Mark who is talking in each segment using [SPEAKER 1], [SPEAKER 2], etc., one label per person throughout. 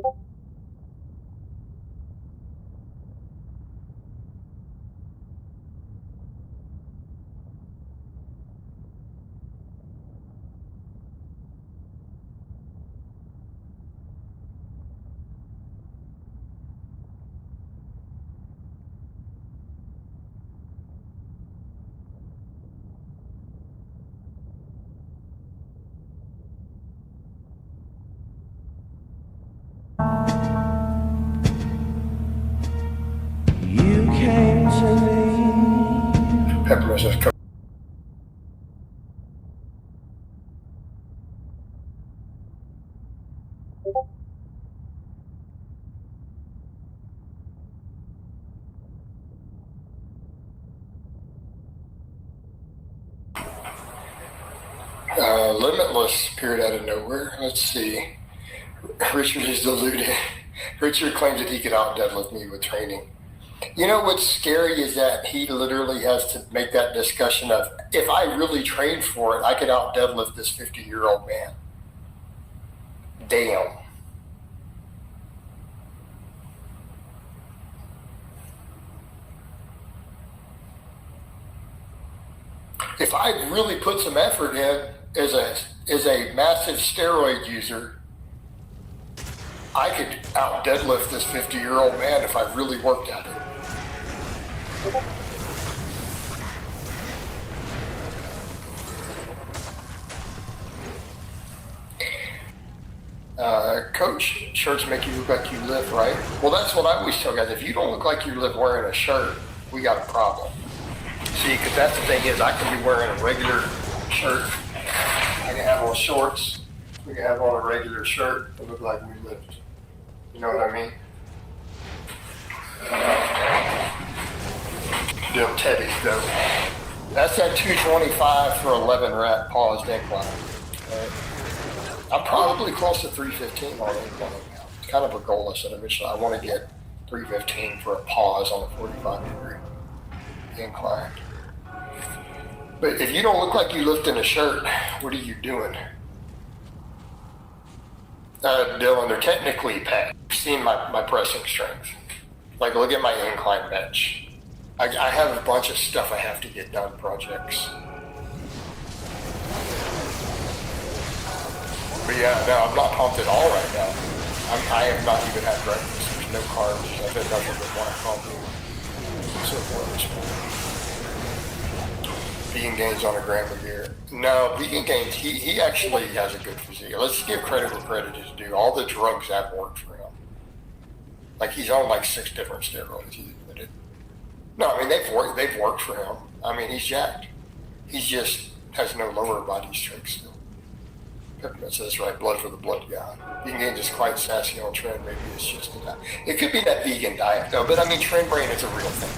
[SPEAKER 1] You came to me.
[SPEAKER 2] Peppermint says, Limitless appeared out of nowhere. Let's see. Richard is deluded. Richard claims that he could out deadlift me with training. You know what's scary is that he literally has to make that discussion of, if I really trained for it, I could out deadlift this 50-year-old man. Damn. If I really put some effort in as a massive steroid user, I could out deadlift this 50-year-old man if I really worked at it. Coach, shirts make you look like you lift, right? Well, that's what I always tell guys. If you don't look like you live wearing a shirt, we got a problem. See, because that's the thing is, I can be wearing a regular shirt. I can have on shorts. We can have on a regular shirt and look like we lift. You know what I mean? Them teddies, though. That's at 225 for 11 rep paused incline. Right? I'm probably close to 315 on incline now. It's kind of a goal I set eventually. I want to get 315 for a pause on a 45-degree incline. But if you don't look like you lift in a shirt, what are you doing? Dylan, they're technically packed. You've seen my pressing strength. Like, look at my incline bench. I have a bunch of stuff I have to get done, projects. But yeah, no, I'm not pumped at all right now. I have not even had breakfast. There's no carbs. I've had nothing but black coffee. So forth this morning. Vegan Gains on a gram of beer. No, Vegan Gains, he actually has a good physique. Let's give credit where credit is due. All the drugs have worked for him. Like, he's on like 6 different steroids, he's admitted. No, I mean, they've worked for him. I mean, he's jacked. He just has no lower body strength still. Peppermint says, right, blood for the blood god. Vegan Gains is quite sassy on trend. Maybe it's just a diet. It could be that vegan diet, though. But I mean, trend brain is a real thing.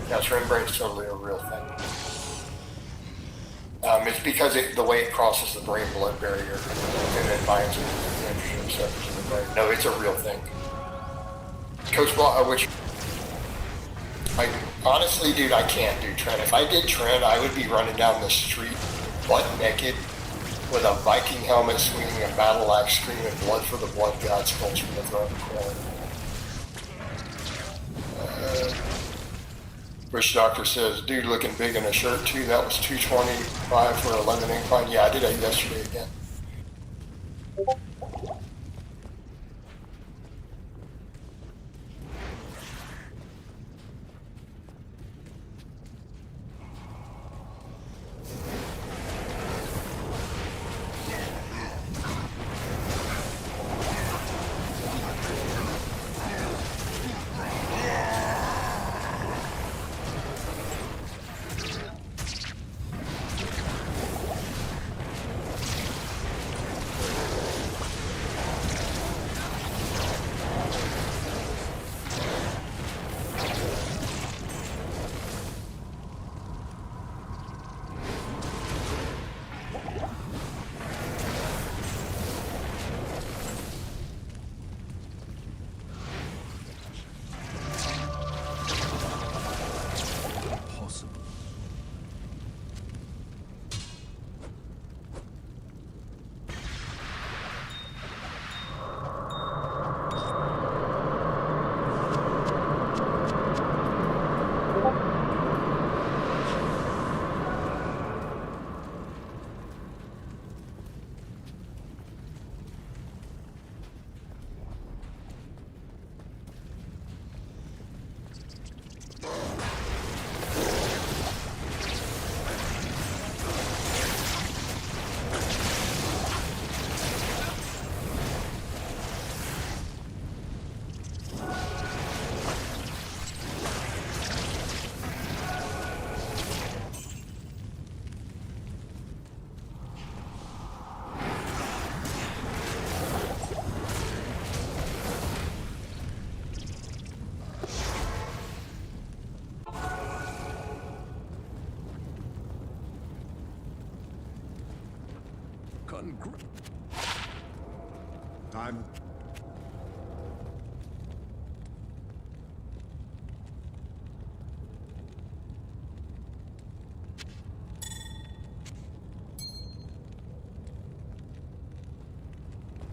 [SPEAKER 2] Yeah, trend brain is totally a real thing. It's because the way it crosses the brain-blood barrier and then binds with the androgen receptors in the brain. No, it's a real thing. Coach Blaha, honestly, dude, I can't do trend. If I did trend, I would be running down the street butt naked with a Viking helmet, swinging a battle axe, screaming blood for the blood god sculpture in the throne corner. Rich Doctor says, dude looking big in a shirt too. That was 225 for 11 incline. Yeah, I did that yesterday again.
[SPEAKER 1] Time.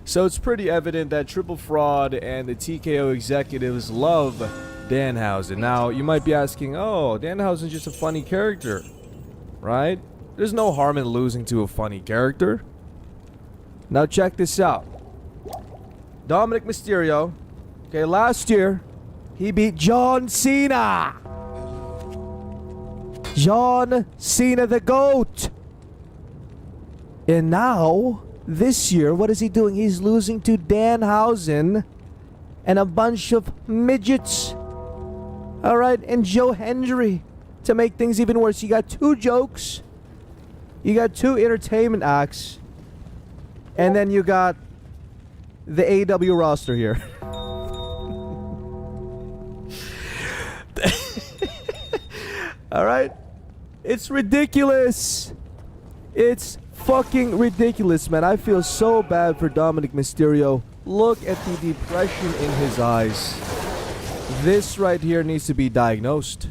[SPEAKER 3] So it's pretty evident that Triple Fraud and the TKO executives love Danhausen. Now, you might be asking, oh, Danhausen's just a funny character, right? There's no harm in losing to a funny character. Now check this out. Dominic Mysterio, okay, last year, he beat John Cena. John Cena the GOAT. And now, this year, what is he doing? He's losing to Danhausen and a bunch of midgets. Alright, and Joe Hendry. To make things even worse, you got 2 jokes. You got 2 entertainment acts. And then you got the AEW roster here. Alright? It's ridiculous. It's fucking ridiculous, man. I feel so bad for Dominic Mysterio. Look at the depression in his eyes. This right here needs to be diagnosed.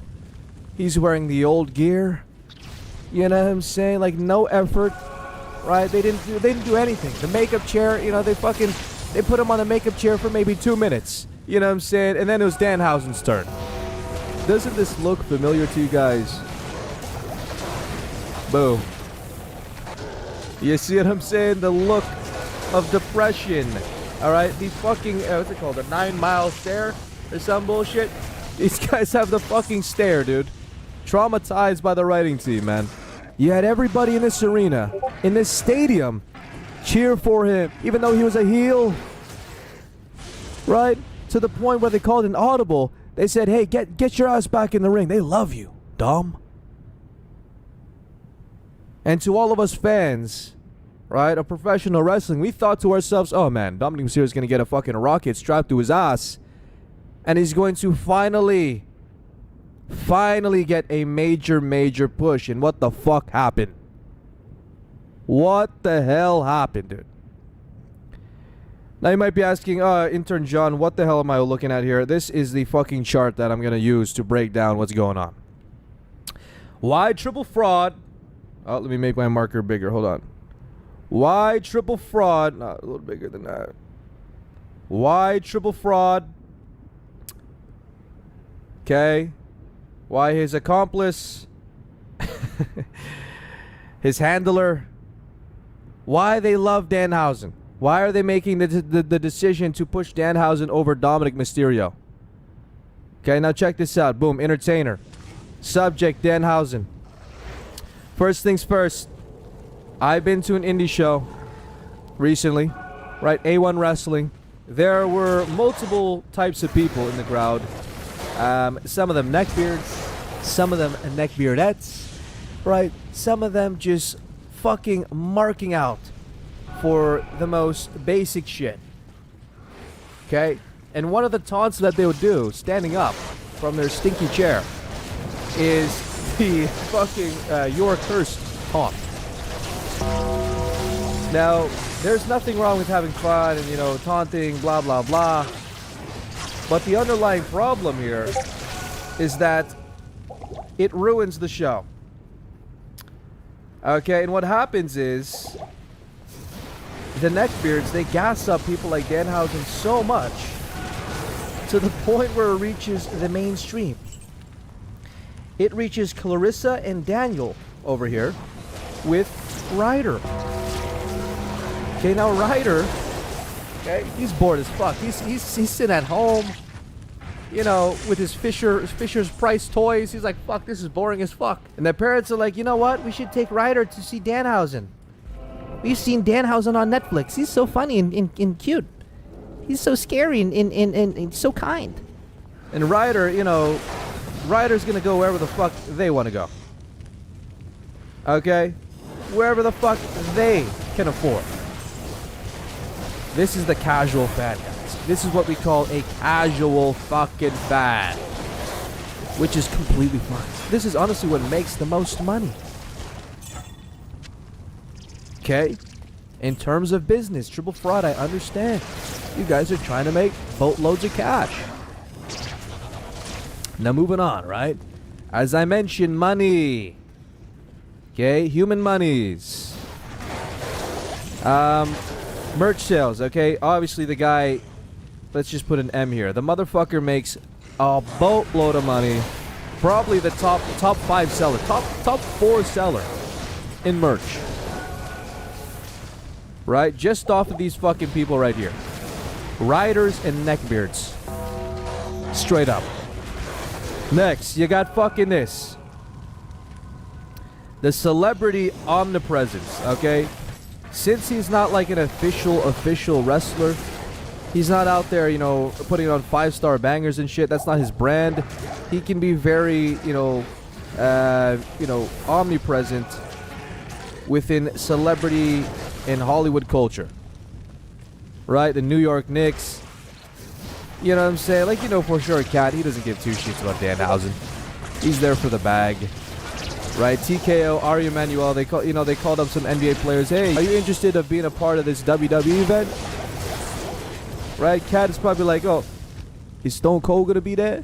[SPEAKER 3] He's wearing the old gear. You know what I'm saying? Like, no effort. Right? They didn't do anything. The makeup chair, you know, they put him on the makeup chair for maybe 2 minutes. You know what I'm saying? And then it was Danhausen's turn. Doesn't this look familiar to you guys? Boom. You see what I'm saying? The look of depression. Alright? The fucking, what's it called? The 9-mile stare? Or some bullshit? These guys have the fucking stare, dude. Traumatized by the writing team, man. You had everybody in this arena, in this stadium, cheer for him, even though he was a heel. Right? To the point where they called an audible. They said, hey, get your ass back in the ring. They love you, Dom. And to all of us fans, right, of professional wrestling, we thought to ourselves, oh man, Dominic Mysterio is going to get a fucking rocket strapped to his ass. And he's going to finally get a major push. And what the fuck happened? What the hell happened, dude? Now you might be asking, intern John, what the hell am I looking at here? This is the fucking chart that I'm going to use to break down what's going on. Why Triple Fraud? Oh, let me make my marker bigger. Hold on. Why Triple Fraud? No, a little bigger than that. Why Triple Fraud? Okay. Why his accomplice, his handler, why they love Danhausen. Why are they making the decision to push Danhausen over Dominic Mysterio? Okay, now check this out. Boom, entertainer. Subject, Danhausen. First things first, I've been to an indie show recently, right? A1 Wrestling. There were multiple types of people in the crowd. Some of them neckbeards, some of them neckbeardettes, right? Some of them just fucking marking out for the most basic shit. Okay? And one of the taunts that they would do, standing up from their stinky chair, is the fucking you're cursed taunt. Now, there's nothing wrong with having fun and, you know, taunting, blah, blah, blah. But the underlying problem here is that it ruins the show. Okay, and what happens is the neckbeards, they gas up people like Danhausen so much to the point where it reaches the mainstream. It reaches Clarissa and Daniel over here with Ryder. Okay, now Ryder, okay, he's bored as fuck. He's sitting at home, you know, with his Fisher's Price toys. He's like, fuck, this is boring as fuck. And their parents are like, you know what? We should take Ryder to see Danhausen. We've seen Danhausen on Netflix. He's so funny and cute. He's so scary and so kind. And Ryder, you know, Ryder's gonna go wherever the fuck they want to go. Okay? Wherever the fuck they can afford. This is the casual fan, guys. This is what we call a casual fucking fan. Which is completely fine. This is honestly what makes the most money. Okay? In terms of business, Triple Fraud, I understand. You guys are trying to make boatloads of cash. Now moving on, right? As I mentioned, money. Okay, human monies. Merch sales, okay? Obviously the guy, let's just put an M here. The motherfucker makes a boatload of money. Probably the top 5 seller, top 4 seller in merch. Right? Just off of these fucking people right here. Riders and neckbeards. Straight up. Next, you got fucking this. The celebrity omnipresence, okay? Since he's not like an official wrestler, he's not out there, you know, putting on 5-star bangers and shit. That's not his brand. He can be very, omnipresent within celebrity and Hollywood culture. Right? The New York Knicks. You know what I'm saying? Like, you know for sure, Cat, he doesn't give 2 shits about Danhausen. He's there for the bag. Right? TKO, Ari Emanuel, they called up some NBA players. Hey, are you interested in being a part of this WWE event? Right? Cat is probably like, oh, is Stone Cold gonna be there?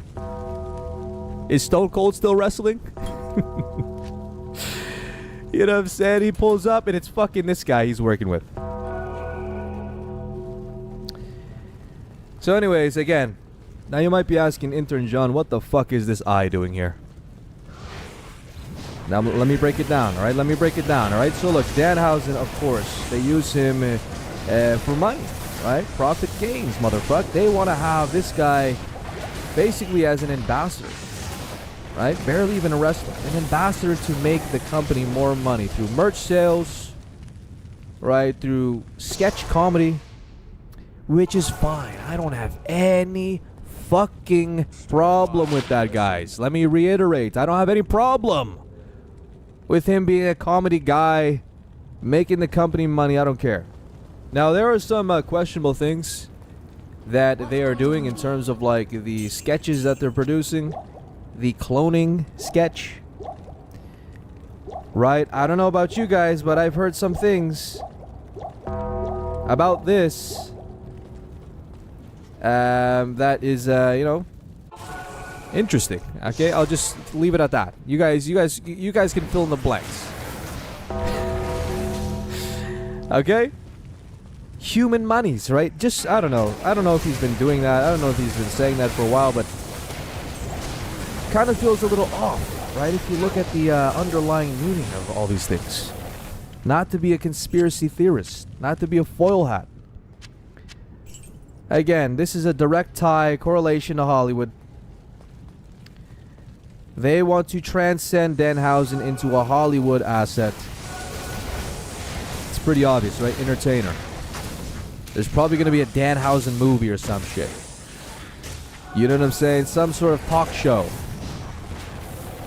[SPEAKER 3] Is Stone Cold still wrestling? You know what I'm saying? He pulls up and it's fucking this guy he's working with. So anyways, again, now you might be asking Intern John, what the fuck is this eye doing here? Now let me break it down, alright? Let me break it down, alright? So look, Danhausen, of course, they use him for money, right? Profit gains, motherfucker. They want to have this guy basically as an ambassador, right? Barely even a wrestler. An ambassador to make the company more money through merch sales, right? Through sketch comedy, which is fine. I don't have any fucking problem with that, guys. Let me reiterate. I don't have any problem with him being a comedy guy, making the company money. I don't care. Now, there are some questionable things that they are doing in terms of, like, the sketches that they're producing. The cloning sketch. Right? I don't know about you guys, but I've heard some things about this that is, interesting. Okay, I'll just leave it at that. You guys can fill in the blanks. Okay? Human monies, right? Just, I don't know if he's been doing that. I don't know if he's been saying that for a while, but kind of feels a little off, right? If you look at the underlying meaning of all these things. Not to be a conspiracy theorist, not to be a foil hat. Again, this is a direct correlation to Hollywood. They want to transcend Danhausen into a Hollywood asset. It's pretty obvious, right? Entertainer. There's probably going to be a Danhausen movie or some shit. You know what I'm saying? Some sort of talk show.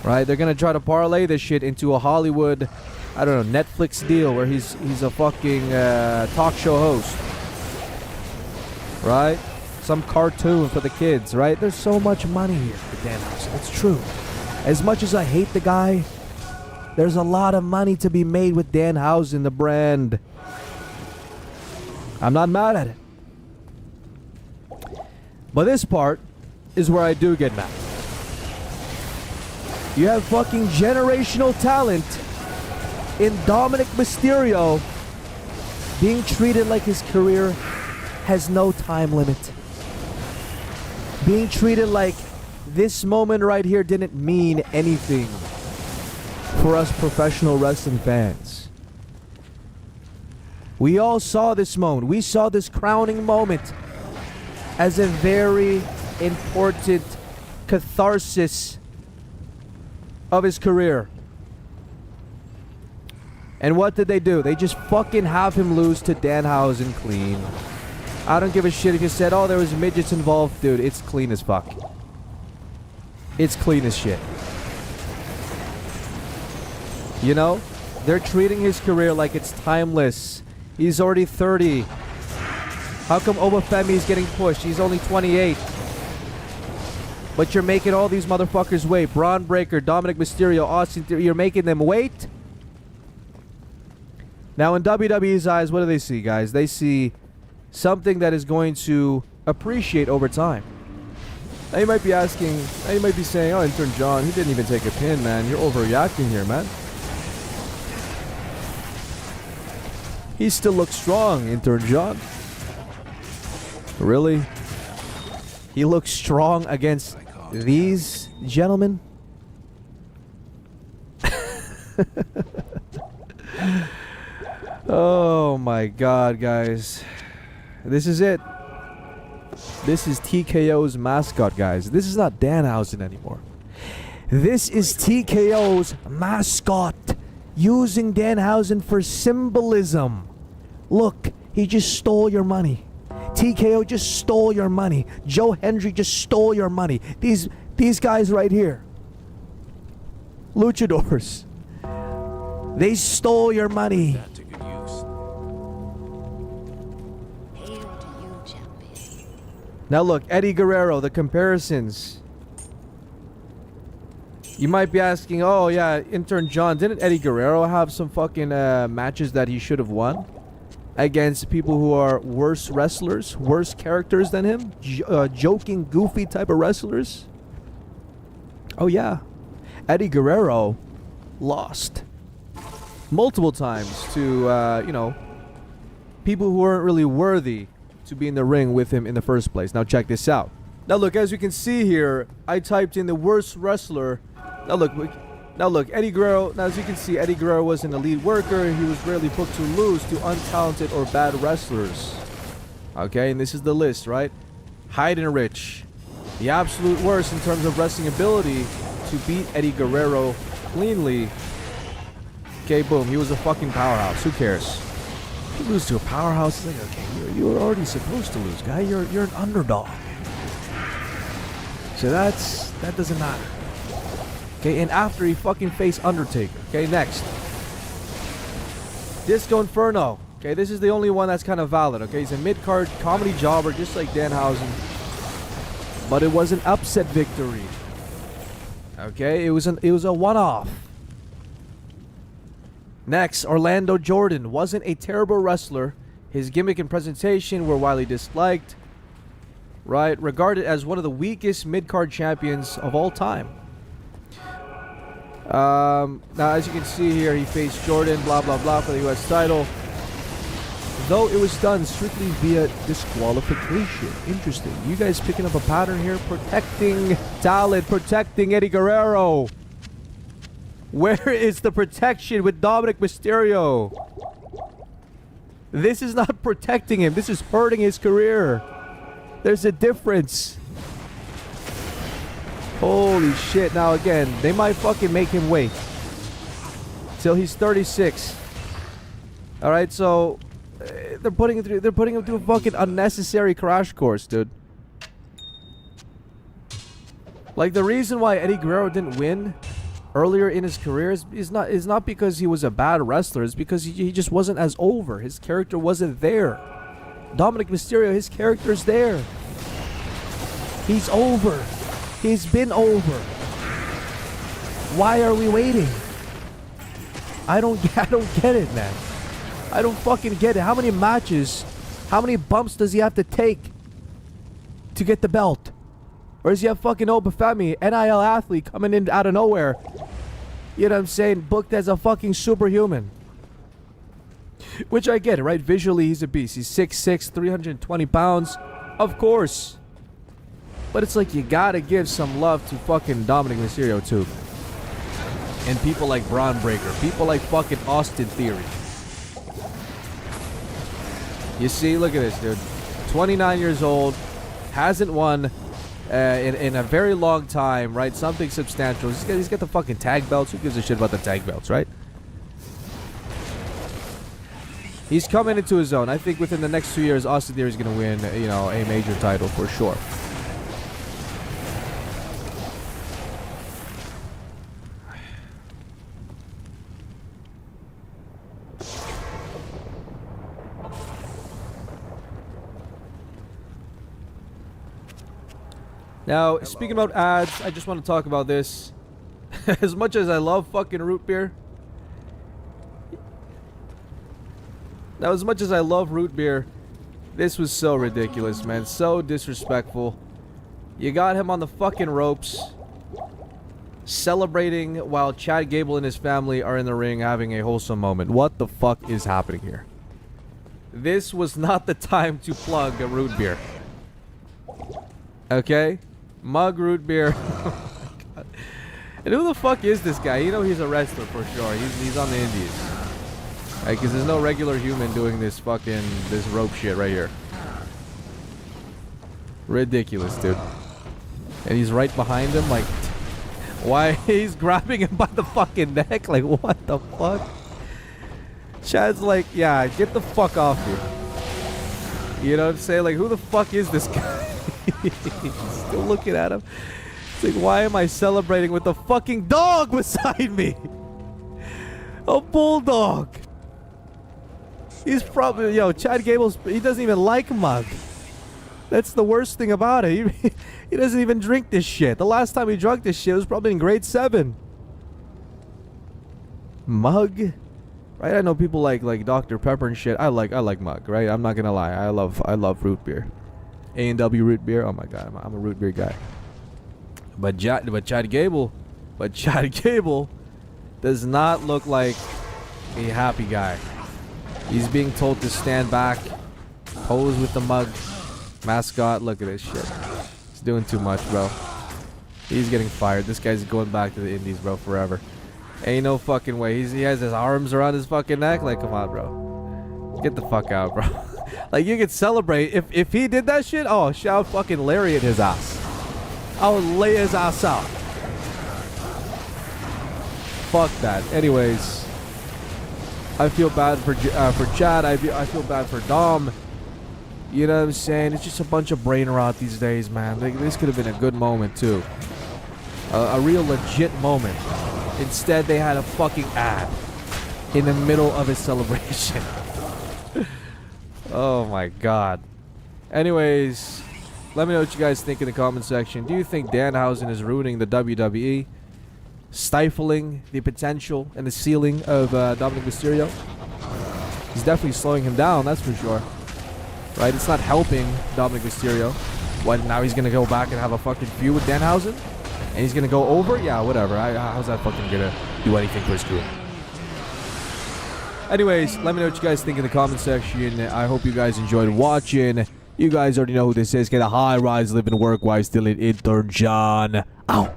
[SPEAKER 3] Right? They're going to try to parlay this shit into a Hollywood, I don't know, Netflix deal where he's a fucking talk show host. Right? Some cartoon for the kids, right? There's so much money here for Danhausen. It's true. As much as I hate the guy, there's a lot of money to be made with Danhausen, the brand. I'm not mad at it. But this part is where I do get mad. You have fucking generational talent in Dominic Mysterio being treated like his career has no time limit. Being treated like this moment right here didn't mean anything for us professional wrestling fans. We all saw this moment. We saw this crowning moment as a very important catharsis of his career. And what did they do? They just fucking have him lose to Danhausen clean. I don't give a shit if you said, oh, there was midgets involved. Dude, it's clean as fuck. It's clean as shit. You know? They're treating his career like it's timeless. He's already 30. How come Obafemi is getting pushed? He's only 28. But you're making all these motherfuckers wait. Braun Breaker, Dominic Mysterio, Austin Theory. You're making them wait? Now, in WWE's eyes, what do they see, guys? They see something that is going to appreciate over time. Now, you might be asking, now you might be saying, oh, Intern John, he didn't even take a pin, man. You're overreacting here, man. He still looks strong, Intern John. Really? He looks strong against these gentlemen? Oh my god, guys. This is it. This is TKO's mascot, guys. This is not Danhausen anymore. This is TKO's mascot, using Danhausen for symbolism. Look, he just stole your money. TKO just stole your money. Joe Hendry just stole your money. These guys right here, luchadors, they stole your money.
[SPEAKER 4] That to good use.
[SPEAKER 5] Hail to you, champion.
[SPEAKER 3] Now look, Eddie Guerrero, the comparisons. You might be asking, oh yeah, Intern John, didn't Eddie Guerrero have some fucking matches that he should have won against people who are worse wrestlers, worse characters than him? Joking, goofy type of wrestlers? Oh yeah. Eddie Guerrero lost multiple times to, people who weren't really worthy to be in the ring with him in the first place. Now check this out. Now look, as you can see here, I typed in the worst wrestler. Now look, Eddie Guerrero. Now as you can see, Eddie Guerrero was an elite worker. He was rarely put to lose to untalented or bad wrestlers. Okay, and this is the list, right? Heidenreich, the absolute worst in terms of wrestling ability, to beat Eddie Guerrero cleanly. Okay, boom, he was a fucking powerhouse. Who cares? You lose to a powerhouse, it's like, okay, you were already supposed to lose, guy. You're an underdog. So that doesn't matter. Okay, and after he fucking faced Undertaker. Okay, next. Disco Inferno. Okay, this is the only one that's kind of valid. Okay, he's a mid-card comedy jobber just like Danhausen. But it was an upset victory. Okay, it was a one-off. Next, Orlando Jordan wasn't a terrible wrestler. His gimmick and presentation were widely disliked. Right, regarded as one of the weakest mid-card champions of all time. Now, as you can see here, he faced Jordan, blah, blah, blah, for the U.S. title. Though it was done strictly via disqualification. Interesting. You guys picking up a pattern here? Protecting talent, protecting Eddie Guerrero. Where is the protection with Dominic Mysterio? This is not protecting him. This is hurting his career. There's a difference. Holy shit. Now again, they might fucking make him wait till he's 36. Alright, so they're putting him through a fucking unnecessary crash course, dude. Like, the reason why Eddie Guerrero didn't win earlier in his career is not because he was a bad wrestler. It's because he just wasn't as over. His character wasn't there. Dominic Mysterio, his character's there. He's over. He's been over. Why are we waiting? I don't get it, man. I don't fucking get it. How many matches, how many bumps does he have to take to get the belt? Or does he have fucking Obafemi, NIL athlete, coming in out of nowhere? You know what I'm saying? Booked as a fucking superhuman. Which I get it, right? Visually, he's a beast. He's 6'6", 320 pounds. Of course. But it's like, you gotta give some love to fucking Dominic Mysterio, too. And people like Braun Breaker. People like fucking Austin Theory. You see, look at this, dude. 29 years old. Hasn't won in a very long time, right? Something substantial. He's got the fucking tag belts. Who gives a shit about the tag belts, right? He's coming into his own. I think within the next 2 years, Austin Theory is going to win, a major title for sure. Now, speaking about ads, I just want to talk about this. As much as I love fucking root beer, Now, as much as I love root beer, this was so ridiculous, man. So disrespectful. You got him on the fucking ropes, celebrating while Chad Gable and his family are in the ring having a wholesome moment. What the fuck is happening here? This was not the time to plug a root beer. Okay? Mug root beer. Oh my God. And who the fuck is this guy? You know he's a wrestler for sure. He's on the indies. Because there's no regular human doing this rope shit right here. Ridiculous, dude. And he's right behind him, like, why? He's grabbing him by the fucking neck, like, what the fuck? Chad's like, yeah, get the fuck off me. You know what I'm saying? Like, who the fuck is this guy? He's still looking at him. It's like, why am I celebrating with a fucking dog beside me? A bulldog. He's probably, Chad Gable's, he doesn't even like Mug. That's the worst thing about it. He doesn't even drink this shit. The last time he drank this shit was probably in grade 7. Mug? Right? I know people like Dr. Pepper and shit. I like Mug, right? I'm not gonna lie. I love root beer. A&W root beer. Oh my god, I'm a root beer guy. But Chad Gable does not look like a happy guy. He's being told to stand back, pose with the Mug mascot. Look at this shit. He's doing too much, bro. He's getting fired. This guy's going back to the indies, bro, forever. Ain't no fucking way. He has his arms around his fucking neck. Like, come on, bro. Get the fuck out, bro. Like, you could celebrate. If he did that shit, oh, I'll fucking lariat his ass. I'll lay his ass out. Fuck that. Anyways, I feel bad for Chad. I feel bad for Dom. You know what I'm saying? It's just a bunch of brain rot these days, man. This could have been a good moment, too. A real legit moment. Instead, they had a fucking ad in the middle of a celebration. Oh, my God. Anyways, let me know what you guys think in the comment section. Do you think Danhausen is ruining the WWE? Stifling the potential and the ceiling of Dominic Mysterio? He's definitely slowing him down, that's for sure. Right? It's not helping Dominic Mysterio. What, now he's gonna go back and have a fucking feud with Danhausen? And he's gonna go over? Yeah, whatever. How's that fucking gonna do anything for his career? Anyways, let me know what you guys think in the comment section. I hope you guys enjoyed watching. You guys already know who this is. Get a high rise, live and work while still in intern John. Ow.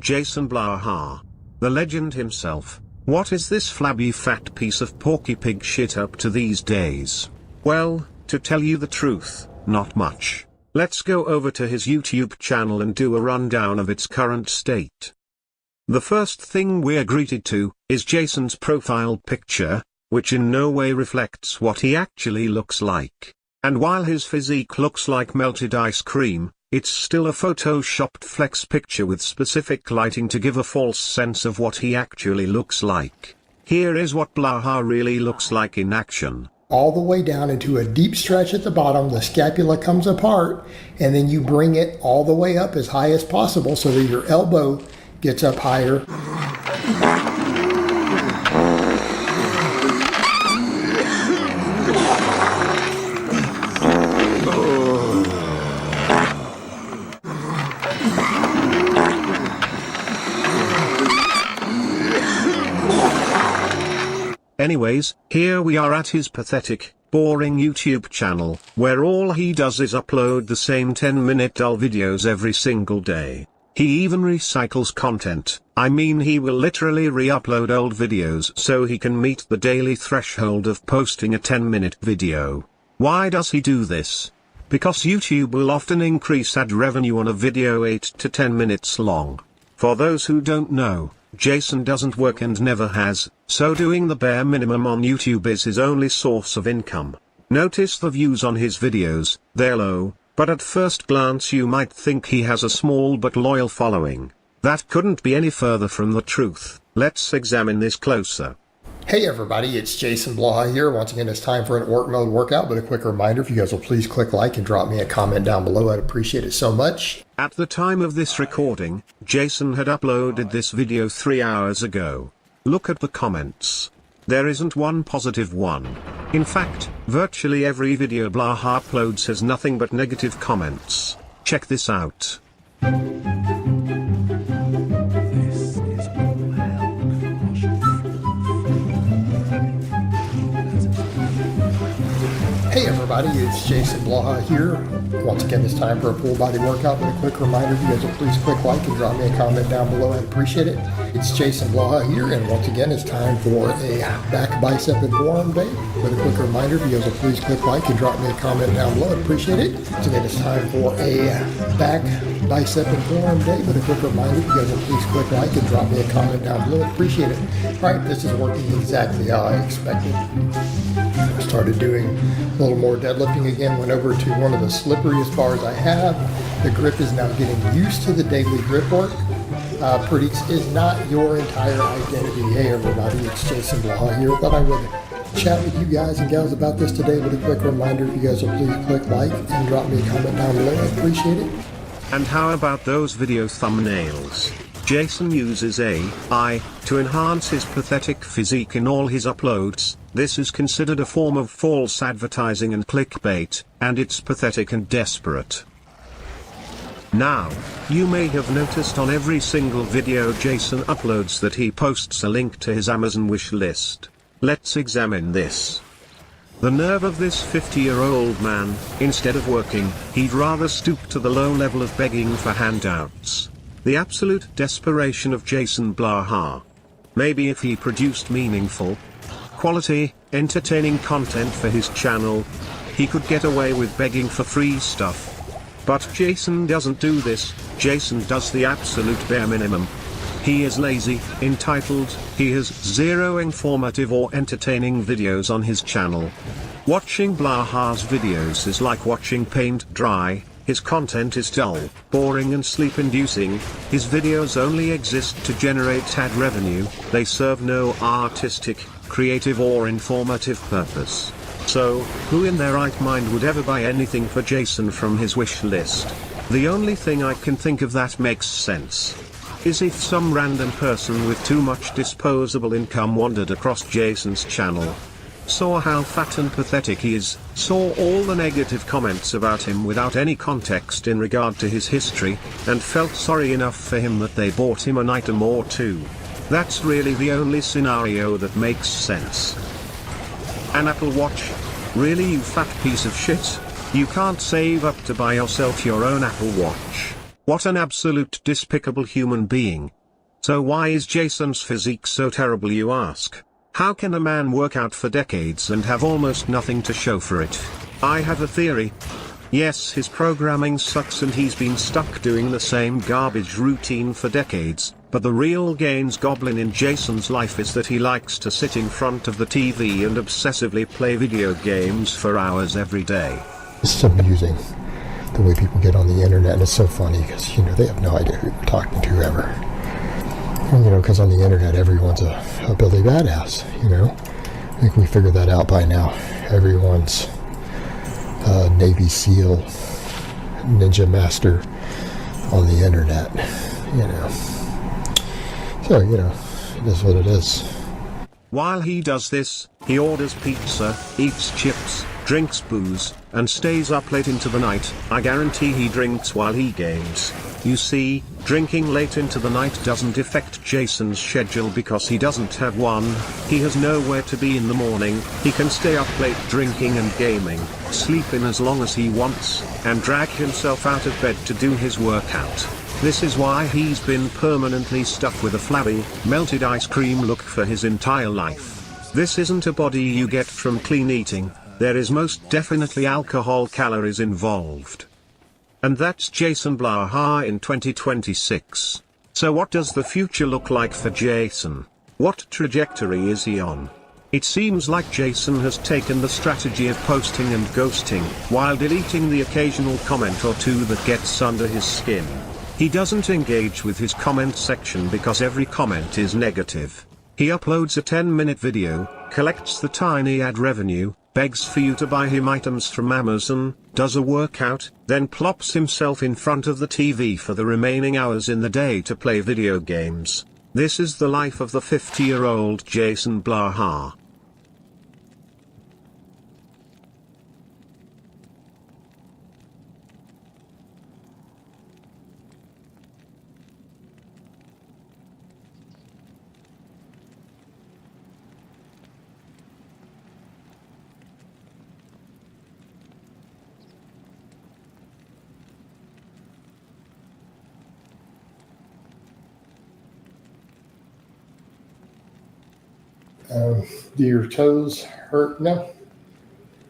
[SPEAKER 4] Jason Blaha. The legend himself. What is this flabby fat piece of porky pig shit up to these days? Well, to tell you the truth, not much. Let's go over to his YouTube channel and do a rundown of its current state. The first thing we're greeted to is Jason's profile picture, which in no way reflects what he actually looks like. And while his physique looks like melted ice cream, it's still a photoshopped flex picture with specific lighting to give a false sense of what he actually looks like. Here is what Blaha really looks like in action.
[SPEAKER 6] All the way down into a deep stretch at the bottom, the scapula comes apart, and then you bring it all the way up as high as possible so that your elbow gets up higher.
[SPEAKER 4] Anyways, here we are at his pathetic, boring YouTube channel, where all he does is upload the same 10-minute dull videos every single day. He even recycles content. I mean, he will literally re-upload old videos so he can meet the daily threshold of posting a 10-minute video. Why does he do this? Because YouTube will often increase ad revenue on a video 8 to 10 minutes long. For those who don't know, Jason doesn't work and never has, so doing the bare minimum on YouTube is his only source of income. Notice the views on his videos, they're low, but at first glance you might think he has a small but loyal following. That couldn't be any further from the truth. Let's examine this closer.
[SPEAKER 6] Hey everybody, it's Jason Blaha here. Once again, it's time for an orc mode workout, but a quick reminder, if you guys will please click like and drop me a comment down below, I'd appreciate it so much.
[SPEAKER 4] At the time of this recording, Jason had uploaded this video 3 hours ago. Look at the comments. There isn't one positive one. In fact, virtually every video Blaha uploads has nothing but negative comments. Check this out.
[SPEAKER 6] Hey everybody, it's Jason Blaha here. Once again, it's time for a full body workout, but a quick reminder, if you guys will please click like and drop me a comment down below, I'd appreciate it. It's Jason Blaha here, and once again, it's time for a back, bicep, and forearm day. But a quick reminder, if you guys will please click like and drop me a comment down below, I'd appreciate it. Once again, it's time for a back, bicep, and forearm day. But a quick reminder, if you guys will please click like and drop me a comment down below, I'd appreciate it. All right, this is working exactly how I expected. I started doing a little more deadlifting again, went over to one of the slipperiest bars I have. The grip is now getting used to the daily grip work. Pretty is not your entire identity. Hey everybody, it's Jason Blaha here. Thought I would chat with you guys and gals about this today, but a quick reminder, if you guys will please click like and drop me a comment down below, I appreciate it.
[SPEAKER 4] And how about those video thumbnails? Jason uses AI to enhance his pathetic physique in all his uploads. This is considered a form of false advertising and clickbait, and it's pathetic and desperate. Now, you may have noticed on every single video Jason uploads that he posts a link to his Amazon wish list. Let's examine this. The nerve of this 50-year-old man. Instead of working, he'd rather stoop to the low level of begging for handouts. The absolute desperation of Jason Blaha. Maybe if he produced meaningful, quality, entertaining content for his channel, he could get away with begging for free stuff. But Jason doesn't do this. Jason does the absolute bare minimum. He is lazy, entitled, he has zero informative or entertaining videos on his channel. Watching Blaha's videos is like watching paint dry. His content is dull, boring and sleep-inducing. His videos only exist to generate ad revenue. They serve no artistic, creative or informative purpose. So, who in their right mind would ever buy anything for Jason from his wish list? The only thing I can think of that makes sense is if some random person with too much disposable income wandered across Jason's channel, saw how fat and pathetic he is, saw all the negative comments about him without any context in regard to his history, and felt sorry enough for him that they bought him an item or two. That's really the only scenario that makes sense. An Apple Watch? Really, you fat piece of shit? You can't save up to buy yourself your own Apple Watch. What an absolute despicable human being. So why is Jason's physique so terrible, you ask? How can a man work out for decades and have almost nothing to show for it? I have a theory. Yes, his programming sucks and he's been stuck doing the same garbage routine for decades, But the real gains goblin in Jason's life is that he likes to sit in front of the TV and obsessively play video games for hours every day.
[SPEAKER 6] It's amusing the way people get on the internet, and it's so funny because, you know, they have no idea who you're talking to ever. And, you know, because on the internet, everyone's a Billy Badass, you know. I think we figured that out by now. Everyone's Navy SEAL, Ninja Master on the internet, you know. So, you know, it is what it is.
[SPEAKER 4] While he does this, he orders pizza, eats chips, drinks booze, and stays up late into the night. I guarantee he drinks while he games. You see, drinking late into the night doesn't affect Jason's schedule because he doesn't have one. He has nowhere to be in the morning. He can stay up late drinking and gaming, sleep in as long as he wants, and drag himself out of bed to do his workout. This is why he's been permanently stuck with a flabby, melted ice cream look for his entire life. This isn't a body you get from clean eating. There is most definitely alcohol calories involved. And that's Jason Blaha in 2026. So what does the future look like for Jason? What trajectory is he on? It seems like Jason has taken the strategy of posting and ghosting, while deleting the occasional comment or two that gets under his skin. He doesn't engage with his comment section because every comment is negative. He uploads a 10-minute video, collects the tiny ad revenue, begs for you to buy him items from Amazon, does a workout, then plops himself in front of the TV for the remaining hours in the day to play video games. This is the life of the 50-year-old Jason Blaha.
[SPEAKER 6] Do your toes hurt? No.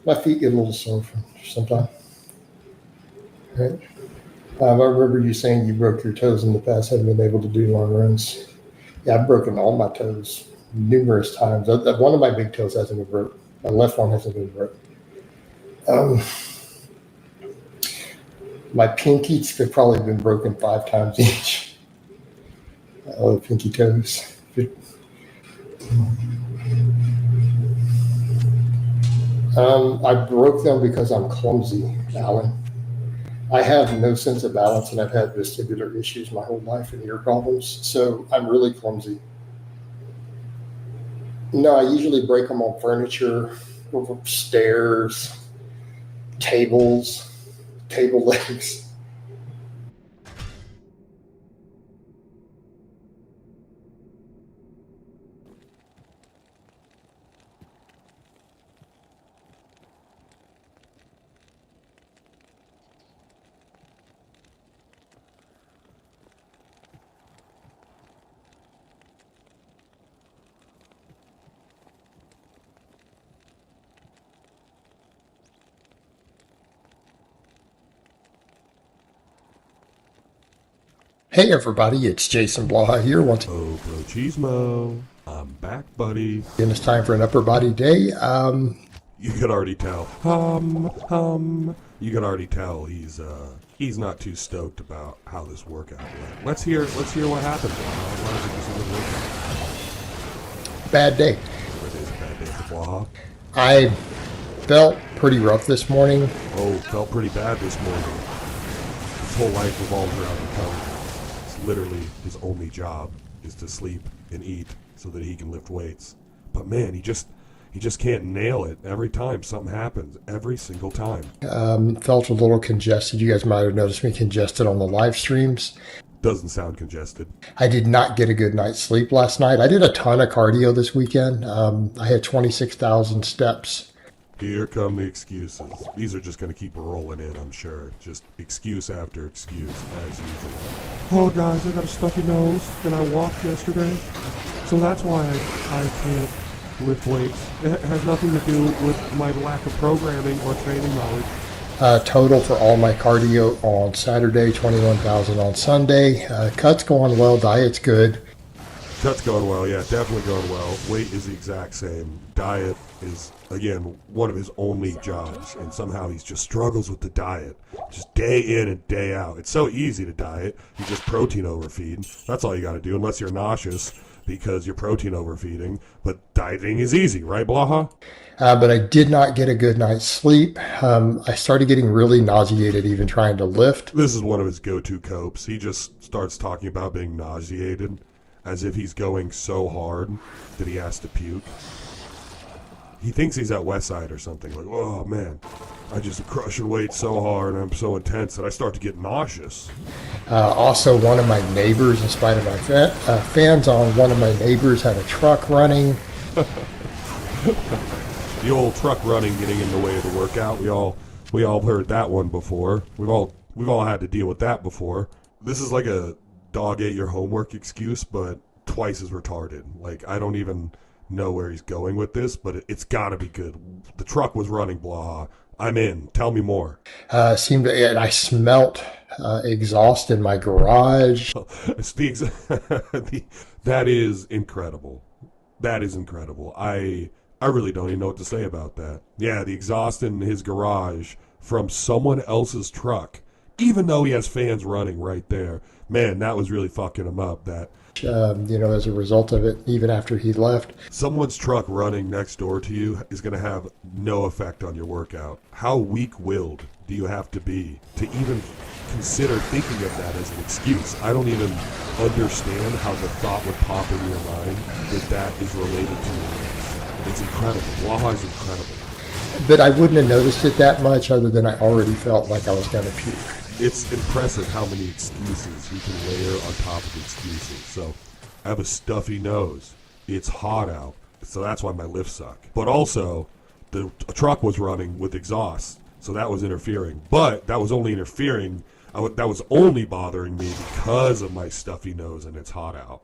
[SPEAKER 6] My feet get a little sore sometimes. Right. I remember you saying you broke your toes in the past, haven't been able to do long runs. Yeah, I've broken all my toes numerous times. One of my big toes hasn't been broke. My left one hasn't been broke. My pinkies have probably been broken 5 times each. All the pinky toes. I broke them because I'm clumsy, Alan. I have no sense of balance, and I've had vestibular issues my whole life and ear problems, so I'm really clumsy. No, I usually break them on furniture, over stairs, tables, table legs. Hey everybody, it's Jason Blaha here. Once
[SPEAKER 1] Oh, bro, Cheesemo. I'm back, buddy.
[SPEAKER 6] again, it's time for an upper body day.
[SPEAKER 1] You could already tell. You could already tell he's not too stoked about how this workout went. Let's hear what happened. Why is it just a good workout?
[SPEAKER 6] Bad day.
[SPEAKER 1] It is a bad day for Blaha.
[SPEAKER 6] I felt pretty rough this morning.
[SPEAKER 1] Oh, felt pretty bad this morning. His whole life revolves around recovery. It's literally his only job is to sleep and eat so that he can lift weights. But man, he just can't nail it every time something happens. Every single time.
[SPEAKER 6] Felt a little congested. You guys might have noticed me congested on the live streams.
[SPEAKER 1] Doesn't sound congested.
[SPEAKER 6] I did not get a good night's sleep last night. I did a ton of cardio this weekend. I had 26,000 steps.
[SPEAKER 1] Here come the excuses. These are just going to keep rolling in, I'm sure. Just excuse after excuse, as usual. Oh, guys, I got a stuffy nose, and I walked yesterday, so that's why I can't lift weights. It has nothing to do with my lack of programming or training knowledge.
[SPEAKER 6] Total for all my cardio on Saturday, 21,000 on Sunday. Cut's going well, diet's good.
[SPEAKER 1] Cut's going well, yeah, definitely going well. Weight is the exact same. Diet is, again, one of his only jobs, and somehow he just struggles with the diet. Just day in and day out. It's so easy to diet. You just protein overfeed. That's all you got to do, unless you're nauseous because you're protein overfeeding. But dieting is easy, right, Blaha?
[SPEAKER 6] But I did not get a good night's sleep. I started getting really nauseated even trying to lift.
[SPEAKER 1] This is one of his go-to copes. He just starts talking about being nauseated as if he's going so hard that he has to puke. He thinks he's at Westside or something. Like, oh man, I just crushing weight so hard and I'm so intense that I start to get nauseous.
[SPEAKER 6] Also, one of my neighbors, in spite of my fans on, one of my neighbors had a truck running.
[SPEAKER 1] The old truck running getting in the way of the workout. We all heard that one before. We've all had to deal with that before. This is like a dog ate your homework excuse, but twice as retarded. Like, I don't even know where he's going with this, but it's got to be good. The truck was running, Blaha. I'm in. Tell me more.
[SPEAKER 6] I smelt exhaust in my garage.
[SPEAKER 1] That is incredible. That is incredible. I really don't even know what to say about that. Yeah, the exhaust in his garage from someone else's truck, even though he has fans running right there. Man, that was really fucking him up. That
[SPEAKER 6] as a result of it, even after he left.
[SPEAKER 1] Someone's truck running next door to you is going to have no effect on your workout. How weak-willed do you have to be to even consider thinking of that as an excuse? I don't even understand how the thought would pop in your mind that is related to it. It's incredible. Blaha is incredible.
[SPEAKER 6] But I wouldn't have noticed it that much other than I already felt like I was going to puke.
[SPEAKER 1] It's impressive how many excuses you can layer on top of excuses. So, I have a stuffy nose. It's hot out. So that's why my lifts suck. But also, the truck was running with exhaust. So that was interfering. But that was only interfering. That was only bothering me because of my stuffy nose and it's hot out.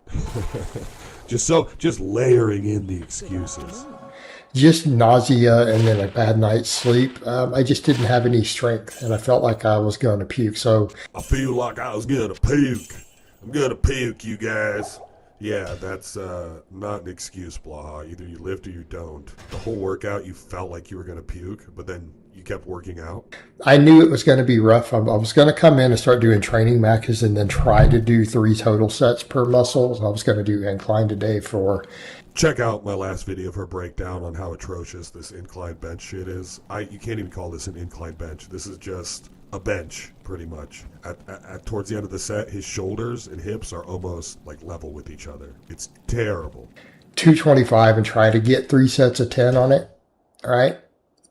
[SPEAKER 1] just layering in the excuses.
[SPEAKER 6] Just nausea and then a bad night's sleep. I just didn't have any strength, and I felt like I was going to puke. So
[SPEAKER 1] I feel like I was going to puke. I'm going to puke, you guys. Yeah, that's not an excuse, Blaha. Either you lift or you don't. The whole workout, you felt like you were going to puke, but then you kept working out.
[SPEAKER 6] I knew it was going to be rough. I was going to come in and start doing training matches and then try to do 3 total sets per muscle. I was going to do incline today for...
[SPEAKER 1] Check out my last video of her breakdown on how atrocious this incline bench shit is. You can't even call this an incline bench. This is just a bench, pretty much. Towards the end of the set, his shoulders and hips are almost like level with each other. It's terrible.
[SPEAKER 6] 225 and try to get 3 sets of 10 on it. All right.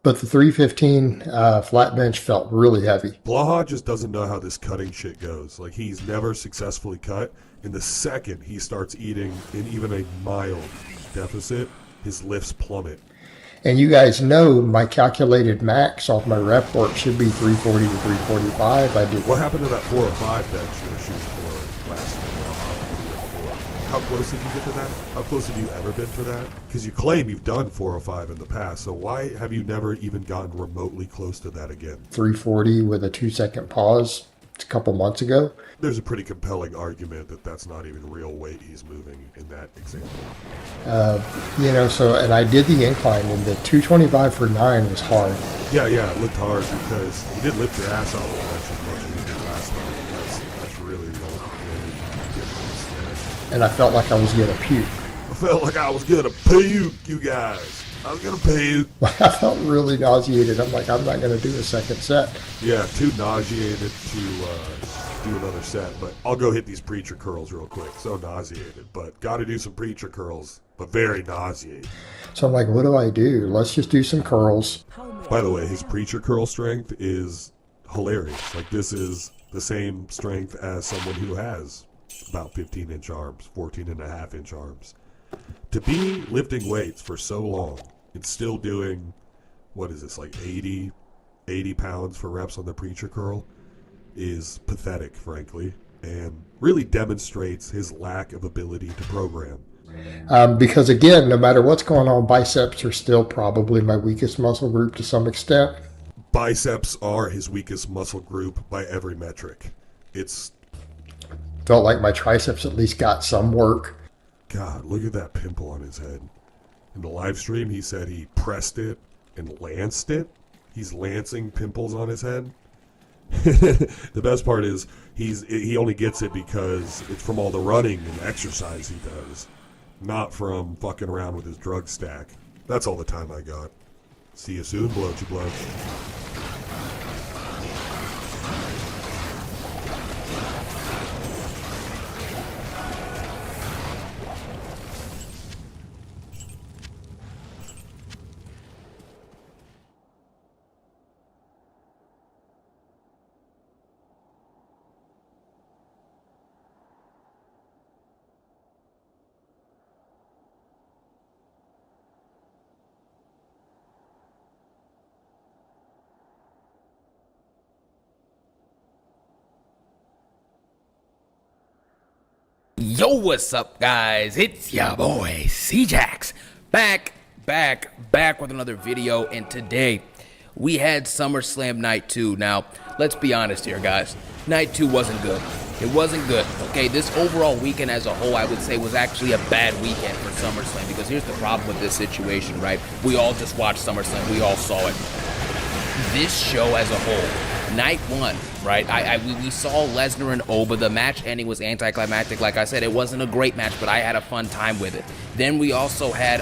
[SPEAKER 6] But the 315 flat bench felt really heavy.
[SPEAKER 1] Blaha just doesn't know how this cutting shit goes. Like, he's never successfully cut. And the second he starts eating in even a mild deficit, his lifts plummet.
[SPEAKER 6] And you guys know my calculated max off my rep work should be 340 to 345. I did.
[SPEAKER 1] What happened to that 405 bench you were shooting for last year? How close did you get to that? How close have you ever been to that? Because you claim you've done 405 in the past, so why have you never even gotten remotely close to that again?
[SPEAKER 6] 340 with a 2-second pause a couple months ago.
[SPEAKER 1] There's a pretty compelling argument that that's not even real weight he's moving in that example.
[SPEAKER 6] And I did the incline, and the 225 for 9 was hard.
[SPEAKER 1] Yeah, it looked hard because you didn't lift your ass off the bench as much as you did last time. That's really the only difference there.
[SPEAKER 6] And I felt like I was going to puke.
[SPEAKER 1] I felt like I was going to puke, you guys. I was going to puke.
[SPEAKER 6] I felt really nauseated. I'm like, I'm not going to do a second set.
[SPEAKER 1] Yeah, too nauseated to do another set, but I'll go hit these preacher curls real quick. So nauseated, but got to do some preacher curls, but very nauseated.
[SPEAKER 6] So I'm like, what do I do? Let's just do some curls.
[SPEAKER 1] By the way, his preacher curl strength is hilarious. Like, this is the same strength as someone who has about 15-inch arms, 14.5-inch arms. To be lifting weights for so long and still doing, what is this, like 80 pounds for reps on the preacher curl is pathetic, frankly, and really demonstrates his lack of ability to program.
[SPEAKER 6] Because again, no matter what's going on, biceps are still probably my weakest muscle group to some extent.
[SPEAKER 1] biceps are his weakest muscle group by every metric. It's,
[SPEAKER 6] Felt like my triceps at least got some work.
[SPEAKER 1] God, look at that pimple on his head. In the live stream, he said he pressed it and lanced it. He's lancing pimples on his head. The best part is he only gets it because it's from all the running and exercise he does, not from fucking around with his drug stack. That's all the time I got. See you soon, Bloachy Bloach.
[SPEAKER 7] Yo, what's up, guys? It's ya boy, C-Jax, back with another video, and today we had SummerSlam Night 2. Now, let's be honest here, guys. Night 2 wasn't good. It wasn't good, okay? This overall weekend as a whole, I would say, was actually a bad weekend for SummerSlam, because here's the problem with this situation, right? We all just watched SummerSlam. We all saw it. This show as a whole, Night 1, right? We saw Lesnar and Oba. The match ending was anticlimactic. Like I said, it wasn't a great match, but I had a fun time with it. Then we also had,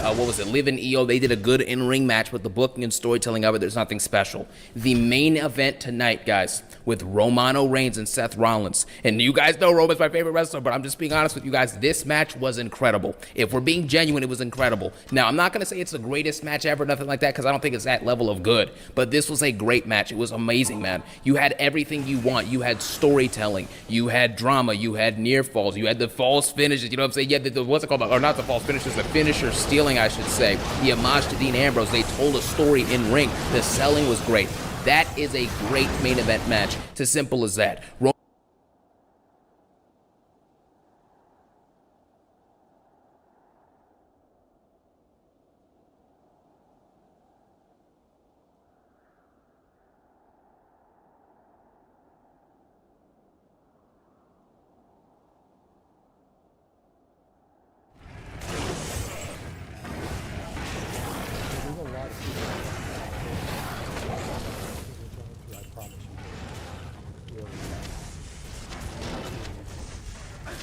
[SPEAKER 7] Liv and Io. They did a good in-ring match, with the booking and storytelling of it, there's nothing special. The main event tonight, guys, with Romano Reigns and Seth Rollins. And you guys know Roman's my favorite wrestler, but I'm just being honest with you guys. This match was incredible. If we're being genuine, it was incredible. Now, I'm not going to say it's the greatest match ever, nothing like that, because I don't think it's that level of good. But this was a great match. It was amazing, man. You had everything you want. You had storytelling. You had drama. You had near falls. You had the false finishes. You know what I'm saying? Yeah, what's it called? Or not the false finishes, the finisher stealing, I should say. The homage to Dean Ambrose. They told a story in ring. The selling was great. That is a great main event match. It's as simple as that.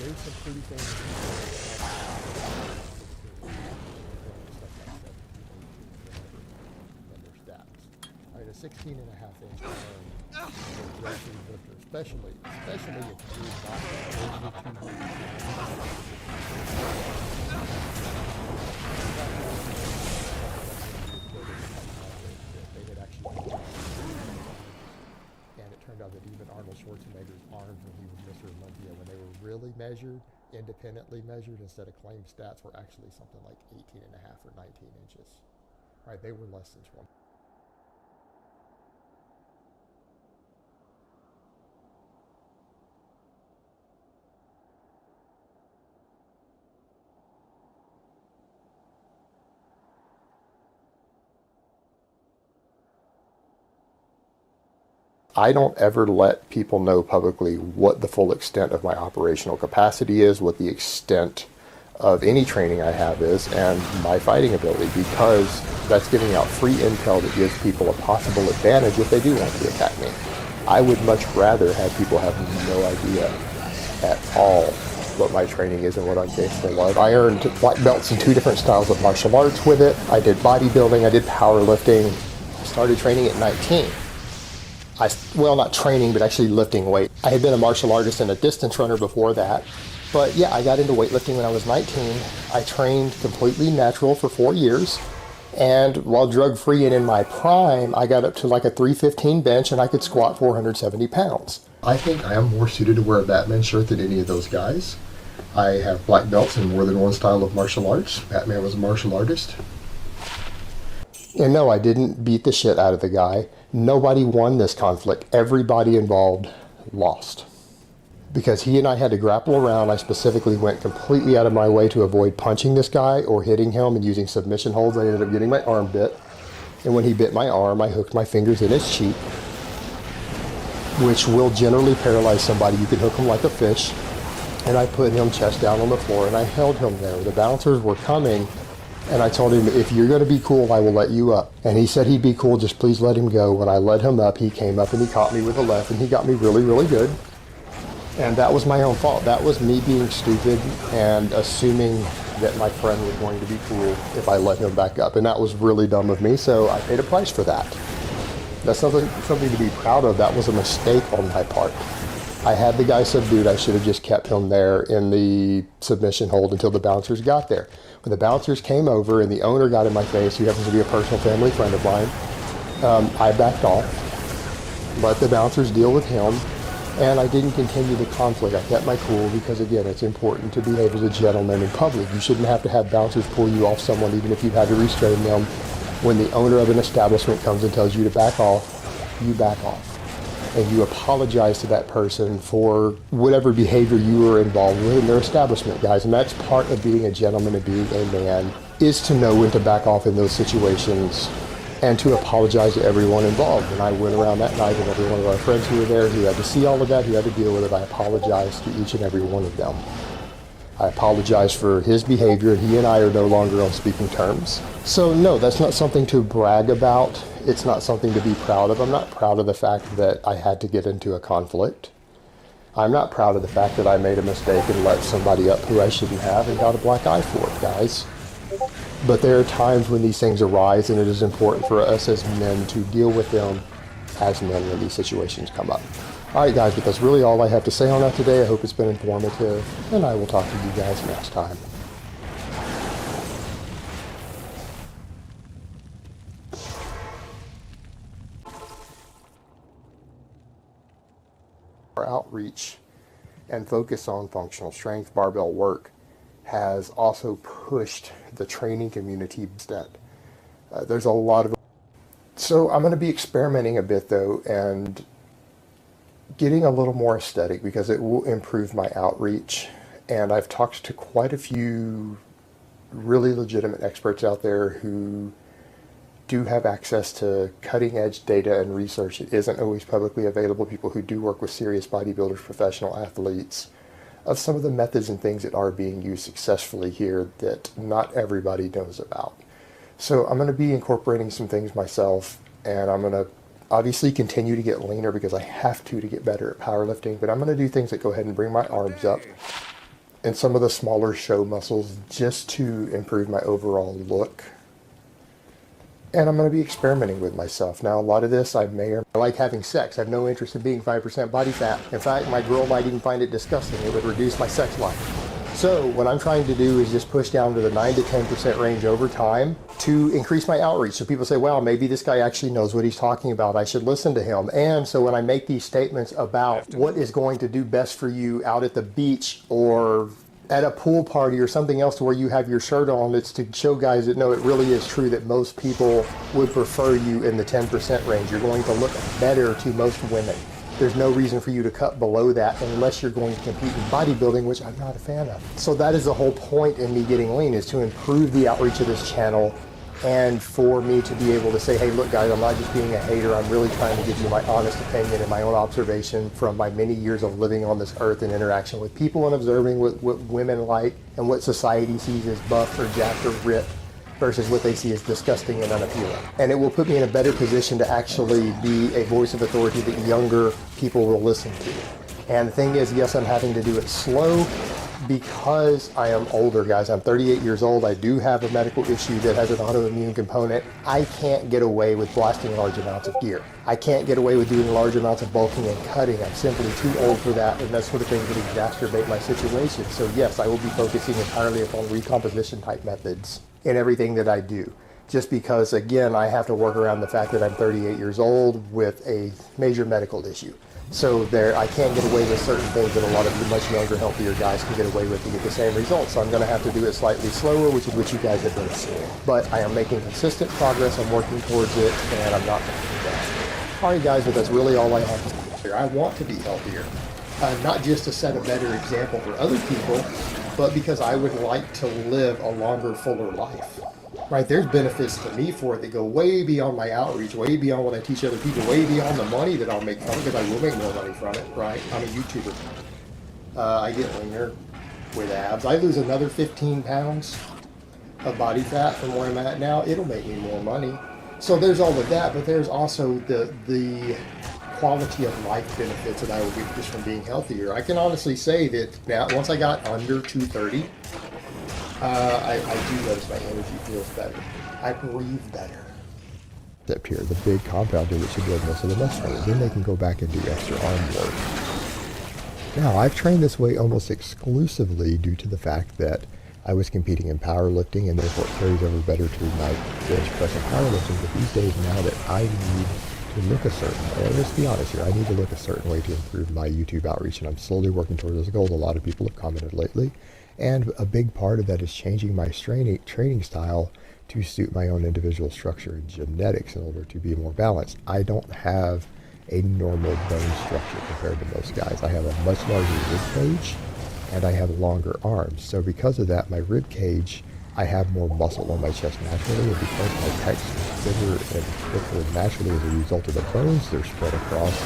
[SPEAKER 6] There's some pretty things. And their stats. I mean, a 16 and a half inch arm for a lifter, especially if you're not they had actually, and it turned out that even Arnold Schwarzenegger's arms when he was Mr. Olympia, when they were really measured, independently measured instead of claimed stats, were actually something like 18 and a half or 19 inches. Right, they were less than 20. I don't ever let people know publicly what the full extent of my operational capacity is, what the extent of any training I have is, and my fighting ability, because that's giving out free intel that gives people a possible advantage if they do want to attack me. I would much rather have people have no idea at all what my training is and what I'm capable of. I earned black belts in 2 different styles of martial arts with it. I did bodybuilding, I did powerlifting. I started training at 19. Well, not training, but actually lifting weight. I had been a martial artist and a distance runner before that. But yeah, I got into weightlifting when I was 19. I trained completely natural for 4 years. And while drug-free and in my prime, I got up to like a 315 bench and I could squat 470 pounds. I think I am more suited to wear a Batman shirt than any of those guys. I have black belts in more than one style of martial arts. Batman was a martial artist. And no, I didn't beat the shit out of the guy. Nobody won this conflict. Everybody involved lost. Because he and I had to grapple around, I specifically went completely out of my way to avoid punching this guy or hitting him and using submission holds. I ended up getting my arm bit. And when he bit my arm, I hooked my fingers in his cheek, which will generally paralyze somebody. You can hook them like a fish. And I put him chest down on the floor, and I held him there. The bouncers were coming, and I told him, if you're going to be cool, I will let you up. And he said he'd be cool, just please let him go. When I let him up, he came up and he caught me with a left, and he got me really, really good. And that was my own fault. That was me being stupid and assuming that my friend was going to be cool if I let him back up. And that was really dumb of me, so I paid a price for that. That's something to be proud of. That was a mistake on my part. I had the guy subdued. I should have just kept him there in the submission hold until the bouncers got there. When the bouncers came over and the owner got in my face, who happens to be a personal family friend of mine, I backed off, let the bouncers deal with him, and I didn't continue the conflict. I kept my cool because, again, it's important to behave as a gentleman in public. You shouldn't have to have bouncers pull you off someone, even if you've had to restrain them. When the owner of an establishment comes and tells you to back off, you back off. And you apologize to that person for whatever behavior you were involved with in their establishment, guys. And that's part of being a gentleman and being a man, is to know when to back off in those situations and to apologize to everyone involved. And I went around that night, and every one of our friends who were there, who had to see all of that, who had to deal with it, I apologized to each and every one of them. I apologize for his behavior. He and I are no longer on speaking terms. So no, that's not something to brag about. It's not something to be proud of. I'm not proud of the fact that I had to get into a conflict. I'm not proud of the fact that I made a mistake and let somebody up who I shouldn't have and got a black eye for it, guys. But there are times when these things arise, and it is important for us as men to deal with them as men when these situations come up. All right, guys, but that's really all I have to say on that today. I hope it's been informative, and I will talk to you guys next time. Our outreach and focus on functional strength barbell work has also pushed the training community instead. There's a lot of... So I'm going to be experimenting a bit, though, and getting a little more aesthetic because it will improve my outreach. And I've talked to quite a few really legitimate experts out there who do have access to cutting edge data and research. It isn't always publicly available. People who do work with serious bodybuilders, professional athletes, of some of the methods and things that are being used successfully here that not everybody knows about. So I'm going to be incorporating some things myself, and I'm going to obviously continue to get leaner because I have to get better at powerlifting, but I'm going to do things that go ahead and bring my arms up and some of the smaller show muscles just to improve my overall look. And I'm going to be experimenting with myself. Now, a lot of this I like having sex. I have no interest in being 5% body fat. In fact, my girl might even find it disgusting. It would reduce my sex life. So what I'm trying to do is just push down to the 9 to 10% range over time to increase my outreach. So people say, well, maybe this guy actually knows what he's talking about. I should listen to him. And so when I make these statements about what is going to do best for you out at the beach or at a pool party or something else to where you have your shirt on, it's to show guys that no, it really is true that most people would prefer you in the 10% range. You're going to look better to most women. There's no reason for you to cut below that unless you're going to compete in bodybuilding, which I'm not a fan of. So that is the whole point in me getting lean, is to improve the outreach of this channel and for me to be able to say, hey, look guys, I'm not just being a hater, I'm really trying to give you my honest opinion and my own observation from my many years of living on this earth and interaction with people and observing what women like and what society sees as buff or jacked or ripped versus what they see as disgusting and unappealing. And it will put me in a better position to actually be a voice of authority that younger people will listen to. And the thing is, yes, I'm having to do it slow because I am older, guys. I'm 38 years old. I do have a medical issue that has an autoimmune component. I can't get away with blasting large amounts of gear. I can't get away with doing large amounts of bulking and cutting. I'm simply too old for that, and that's sort of things that exacerbate my situation. So yes, I will be focusing entirely upon recomposition type methods in everything that I do. Just because, again, I have to work around the fact that I'm 38 years old with a major medical issue. So I can't get away with certain things that a lot of the much younger, healthier guys can get away with to get the same results. So I'm going to have to do it slightly slower, which is what you guys have been seeing. But I am making consistent progress. I'm working towards it, and I'm not going to do that. All right, guys, but that's really all I have to say here. I want to be healthier, not just to set a better example for other people, but because I would like to live a longer, fuller life. right? There's benefits to me for it that go way beyond my outreach, way beyond what I teach other people, way beyond the money that I'll make from it, because I will make more money from it, right? I'm a YouTuber. I get leaner with abs. I lose another 15 pounds of body fat from where I'm at now. It'll make me more money. So there's all of that, but there's also the quality of life benefits that I will get just from being healthier. I can honestly say that now, once I got under 230, I do notice my energy feels better. I breathe better. Up here, the big compounder that should build most of the muscle. Then they can go back and do extra arm work. Now, I've trained this way almost exclusively due to the fact that I was competing in powerlifting, and therefore it carries over better to my bench press and powerlifting. But these days, now that I need to look a certain way, let's be honest here, I need to look a certain way to improve my YouTube outreach, and I'm slowly working towards those goals. A lot of people have commented lately, and a big part of that is changing my training style to suit my own individual structure and genetics in order to be more balanced. I don't have a normal bone structure compared to most guys. I have a much larger rib cage, and I have longer arms. So because of that, my rib cage, I have more muscle on my chest naturally, and because my pecs are bigger and thicker naturally as a result of the bones they're spread across,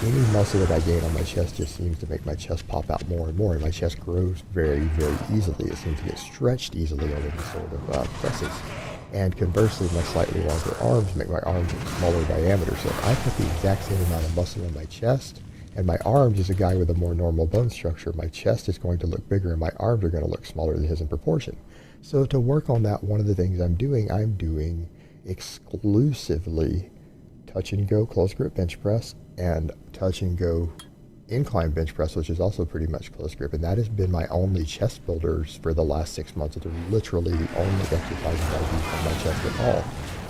[SPEAKER 6] any muscle that I gain on my chest just seems to make my chest pop out more and more, and my chest grows very, very easily. It seems to get stretched easily on any sort of presses. And conversely, my slightly longer arms make my arms smaller diameter. So if I put the exact same amount of muscle in my chest, and my arms is a guy with a more normal bone structure, my chest is going to look bigger and my arms are going to look smaller than his in proportion. So to work on that, one of the things I'm doing exclusively touch and go close grip bench press and touch and go incline bench press, which is also pretty much close grip. And that has been my only chest builders for the last 6 months. They're literally the only exercises I do on my chest at all.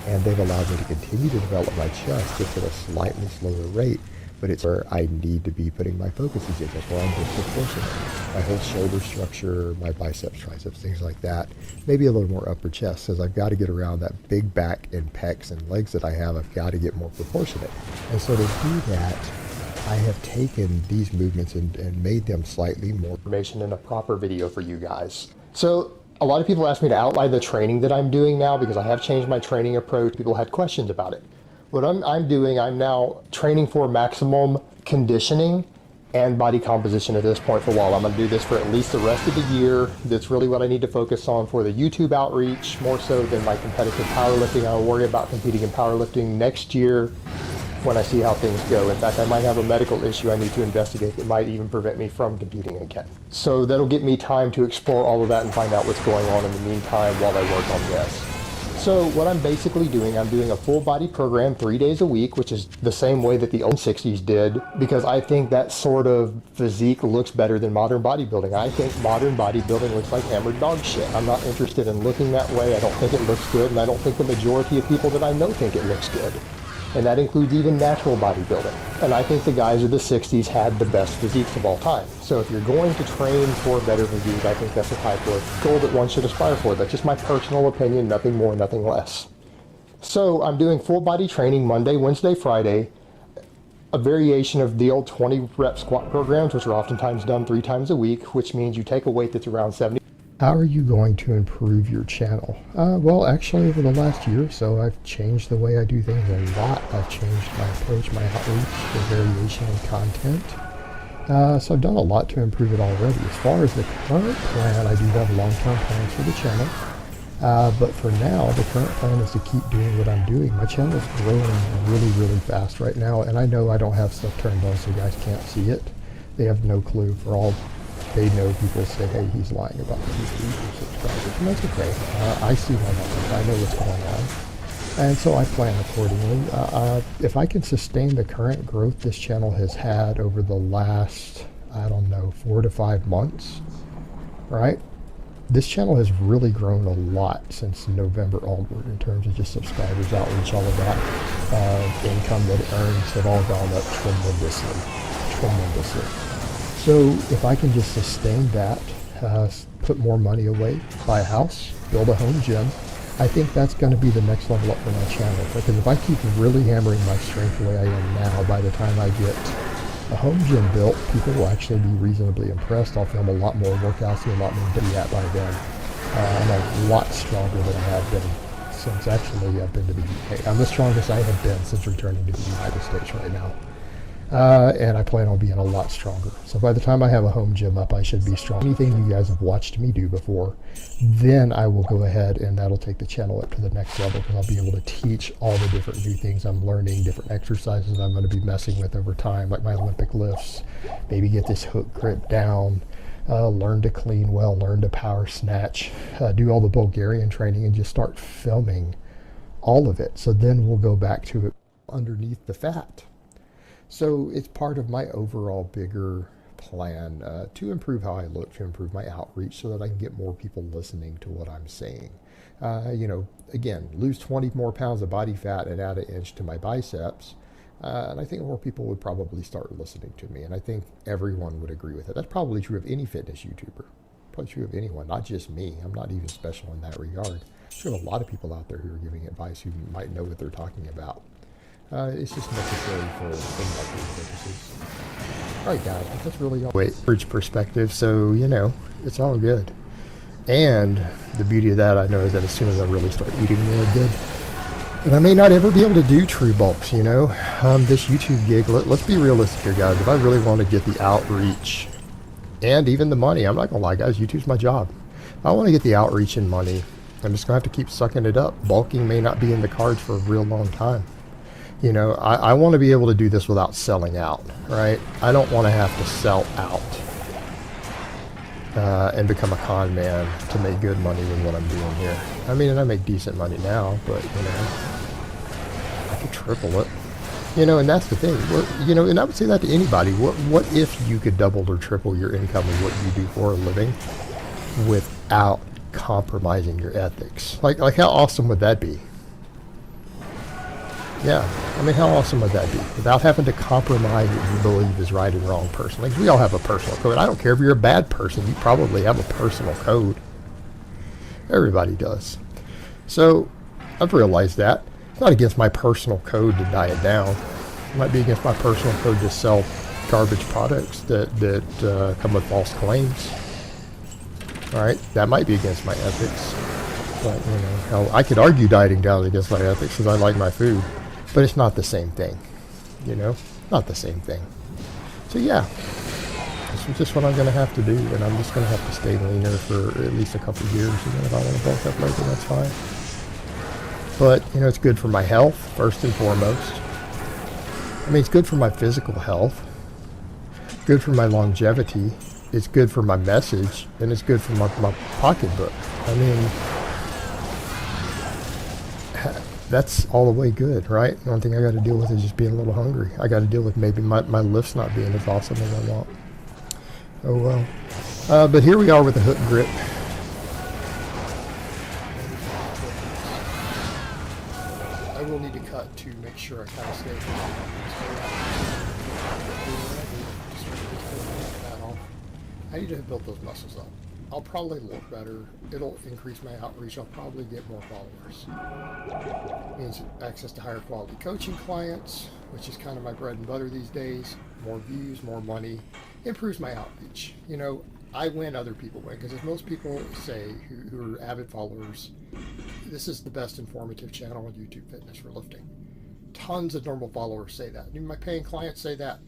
[SPEAKER 6] And they've allowed me to continue to develop my chest just at a slightly slower rate. But it's where I need to be putting my focus these days. That's where I'm disproportionate. My whole shoulder structure, my biceps, triceps, things like that. Maybe a little more upper chest, because I've got to get around that big back and pecs and legs that I have. I've got to get more proportionate. And so to do that, I have taken these movements and made them slightly more information in a proper video for you guys. So a lot of people ask me to outline the training that I'm doing now because I have changed my training approach. People had questions about it. What I'm doing, I'm now training for maximum conditioning and body composition at this point for a while. I'm going to do this for at least the rest of the year. That's really what I need to focus on for the YouTube outreach, more so than my competitive powerlifting. I'll worry about competing in powerlifting next year when I see how things go. In fact, I might have a medical issue I need to investigate that might even prevent me from competing again. So that'll give me time to explore all of that and find out what's going on in the meantime while I work on this. So what I'm basically doing, I'm doing a full body program 3 days a week, which is the same way that the old 60s did, because I think that sort of physique looks better than modern bodybuilding. I think modern bodybuilding looks like hammered dog shit. I'm not interested in looking that way. I don't think it looks good, and I don't think the majority of people that I know think it looks good. And that includes even natural bodybuilding. And I think the guys of the 60s had the best physiques of all time. So if you're going to train for a better physique, I think that's a type of goal that one should aspire for. That's just my personal opinion, nothing more, nothing less. So I'm doing full body training Monday, Wednesday, Friday, a variation of the old 20 rep squat programs, which are oftentimes done 3 times a week, which means you take a weight that's around 70. How are you going to improve your channel? Well, actually, over the last year or so, I've changed the way I do things a lot. I've changed my approach, my outreach, the variation in content. So I've done a lot to improve it already. As far as the current plan, I do have long-term plans for the channel. But for now, the current plan is to keep doing what I'm doing. My channel is growing really, really fast right now, and I know I don't have stuff turned on so you guys can't see it. They have no clue. For all they know, people say, hey, he's lying about his YouTube subscribers, and that's okay. I see my numbers. I know what's going on. And so I plan accordingly. If I can sustain the current growth this channel has had over the last, 4 to 5 months, right? This channel has really grown a lot since November onward in terms of just subscribers, outreach, all of that. Income that it earns have all gone up tremendously. So if I can just sustain that, put more money away, buy a house, build a home gym, I think that's going to be the next level up for my channel. Because if I keep really hammering my strength the way I am now, by the time I get a home gym built, people will actually be reasonably impressed. I'll film a lot more workouts, do a lot more at by then. I'm a lot stronger than I have been since actually I've been to the UK. I'm the strongest I have been since returning to the United States right now. And I plan on being a lot stronger. So by the time I have a home gym up, I should be strong. Anything you guys have watched me do before, then I will go ahead and that'll take the channel up to the next level, because I'll be able to teach all the different new things I'm learning, different exercises I'm going to be messing with over time, like my Olympic lifts, maybe get this hook grip down, learn to clean well, learn to power snatch, do all the Bulgarian training, and just start filming all of it. So then we'll go back to it underneath the fat. So it's part of my overall bigger plan to improve how I look, to improve my outreach so that I can get more people listening to what I'm saying. You know, again, lose 20 more pounds of body fat and add an inch to my biceps. And I think more people would probably start listening to me. And I think everyone would agree with it. That's probably true of any fitness YouTuber. Probably true of anyone, not just me. I'm not even special in that regard. There's a lot of people out there who are giving advice who might know what they're talking about. It's just necessary for things like these purposes. All right, guys, that's really all. Average perspective, so, you know, it's all good. And the beauty of that, I know, is that as soon as I really start eating really good, and I may not ever be able to do true bulks, you know, this YouTube gig, let's be realistic here, guys. If I really want to get the outreach and even the money, I'm not going to lie, guys, YouTube's my job. If I want to get the outreach and money, I'm just going to have to keep sucking it up. Bulking may not be in the cards for a real long time. You know, I want to be able to do this without selling out, right? I don't want to have to sell out and become a con man to make good money with what I'm doing here. I mean, and I make decent money now, but, you know, I could triple it. You know, and that's the thing. You know, and I would say that to anybody. What if you could double or triple your income of what you do for a living without compromising your ethics? Like how awesome would that be? Yeah, I mean, how awesome would that be? Without having to compromise what you believe is right and wrong personally. We all have a personal code. I don't care if you're a bad person. You probably have a personal code. Everybody does. So I've realized that. It's not against my personal code to diet down. It might be against my personal code to sell garbage products that come with false claims. All right, that might be against my ethics. But, you know, hell, I could argue dieting down against my ethics because I like my food. But it's not the same thing, you know, not the same thing. So yeah, this is just what I'm going to have to do, and I'm just going to have to stay leaner for at least a couple of years. You know, if I want to bulk up later, that's fine. But, you know, it's good for my health, first and foremost. I mean, it's good for my physical health, good for my longevity, it's good for my message, and it's good for my pocketbook. I mean, that's all the way good, right? The only thing I got to deal with is just being a little hungry. I got to deal with maybe my lifts not being as awesome as I want. Oh well. But here we are with the hook grip. I will need to cut to make sure I kind of stay. I need to build those muscles up. I'll probably look better. It'll increase my outreach. I'll probably get more followers. Means access to higher quality coaching clients, which is kind of my bread and butter these days. More views, more money, improves my outreach. You know, I win, other people win. Because as most people say who are avid followers, this is the best informative channel on YouTube Fitness for lifting. Tons of normal followers say that. Even my paying clients say that.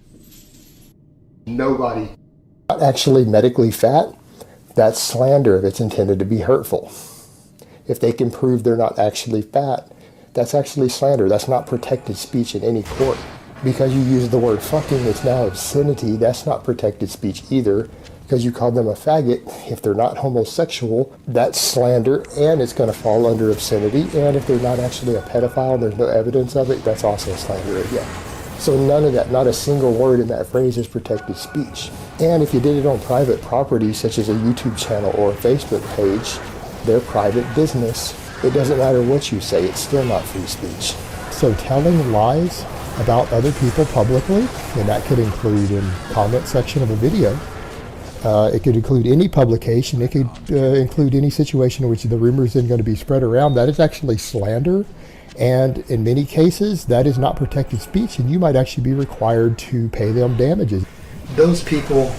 [SPEAKER 6] Nobody. Not actually medically fat. That's slander if it's intended to be hurtful. If they can prove they're not actually fat, that's actually slander. That's not protected speech in any court. Because you use the word fucking, it's now obscenity. That's not protected speech either. Because you call them a faggot. If they're not homosexual, that's slander, and it's going to fall under obscenity. And if they're not actually a pedophile and there's no evidence of it, that's also slander again. So none of that, not a single word in that phrase is protected speech. And if you did it on private property, such as a YouTube channel or a Facebook page, they're private business. It doesn't matter what you say, it's still not free speech. So telling lies about other people publicly, and that could include in comment section of a video, it could include any publication, it could include any situation in which the rumor is then going to be spread around, that is actually slander. And in many cases, that is not protected speech, and you might actually be required to pay them damages. Those people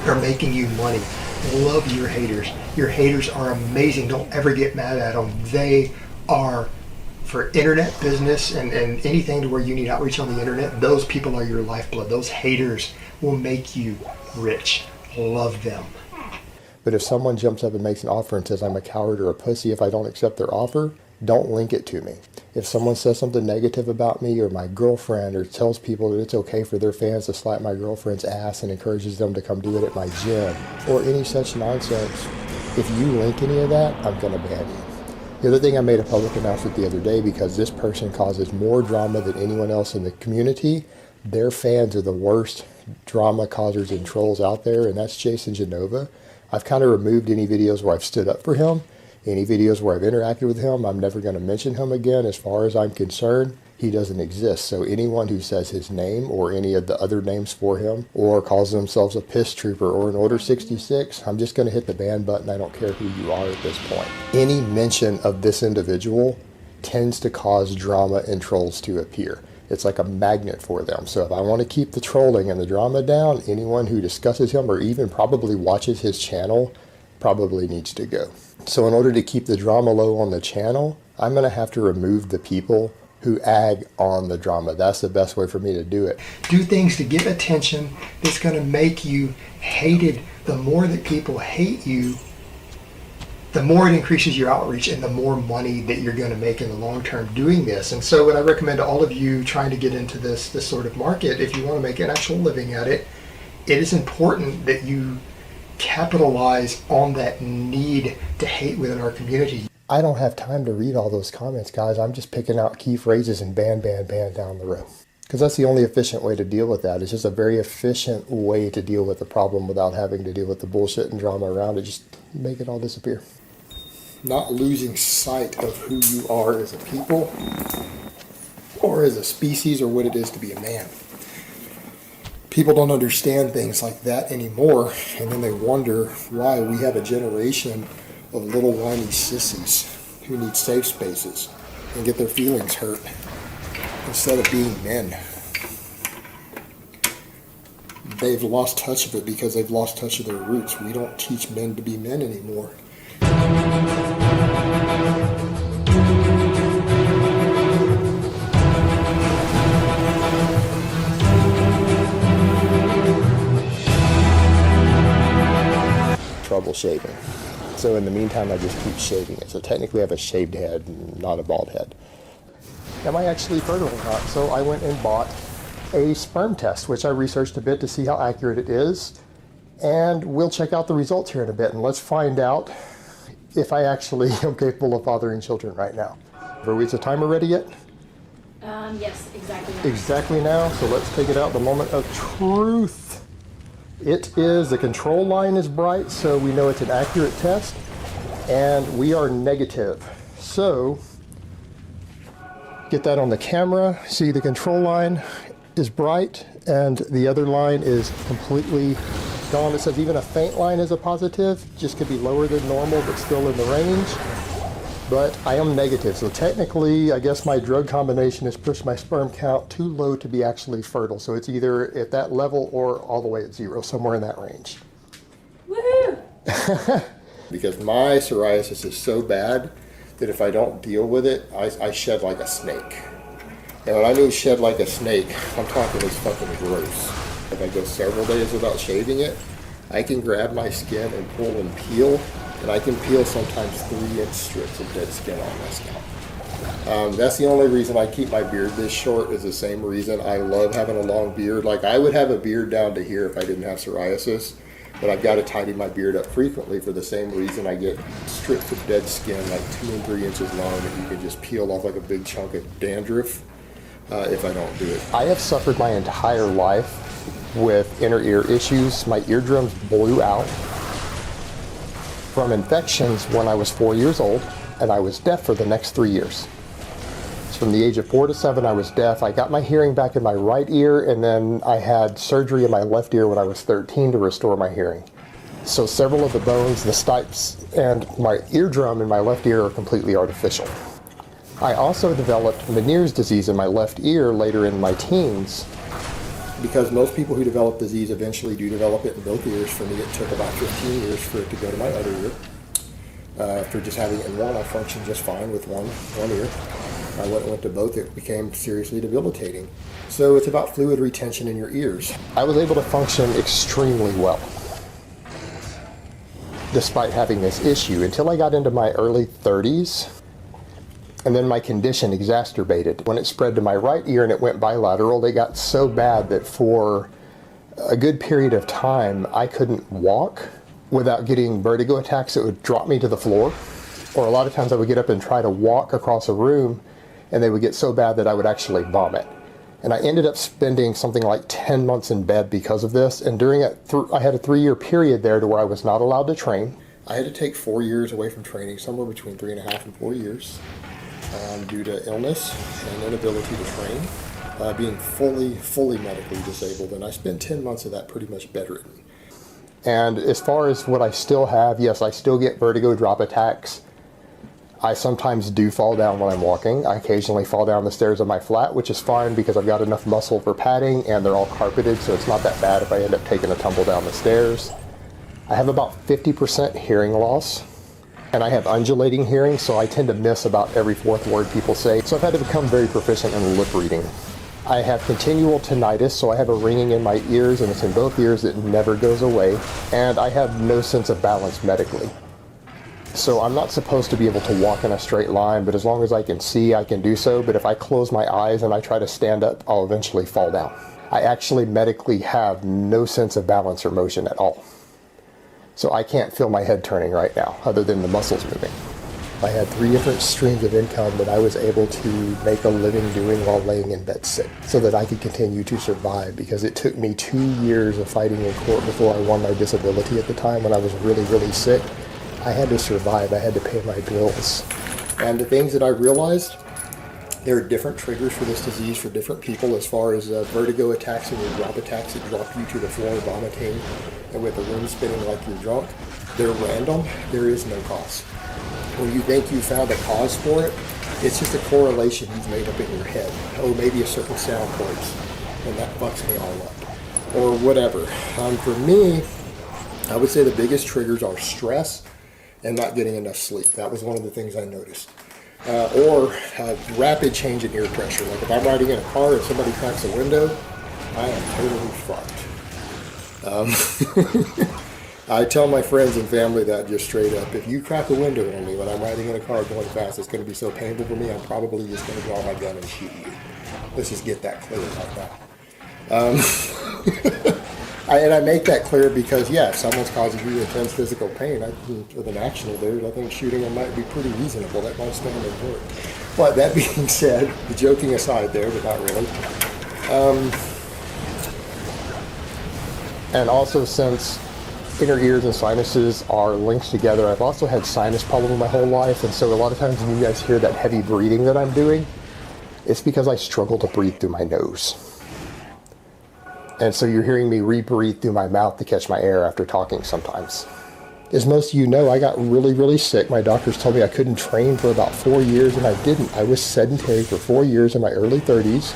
[SPEAKER 6] are making you money. Love your haters. Your haters are amazing. Don't ever get mad at them. They are, for internet business and anything to where you need outreach on the internet, those people are your lifeblood. Those haters will make you rich. Love them. But if someone jumps up and makes an offer and says I'm a coward or a pussy if I don't accept their offer, don't link it to me. If someone says something negative about me or my girlfriend, or tells people that it's okay for their fans to slap my girlfriend's ass and encourages them to come do it at my gym, or any such nonsense, if you link any of that, I'm going to ban you. The other thing, I made a public announcement the other day because this person causes more drama than anyone else in the community. Their fans are the worst drama causers and trolls out there, and that's Jason Genova. I've kind of removed any videos where I've stood up for him. Any videos where I've interacted with him, I'm never going to mention him again. As far as I'm concerned, he doesn't exist. So anyone who says his name or any of the other names for him, or calls themselves a piss trooper or an Order 66, I'm just going to hit the ban button. I don't care who you are at this point. Any mention of this individual tends to cause drama and trolls to appear. It's like a magnet for them. So if I want to keep the trolling and the drama down, anyone who discusses him or even probably watches his channel probably needs to go. So in order to keep the drama low on the channel, I'm going to have to remove the people who ag on the drama. That's the best way for me to do it. Do things to get attention that's going to make you hated. The more that people hate you, the more it increases your outreach and the more money that you're going to make in the long term doing this. And so what I recommend to all of you trying to get into this sort of market, if you want to make an actual living at it, it is important that you capitalize on that need to hate within our community. I don't have time to read all those comments, guys. I'm just picking out key phrases and ban down the road. Because that's the only efficient way to deal with that. It's just a very efficient way to deal with the problem without having to deal with the bullshit and drama around it. Just make it all disappear. Not losing sight of who you are as a people, or as a species, or what it is to be a man. People don't understand things like that anymore, and then they wonder why we have a generation of little whiny sissies who need safe spaces and get their feelings hurt instead of being men. They've lost touch of it because they've lost touch of their roots. We don't teach men to be men anymore. Trouble shaving. So in the meantime, I just keep shaving it. So technically I have a shaved head, not a bald head. Am I actually fertile or not? So I went and bought a sperm test, which I researched a bit to see how accurate it is. And we'll check out the results here in a bit, and let's find out if I actually am capable of fathering children right now. Is the timer ready yet?
[SPEAKER 5] Yes, exactly now.
[SPEAKER 6] Exactly now, so let's take it out, the moment of truth. It is, the control line is bright, so we know it's an accurate test, and we are negative. So, get that on the camera. See, the control line is bright, and the other line is completely gone. It says even a faint line is a positive, just could be lower than normal, but still in the range. But I am negative, so technically, I guess my drug combination has pushed my sperm count too low to be actually fertile. So it's either at that level or all the way at zero, somewhere in that range. Woohoo! Because my psoriasis is so bad that if I don't deal with it, I shed like a snake. And when I mean shed like a snake, I'm talking it's fucking gross. If I go several days without shaving it, I can grab my skin and pull and peel, and I can peel sometimes 3-inch strips of dead skin on my scalp. That's the only reason I keep my beard this short, is the same reason I love having a long beard. Like, I would have a beard down to here if I didn't have psoriasis, but I've got to tidy my beard up frequently for the same reason. I get strips of dead skin like 2 and 3 inches long that you can just peel off like a big chunk of dandruff if I don't do it. I have suffered my entire life with inner ear issues. My eardrums blew out from infections when I was 4 years old, and I was deaf for the next 3 years. So from the age of 4 to 7, I was deaf. I got my hearing back in my right ear, and then I had surgery in my left ear when I was 13 to restore my hearing. So several of the bones, the stipes, and my eardrum in my left ear are completely artificial. I also developed Meniere's disease in my left ear later in my teens, because most people who develop disease eventually do develop it in both ears. For me, it took about 15 years for it to go to my other ear. For just having it in one, I functioned just fine with one ear. Went to both, it became seriously debilitating. So it's about fluid retention in your ears. I was able to function extremely well despite having this issue until I got into my early 30s. And then my condition exacerbated. When it spread to my right ear and it went bilateral, they got so bad that for a good period of time, I couldn't walk without getting vertigo attacks that would drop me to the floor. Or a lot of times I would get up and try to walk across a room and they would get so bad that I would actually vomit. And I ended up spending something like 10 months in bed because of this. And during it, I had a 3-year period there to where I was not allowed to train. I had to take 4 years away from training, somewhere between 3.5 and 4 years. Due to illness and inability to train, being fully medically disabled, and I spent 10 months of that pretty much bedridden. And as far as what I still have, yes, I still get vertigo drop attacks. I sometimes do fall down when I'm walking. I occasionally fall down the stairs of my flat, which is fine because I've got enough muscle for padding and they're all carpeted, so it's not that bad if I end up taking a tumble down the stairs. I have about 50% hearing loss. And I have undulating hearing, so I tend to miss about every fourth word people say. So I've had to become very proficient in lip reading. I have continual tinnitus, so I have a ringing in my ears, and it's in both ears that never goes away. And I have no sense of balance medically. So I'm not supposed to be able to walk in a straight line, but as long as I can see, I can do so. But if I close my eyes and I try to stand up, I'll eventually fall down. I actually medically have no sense of balance or motion at all. So I can't feel my head turning right now, other than the muscles moving. I had 3 different streams of income that I was able to make a living doing while laying in bed sick, so that I could continue to survive, because it took me 2 years of fighting in court before I won my disability at the time when I was really sick. I had to survive, I had to pay my bills. And the things that I realized, there are different triggers for this disease for different people, as far as vertigo attacks and your drop attacks that drop you to the floor vomiting and with the room spinning like you're drunk. They're random. There is no cause. When you think you found a cause for it, it's just a correlation you've made up in your head. Oh, maybe a certain sound plays, and that fucks me all up. Or whatever. For me, I would say the biggest triggers are stress and not getting enough sleep. That was one of the things I noticed. Or rapid change in ear pressure. Like if I'm riding in a car and somebody cracks a window, I am totally fucked. I tell my friends and family that just straight up. If you crack a window on me when I'm riding in a car going fast, it's going to be so painful for me, I'm probably just going to draw my gun and shoot you. Let's just get that clear right now. And I make that clear because, yeah, if someone's causing you intense physical pain, with an action there, I think shooting them might be pretty reasonable. That might stand in court. But that being said, the joking aside there, but not really. And also, since inner ears and sinuses are linked together, I've also had sinus problems my whole life. And so a lot of times when you guys hear that heavy breathing that I'm doing, it's because I struggle to breathe through my nose. And so you're hearing me re-breathe through my mouth to catch my air after talking sometimes. As most of you know, I got really sick. My doctors told me I couldn't train for about 4 years, and I didn't. I was sedentary for 4 years in my early 30s.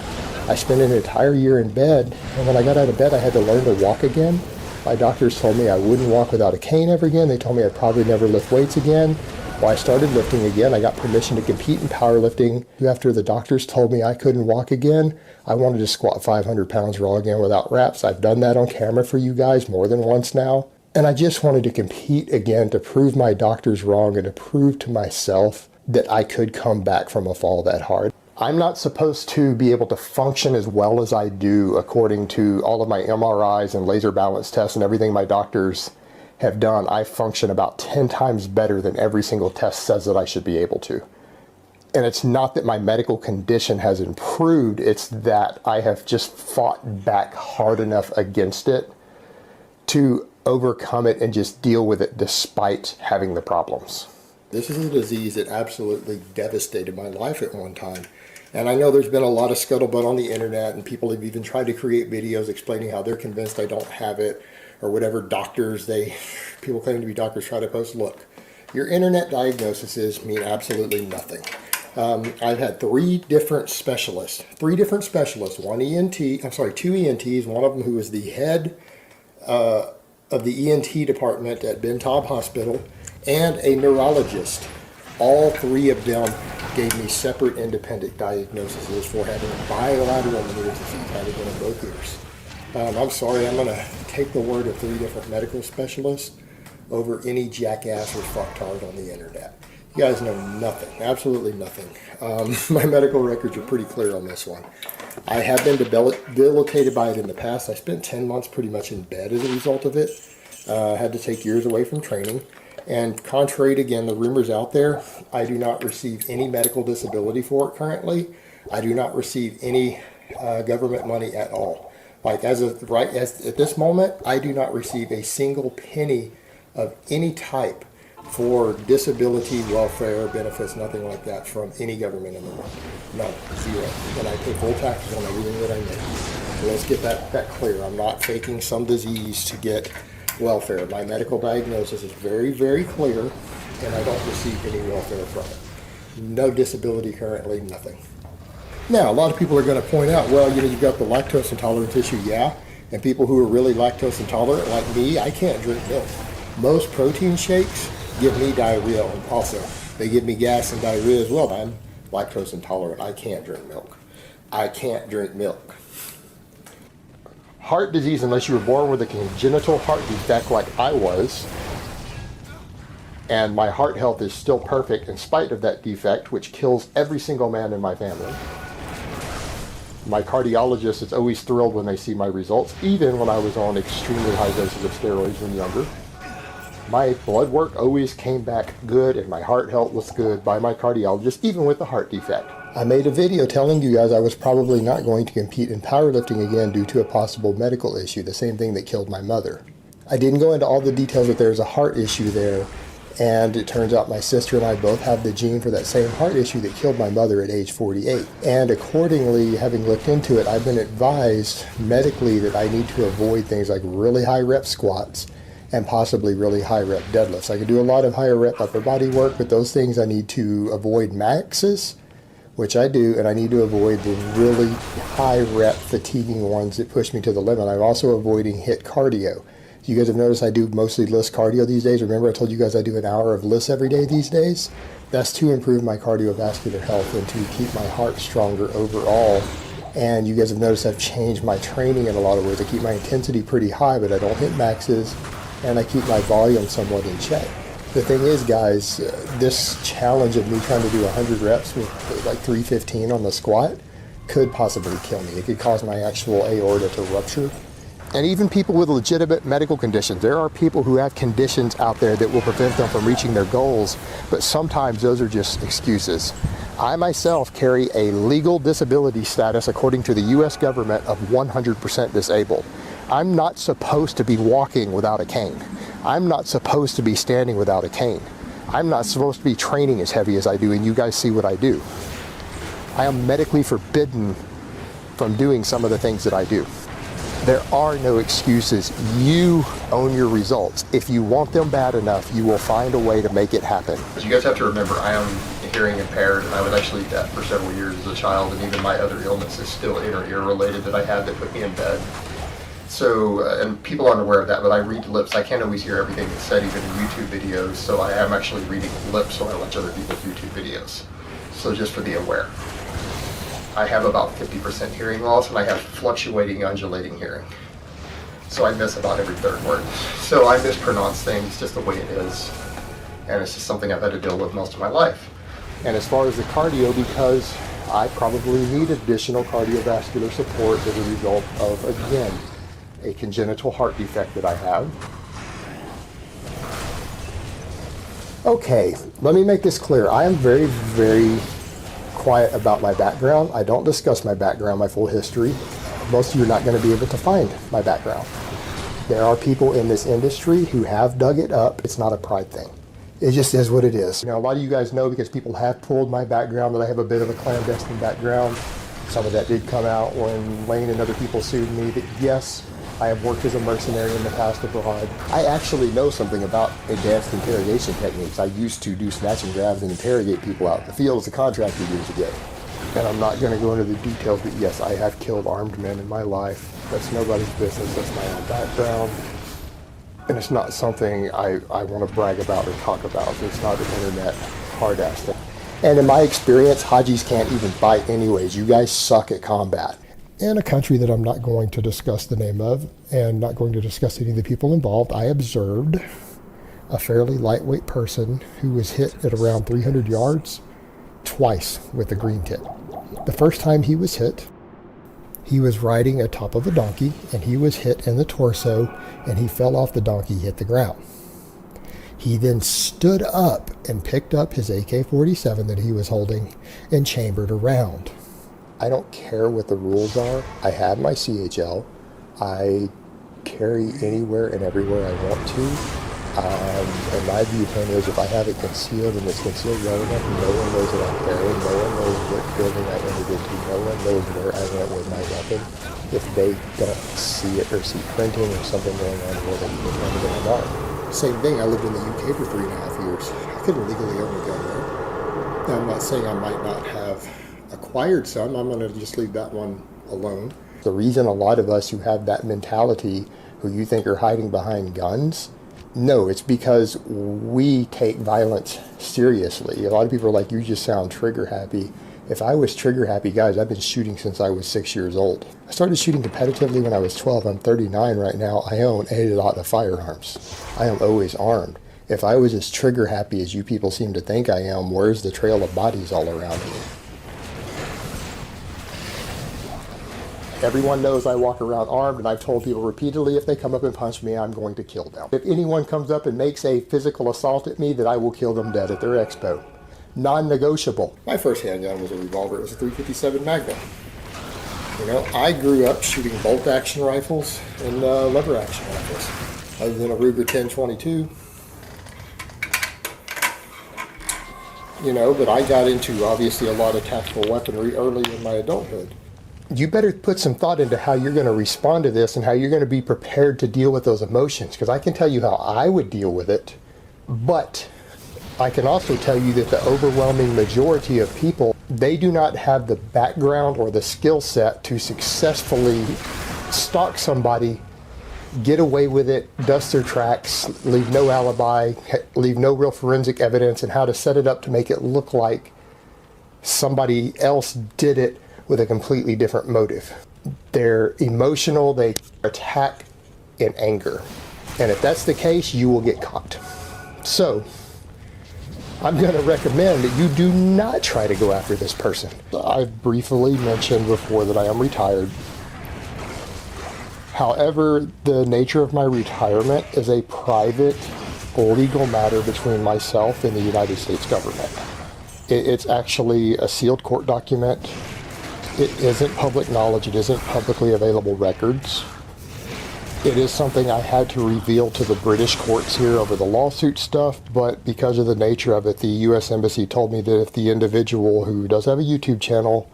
[SPEAKER 6] I spent an entire year in bed, and when I got out of bed, I had to learn to walk again. My doctors told me I wouldn't walk without a cane ever again. They told me I'd probably never lift weights again. Well, I started lifting again. I got permission to compete in powerlifting. After the doctors told me I couldn't walk again, I wanted to squat 500 pounds raw again without reps. I've done that on camera for you guys more than once now. And I just wanted to compete again to prove my doctors wrong and to prove to myself that I could come back from a fall that hard. I'm not supposed to be able to function as well as I do according to all of my MRIs and laser balance tests and everything my doctors have done. I function about 10 times better than every single test says that I should be able to. And it's not that my medical condition has improved, it's that I have just fought back hard enough against it to overcome it and just deal with it despite having the problems. This is a disease that absolutely devastated my life at one time. And I know there's been a lot of scuttlebutt on the internet, and people have even tried to create videos explaining how they're convinced I don't have it, or whatever people claim to be doctors try to post. Look, your internet diagnoses mean absolutely nothing. I've had three different specialists. One ENT, I'm sorry, two ENTs, one of them who was the head of the ENT department at Ben Taub Hospital, and a neurologist. All three of them gave me separate independent diagnoses for having bilateral Meniere's disease, having been in both ears. I'm sorry, I'm going to take the word of three different medical specialists over any jackass or fucktard on the internet. You guys know nothing, absolutely nothing. My medical records are pretty clear on this one. I have been debilitated by it in the past. I spent 10 months pretty much in bed as a result of it. Had to take years away from training. And contrary to, again, the rumors out there, I do not receive any medical disability for it currently. I do not receive any government money at all. Like at this moment, I do not receive a single penny of any type for disability, welfare, benefits, nothing like that from any government in the world. None, zero. And I pay full taxes on everything that I make. So let's get that clear. I'm not faking some disease to get welfare. My medical diagnosis is very, very clear, and I don't receive any welfare from it. No disability currently, nothing. Now, a lot of people are going to point out, well, you've got the lactose intolerant issue, yeah, and people who are really lactose intolerant, like me, I can't drink milk. Most protein shakes give me diarrhea, and also they give me gas and diarrhea as well. I'm lactose intolerant. I can't drink milk. I can't drink milk. Heart disease, unless you were born with a congenital heart defect like I was, and my heart health is still perfect in spite of that defect, which kills every single man in my family. My cardiologist is always thrilled when they see my results, even when I was on extremely high doses of steroids when younger. My blood work always came back good, and my heart health was good by my cardiologist, even with the heart defect. I made a video telling you guys I was probably not going to compete in powerlifting again due to a possible medical issue, the same thing that killed my mother. I didn't go into all the details that there's a heart issue there, and it turns out my sister and I both have the gene for that same heart issue that killed my mother at age 48. And accordingly, having looked into it, I've been advised medically that I need to avoid things like really high rep squats and possibly really high rep deadlifts. I can do a lot of higher rep upper body work, but those things I need to avoid maxes, which I do, and I need to avoid the really high rep fatiguing ones that push me to the limit. I'm also avoiding HIIT cardio. You guys have noticed I do mostly LISS cardio these days. Remember I told you guys I do an hour of LISS every day these days? That's to improve my cardiovascular health and to keep my heart stronger overall. And you guys have noticed I've changed my training in a lot of ways. I keep my intensity pretty high, but I don't hit maxes, and I keep my volume somewhat in check. The thing is, guys, this challenge of me trying to do 100 reps with like 315 on the squat could possibly kill me. It could cause my actual aorta to rupture. And even people with legitimate medical conditions, there are people who have conditions out there that will prevent them from reaching their goals, but sometimes those are just excuses. I myself carry a legal disability status according to the US government of 100% disabled. I'm not supposed to be walking without a cane. I'm not supposed to be standing without a cane. I'm not supposed to be training as heavy as I do, and you guys see what I do. I am medically forbidden from doing some of the things that I do. There are no excuses. You own your results. If you want them bad enough, you will find a way to make it happen. You guys have to remember, I am hearing impaired, and I was actually deaf for several years as a child, and even my other illness is still inner ear related that I had that put me in bed. So, and people aren't aware of that, but I read lips. I can't always hear everything that's said, even in YouTube videos, so I am actually reading lips when I watch other people's YouTube videos. So just for the aware. I have about 50% hearing loss, and I have fluctuating, undulating hearing. So I miss about every third word. So I mispronounce things just the way it is, and it's just something I've had to deal with most of my life. And as far as the cardio, because I probably need additional cardiovascular support as a result of, again, a congenital heart defect that I have. Okay, let me make this clear. I am very, very quiet about my background. I don't discuss my background, my full history. Most of you are not going to be able to find my background. There are people in this industry who have dug it up. It's not a pride thing. It just is what it is. A lot of you guys know, because people have pulled my background, that I have a bit of a clandestine background. Some of that did come out when Lane and other people sued me, that yes, I have worked as a mercenary in the past abroad. I actually know something about advanced interrogation techniques. I used to do snatch and grabs and interrogate people out in the field as a contractor years ago. And I'm not going to go into the details, but yes, I have killed armed men in my life. That's nobody's business. That's my own background. And it's not something I want to brag about or talk about. It's not an internet hard-ass thing. And in my experience, Hajis can't even fight anyways. You guys suck at combat. In a country that I'm not going to discuss the name of and not going to discuss any of the people involved, I observed a fairly lightweight person who was hit at around 300 yards twice with a green tip. The first time he was hit, he was riding atop of a donkey and he was hit in the torso and he fell off the donkey, hit the ground. He then stood up and picked up his AK-47 that he was holding and chambered a round. I don't care what the rules are. I have my CHL. I carry anywhere and everywhere I want to. And my viewpoint is if I have it concealed and it's concealed well enough, no one knows that I'm carrying, no one knows what building I entered into, no one knows where I went with my weapon. If they don't see it or see printing or something going on, well, then they're going to get alarmed. Same thing, I lived in the UK for 3.5 years. I couldn't legally own a gun there. Now, I'm not saying I might not have acquired some. I'm going to just leave that one alone. The reason a lot of us who have that mentality, who you think are hiding behind guns, no, it's because we take violence seriously. A lot of people are like, you just sound trigger happy. If I was trigger happy, guys, I've been shooting since I was 6 years old. I started shooting competitively when I was 12. I'm 39 right now. I own a lot of firearms. I am always armed. If I was as trigger happy as you people seem to think I am, where's the trail of bodies all around me? Everyone knows I walk around armed, and I've told people repeatedly if they come up and punch me, I'm going to kill them. If anyone comes up and makes a physical assault at me, that I will kill them dead at their expo. Non-negotiable. My first handgun was a revolver. It was a .357 Magnum. You know, I grew up shooting bolt-action rifles and lever-action rifles. Other than a Ruger 10/22. You know, but I got into, obviously, a lot of tactical weaponry early in my adulthood. You better put some thought into how you're going to respond to this and how you're going to be prepared to deal with those emotions, because I can tell you how I would deal with it, but I can also tell you that the overwhelming majority of people, they do not have the background or the skill set to successfully stalk somebody, get away with it, dust their tracks, leave no alibi, leave no real forensic evidence, and how to set it up to make it look like somebody else did it with a completely different motive. They're emotional, they attack in anger. And if that's the case, you will get caught. So, I'm going to recommend that you do not try to go after this person. I've briefly mentioned before that I am retired. However, the nature of my retirement is a private, legal matter between myself and the United States government. It's actually a sealed court document. It isn't public knowledge. It isn't publicly available records. It is something I had to reveal to the British courts here over the lawsuit stuff, but because of the nature of it, the U.S. Embassy told me that if the individual who does have a YouTube channel,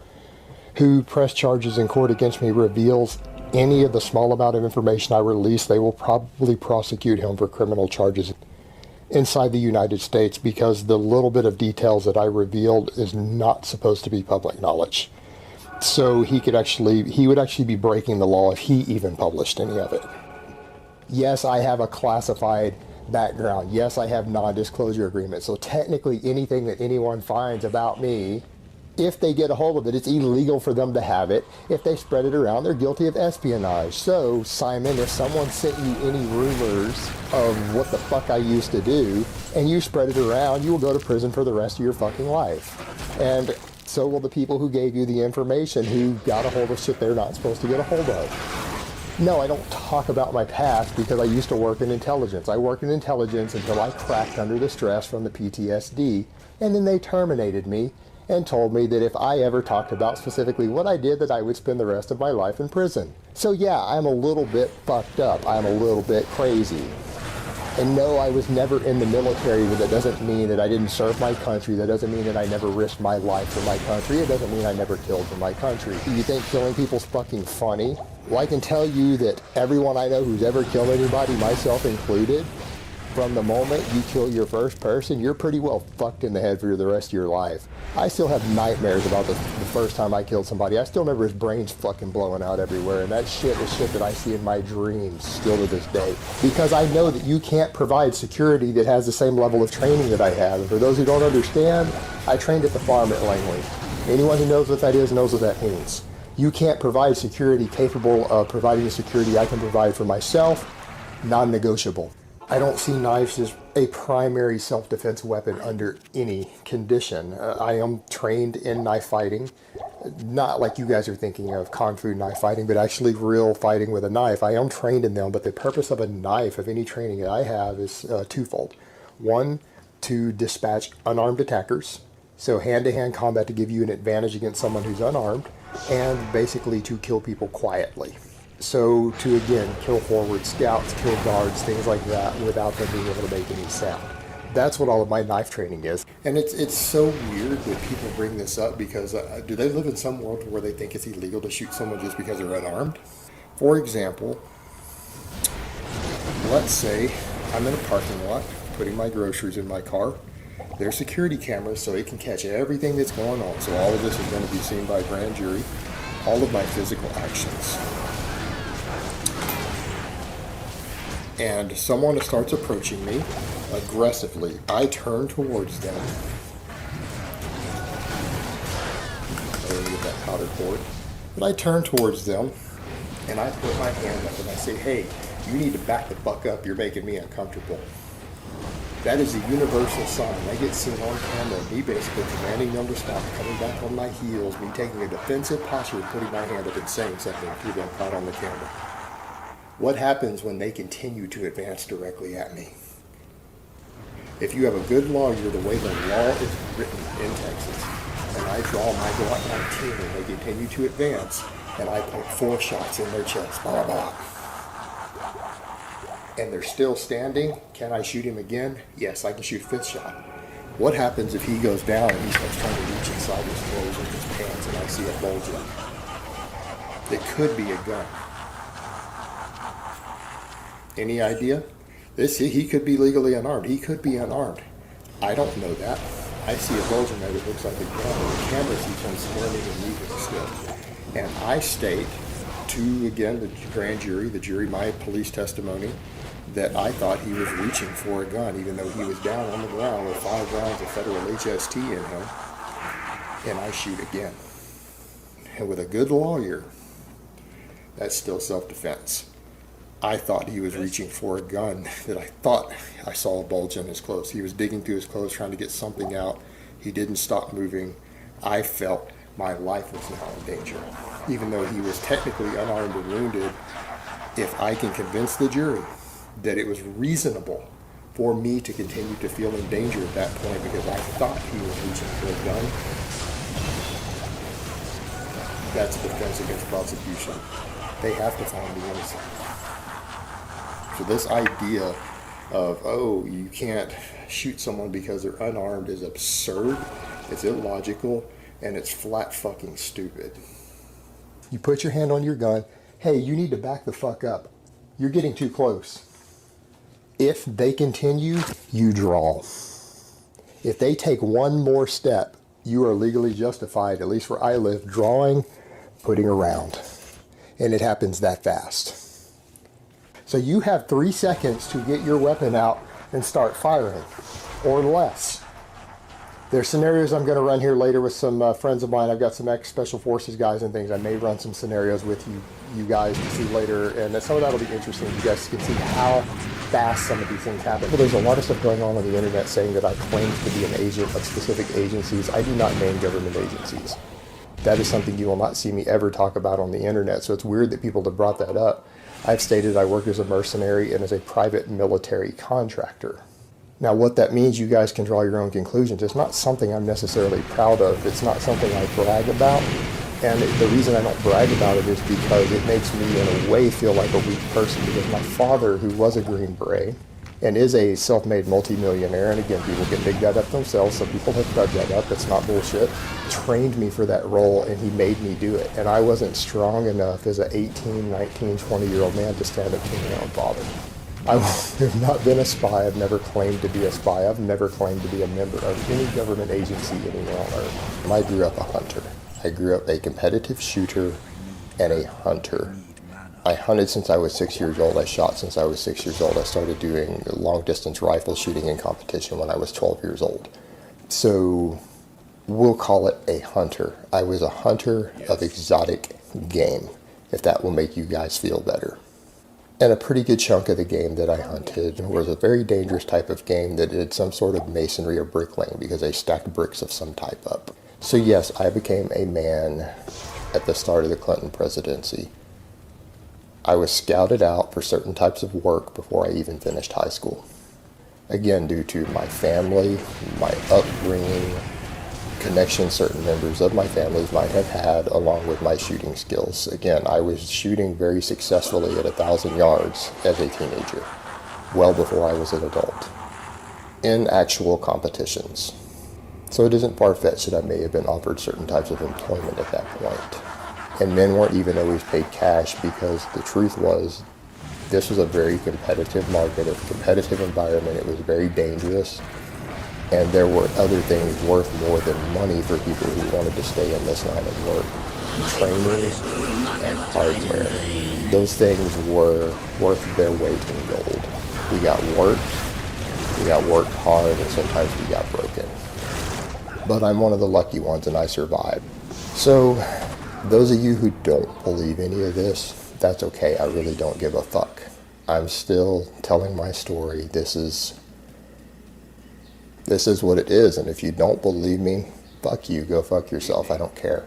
[SPEAKER 6] who pressed charges in court against me, reveals any of the small amount of information I release, they will probably prosecute him for criminal charges inside the United States, because the little bit of details that I revealed is not supposed to be public knowledge. So he would actually be breaking the law if he even published any of it. Yes, I have a classified background. Yes, I have non-disclosure agreements. So technically anything that anyone finds about me, if they get a hold of it, it's illegal for them to have it. If they spread it around, they're guilty of espionage. So, Simon, if someone sent you any rumors of what the fuck I used to do, and you spread it around, you will go to prison for the rest of your fucking life. And so will the people who gave you the information, who got a hold of shit they're not supposed to get a hold of. No, I don't talk about my past because I used to work in intelligence. I worked in intelligence until I cracked under the stress from the PTSD, and then they terminated me and told me that if I ever talked about specifically what I did, that I would spend the rest of my life in prison. So yeah, I'm a little bit fucked up. I'm a little bit crazy. And no, I was never in the military, but that doesn't mean that I didn't serve my country. That doesn't mean that I never risked my life for my country. It doesn't mean I never killed for my country. You think killing people's fucking funny? Well, I can tell you that everyone I know who's ever killed anybody, myself included, from the moment you kill your first person, you're pretty well fucked in the head for the rest of your life. I still have nightmares about the first time I killed somebody. I still remember his brains fucking blowing out everywhere, and that shit is shit that I see in my dreams still to this day. Because I know that you can't provide security that has the same level of training that I have. And for those who don't understand, I trained at the farm at Langley. Anyone who knows what that is knows what that means. You can't provide security capable of providing the security I can provide for myself, non-negotiable. I don't see knives as a primary self-defense weapon under any condition. I am trained in knife fighting, not like you guys are thinking of Kung Fu knife fighting, but actually real fighting with a knife. I am trained in them, but the purpose of a knife, of any training that I have, is twofold. One, to dispatch unarmed attackers, so hand-to-hand combat to give you an advantage against someone who's unarmed, and basically to kill people quietly. So to, again, kill forward scouts, kill guards, things like that, without them being able to make any sound. That's what all of my knife training is. And it's so weird that people bring this up because do they live in some world where they think it's illegal to shoot someone just because they're unarmed? For example, let's say I'm in a parking lot putting my groceries in my car. There's security cameras so it can catch everything that's going on. So all of this is going to be seen by a grand jury, all of my physical actions. And someone starts approaching me aggressively. I turn towards them. I don't get that powder cord. But I turn towards them and I put my hand up and I say, hey, you need to back the fuck up. You're making me uncomfortable. That is a universal sign. I get seen on camera, me basically commanding them to stop, coming back on my heels, me taking a defensive posture and putting my hand up and saying something to them caught on the camera. What happens when they continue to advance directly at me? If you have a good lawyer, the way the law is written in Texas, and I draw my Glock 19 and they continue to advance, and I put 4 shots in their chest, blah, blah, and they're still standing, can I shoot him again? Yes, I can shoot a 5th shot. What happens if he goes down and he starts trying to reach inside his clothes or his pants and I see a bulge that could be a gun? Any idea? He could be legally unarmed. He could be unarmed. I don't know that. I see a bulge in there that looks like a gun. The camera sees him squirming and moving still. And I state to, again, the grand jury, my police testimony, that I thought he was reaching for a gun, even though he was down on the ground with 5 rounds of federal HST in him. And I shoot again. And with a good lawyer, that's still self-defense. I thought he was reaching for a gun, that I thought I saw a bulge in his clothes. He was digging through his clothes trying to get something out. He didn't stop moving. I felt my life was now in danger. Even though he was technically unarmed and wounded, if I can convince the jury that it was reasonable for me to continue to feel in danger at that point because I thought he was reaching for a gun, that's a defense against prosecution. They have to find me innocent. So this idea of, oh, you can't shoot someone because they're unarmed is absurd, it's illogical, and it's flat fucking stupid. You put your hand on your gun, hey, you need to back the fuck up. You're getting too close. If they continue, you draw. If they take one more step, you are legally justified, at least where I live, drawing, putting around. And it happens that fast. So you have 3 seconds to get your weapon out and start firing, or less. There's scenarios I'm going to run here later with some friends of mine. I've got some ex-special forces guys and things. I may run some scenarios with you guys to see later, and some of that will be interesting. You guys can see how fast some of these things happen. But there's a lot of stuff going on the internet saying that I claim to be an agent of specific agencies. I do not name government agencies. That is something you will not see me ever talk about on the internet, so it's weird that people have brought that up. I've stated I work as a mercenary and as a private military contractor. Now what that means, you guys can draw your own conclusions. It's not something I'm necessarily proud of. It's not something I brag about. And the reason I don't brag about it is because it makes me in a way feel like a weak person, because my father, who was a Green Beret, and is a self-made multimillionaire. And again, people can dig that up themselves. Some people have dug that up. It's not bullshit. Trained me for that role, and he made me do it. And I wasn't strong enough as an 18, 19, 20-year-old man to stand up to my own father. I have not been a spy. I've never claimed to be a spy. I've never claimed to be a member of any government agency anywhere on earth. I grew up a hunter. I grew up a competitive shooter and a hunter. I hunted since I was 6 years old. I shot since I was 6 years old. I started doing long distance rifle shooting in competition when I was 12 years old. So we'll call it a hunter. I was a hunter of exotic game, if that will make you guys feel better. And a pretty good chunk of the game that I hunted was a very dangerous type of game that did some sort of masonry or bricklaying because they stacked bricks of some type up. So yes, I became a man at the start of the Clinton presidency. I was scouted out for certain types of work before I even finished high school. Again, due to my family, my upbringing, connections certain members of my family might have had, along with my shooting skills. Again, I was shooting very successfully at 1,000 yards as a teenager, well before I was an adult, in actual competitions. So it isn't far-fetched that I may have been offered certain types of employment at that point. And men weren't even always paid cash, because the truth was, this was a very competitive market, a competitive environment. It was very dangerous. And there were other things worth more than money for people who wanted to stay in this line of work. Training and hardware. Those things were worth their weight in gold. We got worked hard, and sometimes we got broken. But I'm one of the lucky ones, and I survived. So those of you who don't believe any of this, that's okay. I really don't give a fuck. I'm still telling my story. This is what it is. And if you don't believe me, fuck you. Go fuck yourself. I don't care.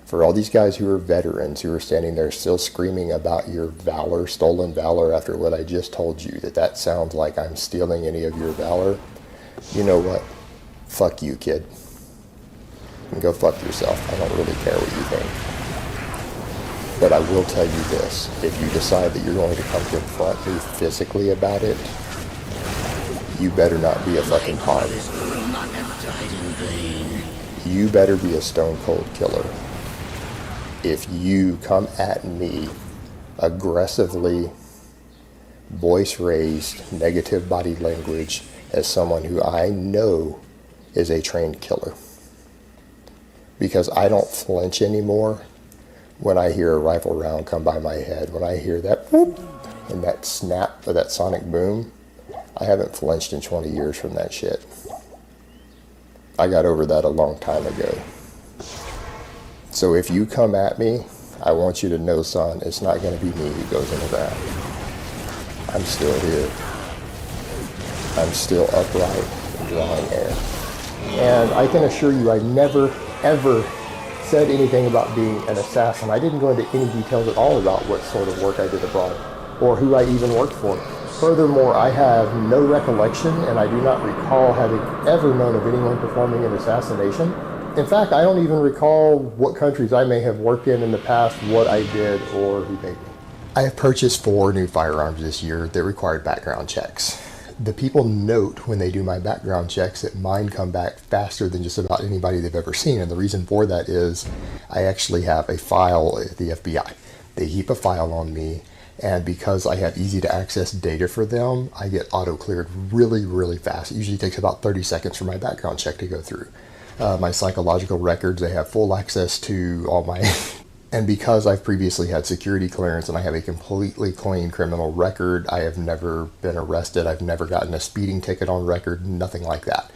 [SPEAKER 6] For all these guys who are veterans, who are standing there still screaming about your valor, stolen valor, after what I just told you, that sounds like I'm stealing any of your valor, you know what? Fuck you, kid. And go fuck yourself. I don't really care what you think. But I will tell you this. If you decide that you're going to come confront me physically about it, you better not be a fucking hog. You better be a stone cold killer. If you come at me aggressively, voice raised, negative body language, as someone who I know is a trained killer. Because I don't flinch anymore when I hear a rifle round come by my head. When I hear that whoop and that snap or that sonic boom, I haven't flinched in 20 years from that shit. I got over that a long time ago. So if you come at me, I want you to know, son, it's not going to be me who goes in the ground. I'm still here. I'm still upright and drawing air. And I can assure you, I never, ever said anything about being an assassin. I didn't go into any details at all about what sort of work I did abroad or who I even worked for. Furthermore, I have no recollection, and I do not recall having ever known of anyone performing an assassination. In fact, I don't even recall what countries I may have worked in the past, what I did, or who paid me. I have purchased 4 new firearms this year that required background checks. The people note when they do my background checks that mine come back faster than just about anybody they've ever seen. And the reason for that is I actually have a file at the FBI. They keep a file on me, and because I have easy to access data for them, I get auto cleared really, really fast. It usually takes about 30 seconds for my background check to go through. My psychological records, they have full access to all my... And because I've previously had security clearance and I have a completely clean criminal record, I have never been arrested. I've never gotten a speeding ticket on record, nothing like that.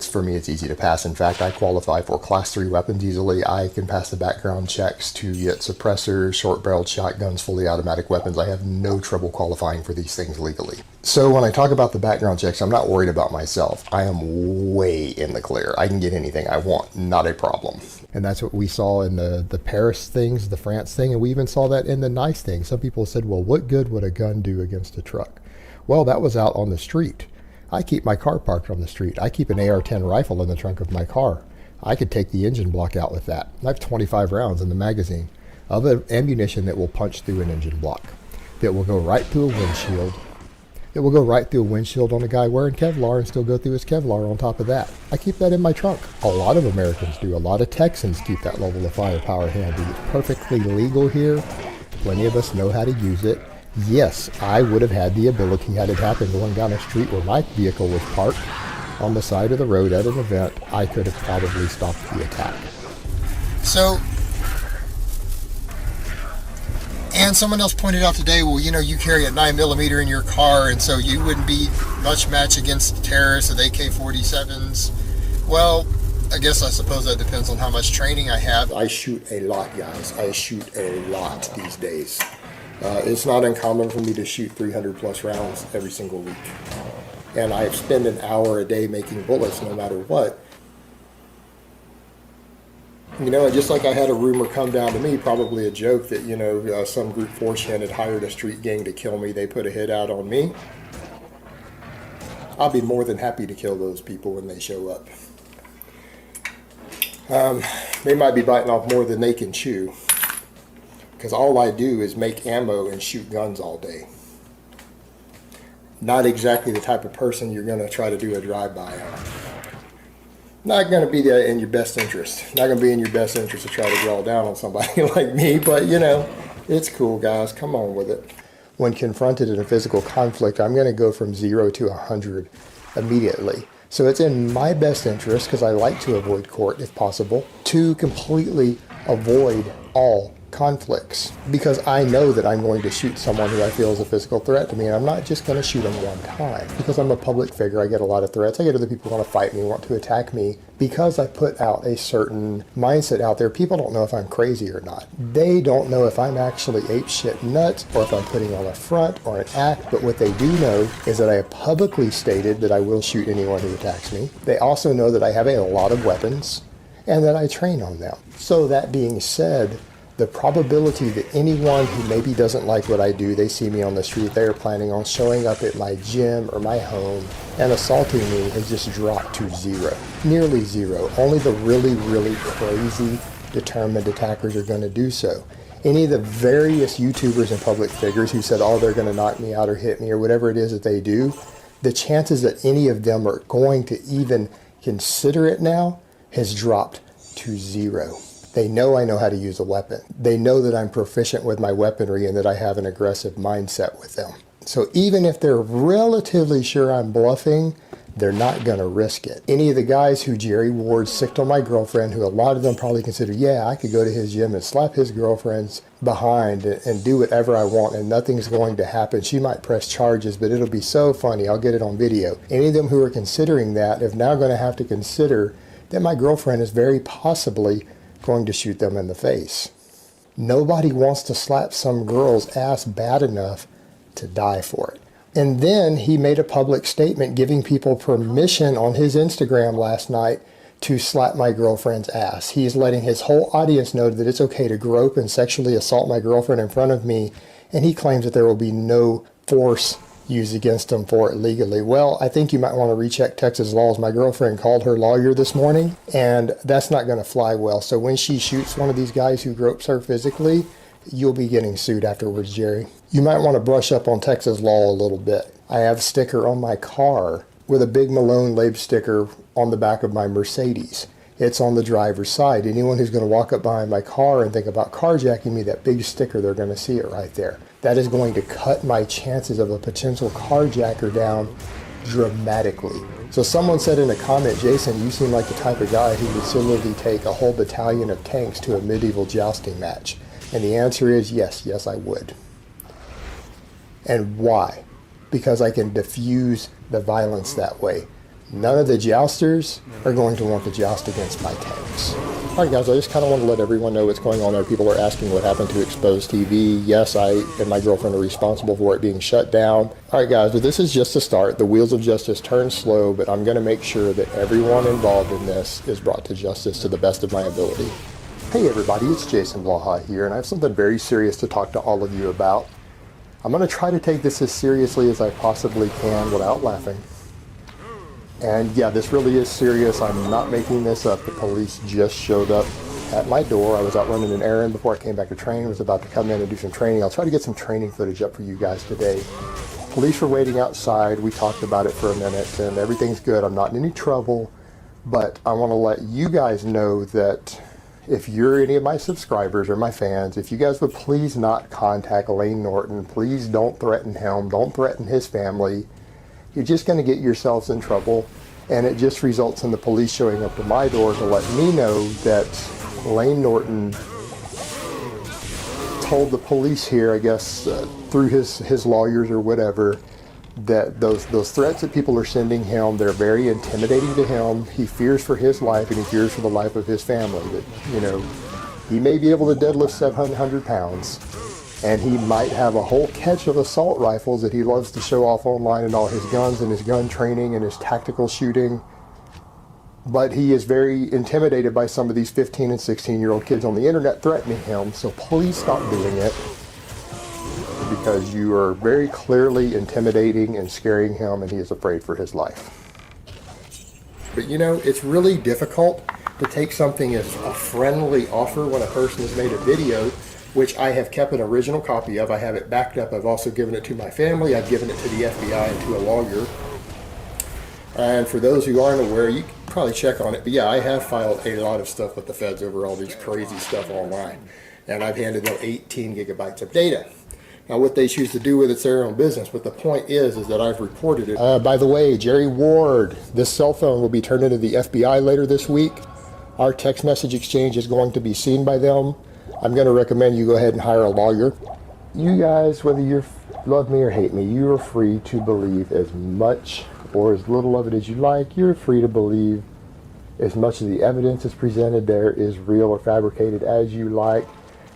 [SPEAKER 6] For me, it's easy to pass. In fact, I qualify for class 3 weapons easily. I can pass the background checks to get suppressors, short-barreled shotguns, fully automatic weapons. I have no trouble qualifying for these things legally. So when I talk about the background checks, I'm not worried about myself. I am way in the clear. I can get anything I want, not a problem. And that's what we saw in the Paris things, the France thing, and we even saw that in the nice thing. Some people said, well, what good would a gun do against a truck? Well, that was out on the street. I keep my car parked on the street. I keep an AR-10 rifle in the trunk of my car. I could take the engine block out with that. I have 25 rounds in the magazine of ammunition that will punch through an engine block, that will go right through a windshield, It will go right through a windshield on a guy wearing Kevlar and still go through his Kevlar on top of that. I keep that in my trunk. A lot of Americans do. A lot of Texans keep that level of firepower handy. It's perfectly legal here. Plenty of us know how to use it. Yes, I would have had the ability had it happened going down a street where my vehicle was parked on the side of the road at an event. I could have probably stopped the attack. So, and someone else pointed out today, well, you know, you carry a 9mm in your car, and so you wouldn't be much match against terrorists with AK-47s. Well, I suppose that depends on how much training I have. I shoot a lot, guys. I shoot a lot these days. It's not uncommon for me to shoot 300 plus rounds every single week. And I spend an hour a day making bullets no matter what. You know, just like I had a rumor come down to me, probably a joke, that, you know, some group 4chan had hired a street gang to kill me. They put a hit out on me. I'll be more than happy to kill those people when they show up. They might be biting off more than they can chew, because all I do is make ammo and shoot guns all day. Not exactly the type of person you're going to try to do a drive-by on. Not going to be in your best interest. Not going to be in your best interest to try to draw down on somebody like me, but you know, it's cool, guys. Come on with it. When confronted in a physical conflict, I'm going to go from 0 to 100 immediately. So it's in my best interest, because I like to avoid court if possible, to completely avoid all conflicts, because I know that I'm going to shoot someone who I feel is a physical threat to me, and I'm not just going to shoot them one time. Because I'm a public figure, I get a lot of threats. I get other people who want to fight me, want to attack me, because I put out a certain mindset out there. People don't know if I'm crazy or not. They don't know if I'm actually apeshit nuts, or if I'm putting on a front or an act, but what they do know is that I have publicly stated that I will shoot anyone who attacks me. They also know that I have a lot of weapons, and that I train on them. So that being said, the probability that anyone who maybe doesn't like what I do, they see me on the street, they are planning on showing up at my gym or my home and assaulting me, has just dropped to 0. Nearly 0. Only the really, really crazy, determined attackers are going to do so. Any of the various YouTubers and public figures who said, oh, they're going to knock me out or hit me or whatever it is that they do, the chances that any of them are going to even consider it now has dropped to 0. They know I know how to use a weapon. They know that I'm proficient with my weaponry and that I have an aggressive mindset with them. So even if they're relatively sure I'm bluffing, they're not going to risk it. Any of the guys who Jerry Ward sicked on my girlfriend, who a lot of them probably consider, yeah, I could go to his gym and slap his girlfriend's behind and do whatever I want and nothing's going to happen. She might press charges, but it'll be so funny. I'll get it on video. Any of them who are considering that are now going to have to consider that my girlfriend is very possibly going to shoot them in the face. Nobody wants to slap some girl's ass bad enough to die for it. And then he made a public statement giving people permission on his Instagram last night to slap my girlfriend's ass. He's letting his whole audience know that it's okay to grope and sexually assault my girlfriend in front of me, and he claims that there will be no force used against him for it legally. Well, I think you might want to recheck Texas laws. My girlfriend called her lawyer this morning, and that's not going to fly well. So when she shoots one of these guys who gropes her physically, you'll be getting sued afterwards, Jerry. You might want to brush up on Texas law a little bit. I have a sticker on my car with a big Malone Lab sticker on the back of my Mercedes. It's on the driver's side. Anyone who's going to walk up behind my car and think about carjacking me, that big sticker, they're going to see it right there. That is going to cut my chances of a potential carjacker down dramatically. So someone said in a comment, Jason, you seem like the type of guy who would similarly take a whole battalion of tanks to a medieval jousting match. And the answer is yes, I would. And why? Because I can diffuse the violence that way. None of the jousters are going to want to joust against my tanks. All right, guys, I just kind of want to let everyone know what's going on there. People are asking what happened to Exposed TV. Yes, I and my girlfriend are responsible for it being shut down. All right, guys, but this is just a start. The wheels of justice turn slow, but I'm going to make sure that everyone involved in this is brought to justice to the best of my ability. Hey, everybody, it's Jason Blaha here, and I have something very serious to talk to all of you about. I'm going to try to take this as seriously as I possibly can without laughing. And yeah, this really is serious. I'm not making this up. The police just showed up at my door. I was out running an errand before I came back to train. I was about to come in and do some training. I'll try to get some training footage up for you guys today. Police were waiting outside. We talked about it for a minute, and everything's good. I'm not in any trouble, but I want to let you guys know that if you're any of my subscribers or my fans, if you guys would please not contact Lane Norton, please don't threaten him, don't threaten his family. You're just going to get yourselves in trouble, and it just results in the police showing up to my door to let me know that Lane Norton told the police here, I guess, through his lawyers or whatever, that those threats that people are sending him, they're very intimidating to him. He fears for his life, and he fears for the life of his family. That, you know, he may be able to deadlift 700 pounds, and he might have a whole catch of assault rifles that he loves to show off online, and all his guns and his gun training and his tactical shooting. But he is very intimidated by some of these 15 and 16-year-old kids on the internet threatening him. So please stop doing it, because you are very clearly intimidating and scaring him, and he is afraid for his life. But you know, it's really difficult to take something as a friendly offer when a person has made a video, which I have kept an original copy of. I have it backed up. I've also given it to my family. I've given it to the FBI and to a lawyer. And for those who aren't aware, you can probably check on it. But yeah, I have filed a lot of stuff with the feds over all these crazy stuff online. And I've handed them 18 gigabytes of data. Now, what they choose to do with it's their own business. But the point is that I've reported it. By the way, Jerry Ward, this cell phone will be turned into the FBI later this week. Our text message exchange is going to be seen by them. I'm going to recommend you go ahead and hire a lawyer. You guys, whether you love me or hate me, you are free to believe as much or as little of it as you like. You're free to believe as much of the evidence is presented there is real or fabricated as you like.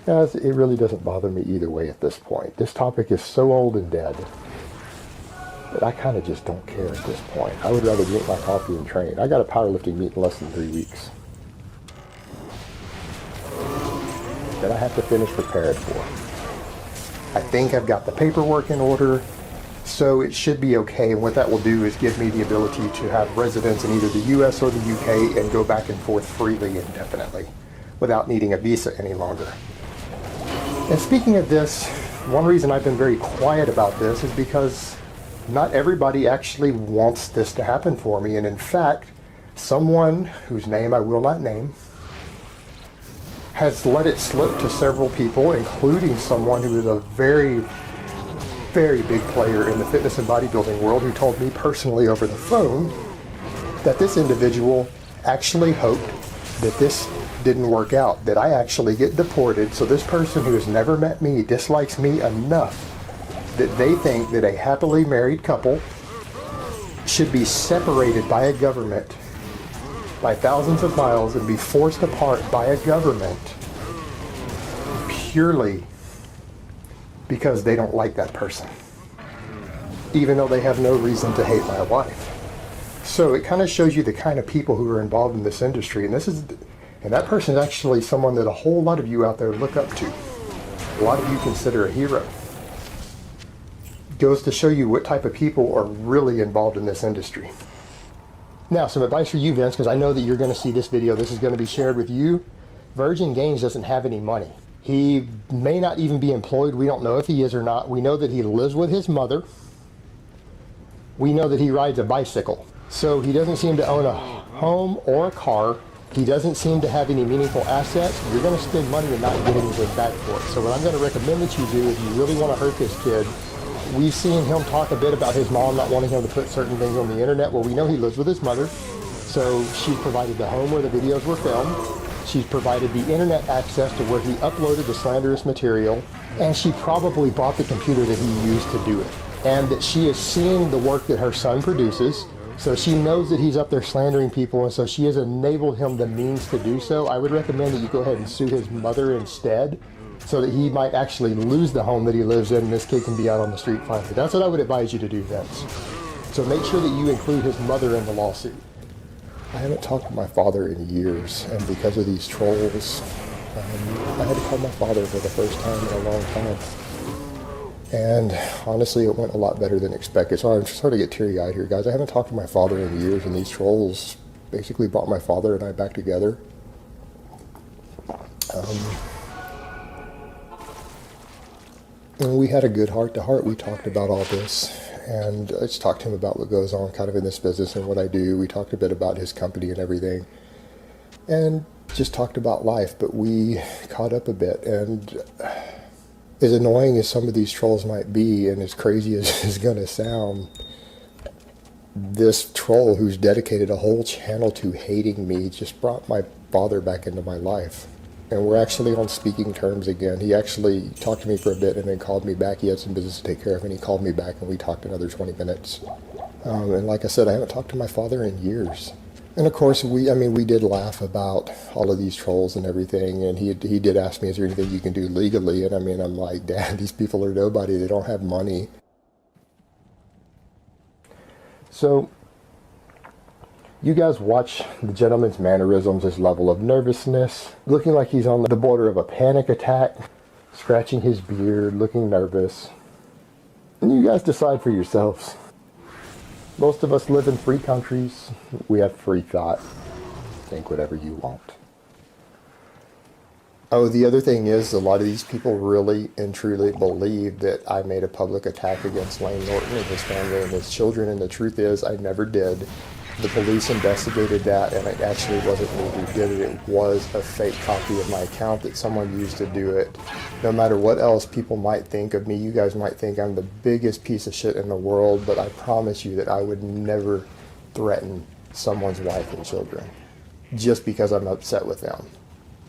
[SPEAKER 6] Guys, it really doesn't bother me either way at this point. This topic is so old and dead that I kind of just don't care at this point. I would rather drink my coffee and train. I got a powerlifting meet in less than 3 weeks that I have to finish prepared for. I think I've got the paperwork in order, so it should be okay. And what that will do is give me the ability to have residence in either the US or the UK and go back and forth freely indefinitely without needing a visa any longer. And speaking of this, one reason I've been very quiet about this is because not everybody actually wants this to happen for me. And in fact, someone whose name I will not name has let it slip to several people, including someone who is a very, very big player in the fitness and bodybuilding world, who told me personally over the phone that this individual actually hoped that this didn't work out, that I actually get deported. So this person who has never met me dislikes me enough that they think that a happily married couple should be separated by a government by thousands of miles and be forced apart by a government purely because they don't like that person, even though they have no reason to hate my wife. So it kind of shows you the kind of people who are involved in this industry, and that person is actually someone that a whole lot of you out there look up to. A lot of you consider a hero. Goes to show you what type of people are really involved in this industry. Now, some advice for you, Vince, because I know that you're going to see this video. This is going to be shared with you. Virgin Games doesn't have any money. He may not even be employed. We don't know if he is or not. We know that he lives with his mother. We know that he rides a bicycle. So he doesn't seem to own a home or a car. He doesn't seem to have any meaningful assets. You're going to spend money and not get anything back for it. So what I'm going to recommend that you do, if you really want to hurt this kid, we've seen him talk a bit about his mom not wanting him to put certain things on the internet. Well, we know he lives with his mother. So she provided the home where the videos were filmed. She's provided the internet access to where he uploaded the slanderous material. And she probably bought the computer that he used to do it. And that she is seeing the work that her son produces. So she knows that he's up there slandering people, and so she has enabled him the means to do so. I would recommend that you go ahead and sue his mother instead, so that he might actually lose the home that he lives in, and this kid can be out on the street finally. That's what I would advise you to do, Vince. So make sure that you include his mother in the lawsuit. I haven't talked to my father in years, and because of these trolls, I had to call my father for the first time in a long time. And honestly, it went a lot better than expected. So I'm starting to get teary-eyed here, guys. I haven't talked to my father in years, and these trolls basically brought my father and I back together. And we had a good heart-to-heart. We talked about all this. and I just talked to him about what goes on kind of in this business and what I do. We talked a bit about his company and everything, and just talked about life, but we caught up a bit. And as annoying as some of these trolls might be, and as crazy as it's going to sound, this troll who's dedicated a whole channel to hating me just brought my father back into my life. And we're actually on speaking terms again. He actually talked to me for a bit and then called me back. He had some business to take care of, and he called me back, and we talked another 20 minutes. And like I said, I haven't talked to my father in years. And of course, we did laugh about all of these trolls and everything, and he did ask me, is there anything you can do legally? And I'm like, Dad, these people are nobody. They don't have money. So you guys watch the gentleman's mannerisms, his level of nervousness, looking like he's on the border of a panic attack, scratching his beard, looking nervous. And you guys decide for yourselves. Most of us live in free countries. We have free thought. Think whatever you want. Oh, the other thing is, a lot of these people really and truly believe that I made a public attack against Lane Norton and his family and his children, and the truth is, I never did. The police investigated that, and it actually wasn't me who did it. It was a fake copy of my account that someone used to do it. No matter what else people might think of me, you guys might think I'm the biggest piece of shit in the world, but I promise you that I would never threaten someone's wife and children just because I'm upset with them.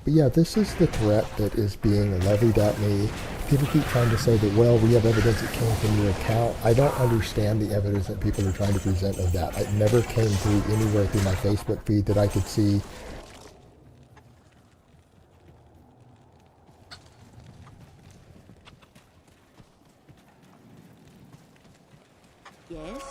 [SPEAKER 6] But yeah, this is the threat that is being levied at me. People keep trying to say that, well, we have evidence that came from your account. I don't understand the evidence that people are trying to present of that. It never came through anywhere through my Facebook feed that I could see.
[SPEAKER 8] Yes?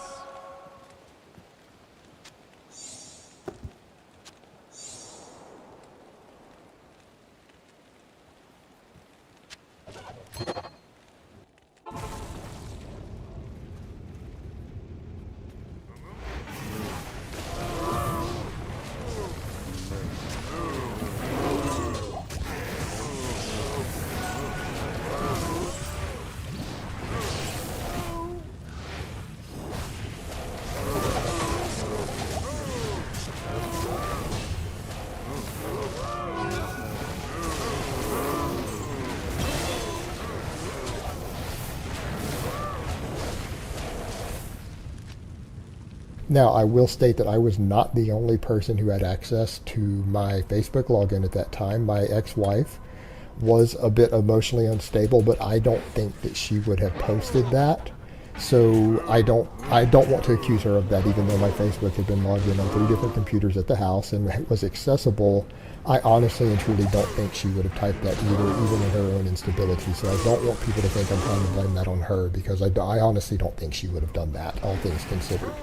[SPEAKER 6] Now, I will state that I was not the only person who had access to my Facebook login at that time. My ex-wife was a bit emotionally unstable, but I don't think that she would have posted that. So I don't want to accuse her of that, even though my Facebook had been logged in on 3 different computers at the house and it was accessible. I honestly and truly don't think she would have typed that either, even in her own instability. So I don't want people to think I'm trying to blame that on her, because I honestly don't think she would have done that, all things considered.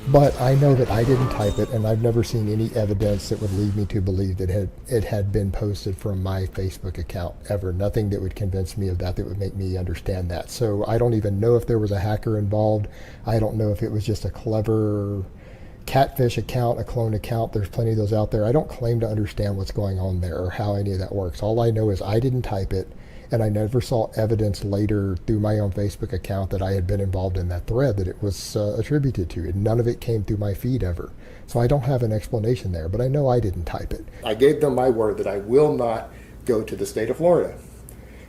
[SPEAKER 6] But I know that I didn't type it, and I've never seen any evidence that would lead me to believe that it had been posted from my Facebook account ever. Nothing that would convince me of that would make me understand that. So I don't even know if there was a hacker involved. I don't know if it was just a clever catfish account, a clone account. There's plenty of those out there. I don't claim to understand what's going on there or how any of that works. All I know is I didn't type it, and I never saw evidence later through my own Facebook account that I had been involved in that thread that it was attributed to. And none of it came through my feed ever. So I don't have an explanation there, but I know I didn't type it. I gave them my word that I will not go to the state of Florida.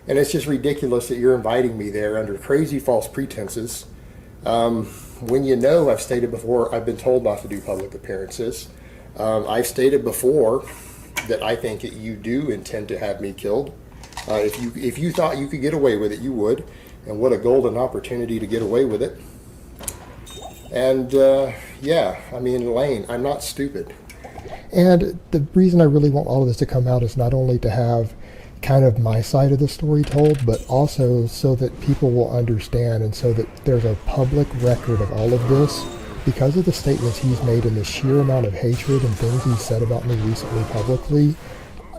[SPEAKER 6] And it's just ridiculous that you're inviting me there under crazy false pretenses. When you know, I've stated before, I've been told not to do public appearances. I've stated before that I think that you do intend to have me killed. If you thought you could get away with it, you would. And what a golden opportunity to get away with it. And yeah, I mean, Lane, I'm not stupid. And the reason I really want all of this to come out is not only to have kind of my side of the story told, but also so that people will understand, and so that there's a public record of all of this. Because of the statements he's made and the sheer amount of hatred and things he's said about me recently publicly,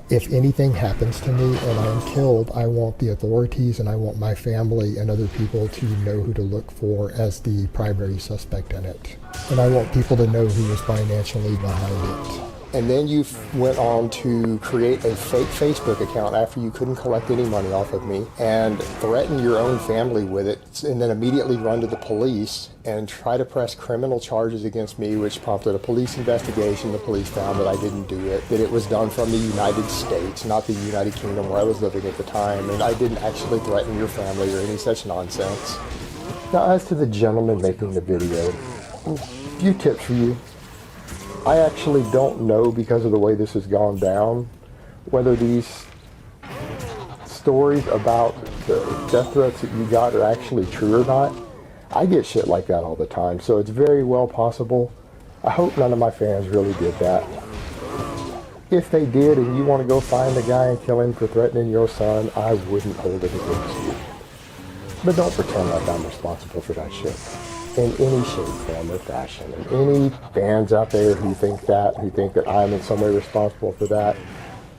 [SPEAKER 6] if anything happens to me and I'm killed, I want the authorities and I want my family and other people to know who to look for as the primary suspect in it. And I want people to know who is financially behind it. And then you went on to create a fake Facebook account after you couldn't collect any money off of me and threaten your own family with it, and then immediately run to the police and try to press criminal charges against me, which prompted a police investigation. The police found that I didn't do it, that it was done from the United States, not the United Kingdom where I was living at the time, and I didn't actually threaten your family or any such nonsense. Now, as to the gentleman making the video, a few tips for you. I actually don't know, because of the way this has gone down, whether these stories about the death threats that you got are actually true or not. I get shit like that all the time, so it's very well possible. I hope none of my fans really did that. If they did and you want to go find the guy and kill him for threatening your son, I wouldn't hold it against you. But don't pretend like I'm responsible for that shit in any shape, form, or fashion. And any fans out there who think that I'm in some way responsible for that,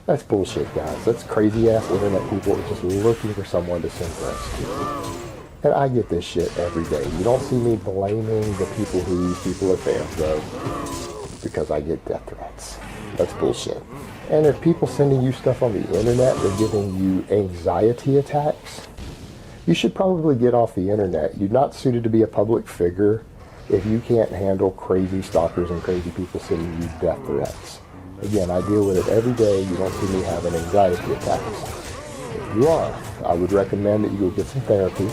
[SPEAKER 6] that's bullshit, guys. That's crazy-ass internet people just looking for someone to send threats to. And I get this shit every day. You don't see me blaming the people who these people are fans of because I get death threats. That's bullshit. And if people sending you stuff on the internet are giving you anxiety attacks, you should probably get off the internet. You're not suited to be a public figure if you can't handle crazy stalkers and crazy people sending you death threats. Again, I deal with it every day. You don't see me having anxiety attacks. If you are, I would recommend that you go get some therapy.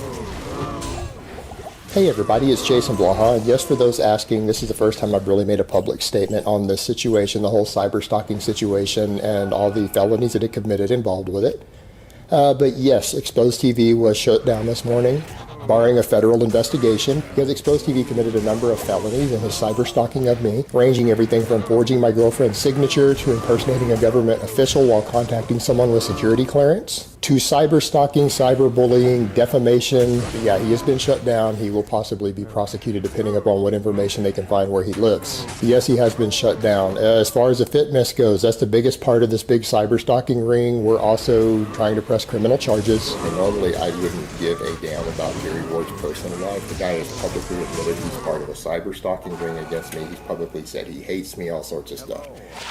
[SPEAKER 6] Hey everybody, it's Jason Blaha, and yes, for those asking, this is the first time I've really made a public statement on this situation, the whole cyber stalking situation and all the felonies that it committed involved with it. But yes, Exposed TV was shut down this morning, barring a federal investigation, because Exposed TV committed a number of felonies in his cyber stalking of me, ranging everything from forging my girlfriend's signature to impersonating a government official while contacting someone with security clearance, to cyber stalking, cyber bullying, defamation. Yeah, he has been shut down. He will possibly be prosecuted depending upon what information they can find where he lives. Yes, he has been shut down. As far as the fitness goes, that's the biggest part of this big cyber stalking ring. We're also trying to press criminal charges. And normally I wouldn't give a damn about Gary Ward's personal life. The guy has publicly admitted he's part of a cyber stalking ring against me. He's publicly said he hates me, all sorts of stuff.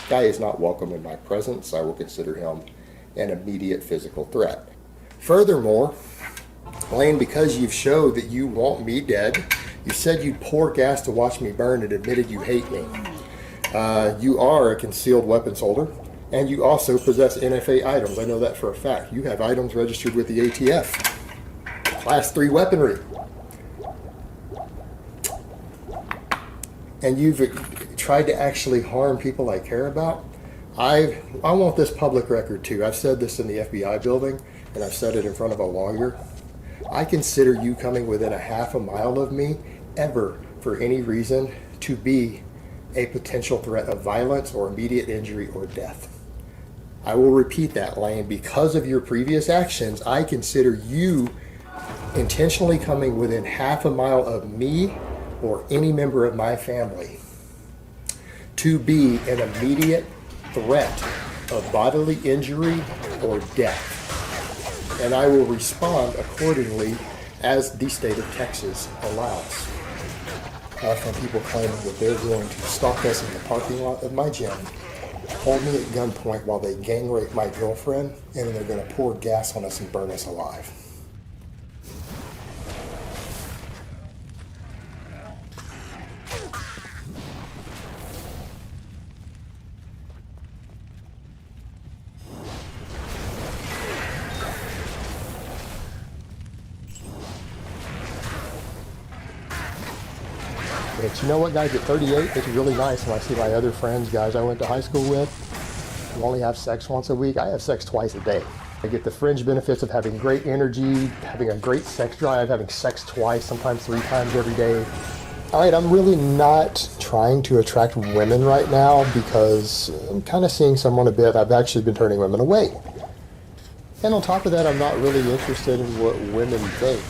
[SPEAKER 6] Guy is not welcome in my presence. I will consider him an immediate physical threat. Furthermore, Lane, because you've showed that you want me dead, you said you'd pour gas to watch me burn and admitted you hate me. You are a concealed weapons holder, and you also possess NFA items. I know that for a fact. You have items registered with the ATF. Class 3 weaponry. And you've tried to actually harm people I care about. I want this public record too. I've said this in the FBI building, and I've said it in front of a lawyer. I consider you coming within a half a mile of me ever for any reason to be a potential threat of violence or immediate injury or death. I will repeat that, Lane. Because of your previous actions, I consider you intentionally coming within half a mile of me or any member of my family to be an immediate threat of bodily injury or death. And I will respond accordingly as the state of Texas allows. From people claiming that they're going to stalk us in the parking lot of my gym, hold me at gunpoint while they gang rape my girlfriend, and then they're going to pour gas on us and burn us alive. But you know what, guys, at 38, it's really nice when I see my other friends, guys I went to high school with, who only have sex once a week. I have sex twice a day. I get the fringe benefits of having great energy, having a great sex drive, having sex twice, sometimes 3 times every day. All right, I'm really not trying to attract women right now because I'm kind of seeing someone a bit. I've actually been turning women away. And on top of that, I'm not really interested in what women think,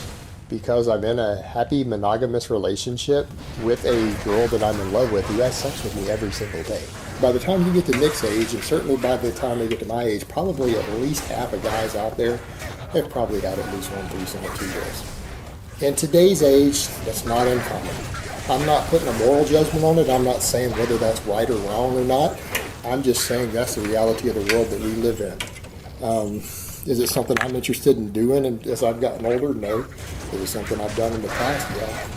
[SPEAKER 6] because I'm in a happy monogamous relationship with a girl that I'm in love with who has sex with me every single day. By the time you get to Nick's age, and certainly by the time they get to my age, probably at least half of guys out there have probably had at least one threesome with 2 girls. In today's age, that's not uncommon. I'm not putting a moral judgment on it. I'm not saying whether that's right or wrong or not. I'm just saying that's the reality of the world that we live in. Is it something I'm interested in doing and as I've gotten older? No. Is it something I've done in the past? Yeah.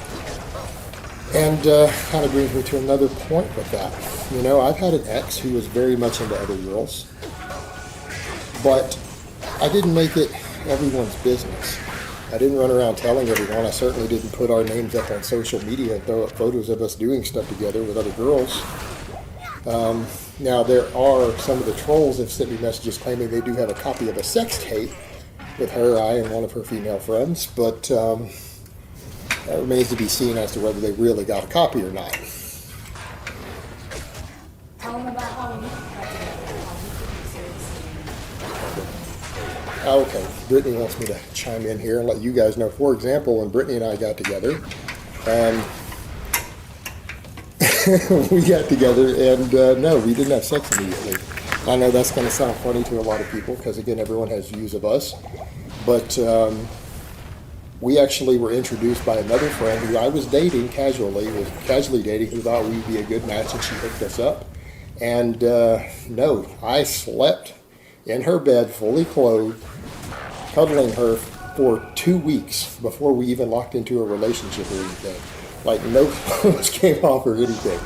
[SPEAKER 6] And kind of brings me to another point with that. You know, I've had an ex who was very much into other girls, but I didn't make it everyone's business. I didn't run around telling everyone. I certainly didn't put our names up on social media and throw up photos of us doing stuff together with other girls. Now, there are some of the trolls that sent me messages claiming they do have a copy of a sex tape with her, I, and one of her female friends, but that remains to be seen as to whether they really got a copy or not.
[SPEAKER 5] Tell them about how we got together, how we took it seriously.
[SPEAKER 6] Okay, Brittany wants me to chime in here and let you guys know. For example, when Brittany and I got together, we got together and no, we didn't have sex immediately. I know that's going to sound funny to a lot of people because, again, everyone has views of us. But we actually were introduced by another friend who I was dating casually, who thought we'd be a good match, and she hooked us up. And no, I slept in her bed, fully clothed, cuddling her for 2 weeks before we even locked into a relationship or anything. Like, no clothes came off or anything.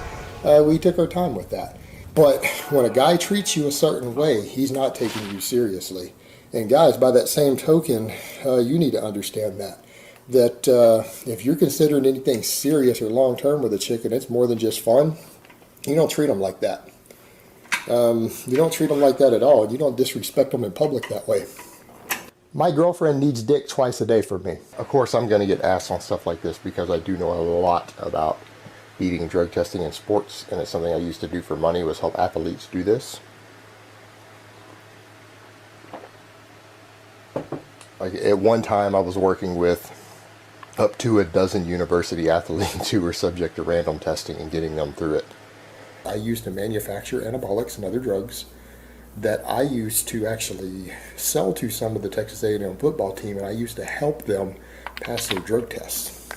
[SPEAKER 6] We took our time with that. But when a guy treats you a certain way, he's not taking you seriously. And guys, by that same token, you need to understand that if you're considering anything serious or long-term with a chick and it's more than just fun, you don't treat them like that. You don't treat them like that at all. You don't disrespect them in public that way. My girlfriend needs dick twice a day from me. Of course, I'm going to get asked on stuff like this because I do know a lot about eating and drug testing in sports, and it's something I used to do for money, was help athletes do this. Like, at one time, I was working with up to a dozen university athletes who were subject to random testing and getting them through it. I used to manufacture anabolics and other drugs that I used to actually sell to some of the Texas A&M football team, and I used to help them pass their drug tests.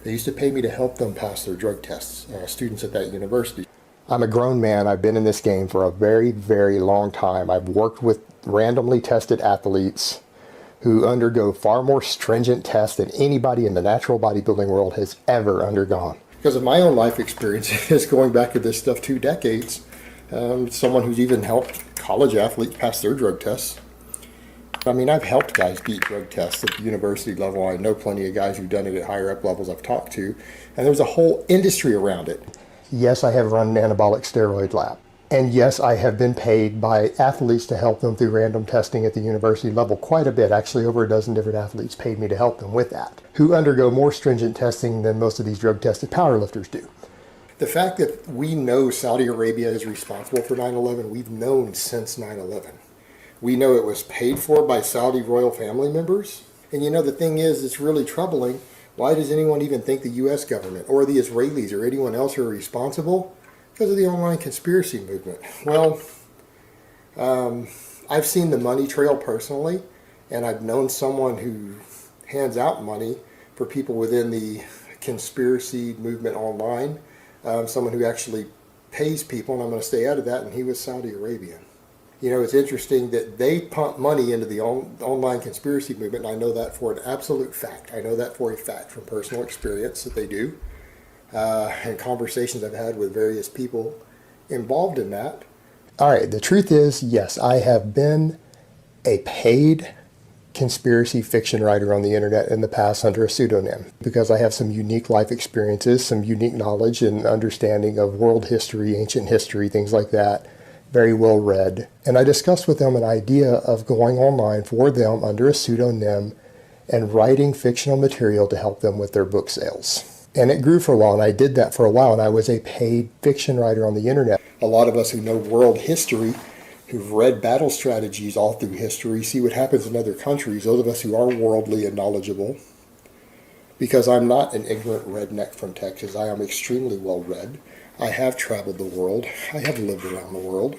[SPEAKER 6] They used to pay me to help them pass their drug tests, students at that university. I'm a grown man. I've been in this game for a very, very long time. I've worked with randomly tested athletes who undergo far more stringent tests than anybody in the natural bodybuilding world has ever undergone. Because of my own life experiences going back to this stuff 2 decades, someone who's even helped college athletes pass their drug tests. I mean, I've helped guys beat drug tests at the university level. I know plenty of guys who've done it at higher up levels I've talked to, and there's a whole industry around it. Yes, I have run an anabolic steroid lab. And yes, I have been paid by athletes to help them through random testing at the university level quite a bit. Actually, over a dozen different athletes paid me to help them with that, who undergo more stringent testing than most of these drug-tested powerlifters do. The fact that we know Saudi Arabia is responsible for 9/11, we've known since 9/11. We know it was paid for by Saudi royal family members. And you know, the thing is, it's really troubling. Why does anyone even think the U.S. government or the Israelis or anyone else are responsible? Because of the online conspiracy movement. Well, I've seen the money trail personally, and I've known someone who hands out money for people within the conspiracy movement online, someone who actually pays people, and I'm going to stay out of that, and he was Saudi Arabian. You know, it's interesting that they pump money into the online conspiracy movement, and I know that for an absolute fact. I know that for a fact from personal experience that they do. And conversations I've had with various people involved in that. All right, the truth is, yes, I have been a paid conspiracy fiction writer on the internet in the past under a pseudonym because I have some unique life experiences, some unique knowledge and understanding of world history, ancient history, things like that, very well read. And I discussed with them an idea of going online for them under a pseudonym and writing fictional material to help them with their book sales. And it grew for a while, and I did that for a while, and I was a paid fiction writer on the internet. A lot of us who know world history, who've read battle strategies all through history, see what happens in other countries, those of us who are worldly and knowledgeable. Because I'm not an ignorant redneck from Texas, I am extremely well read. I have traveled the world. I have lived around the world.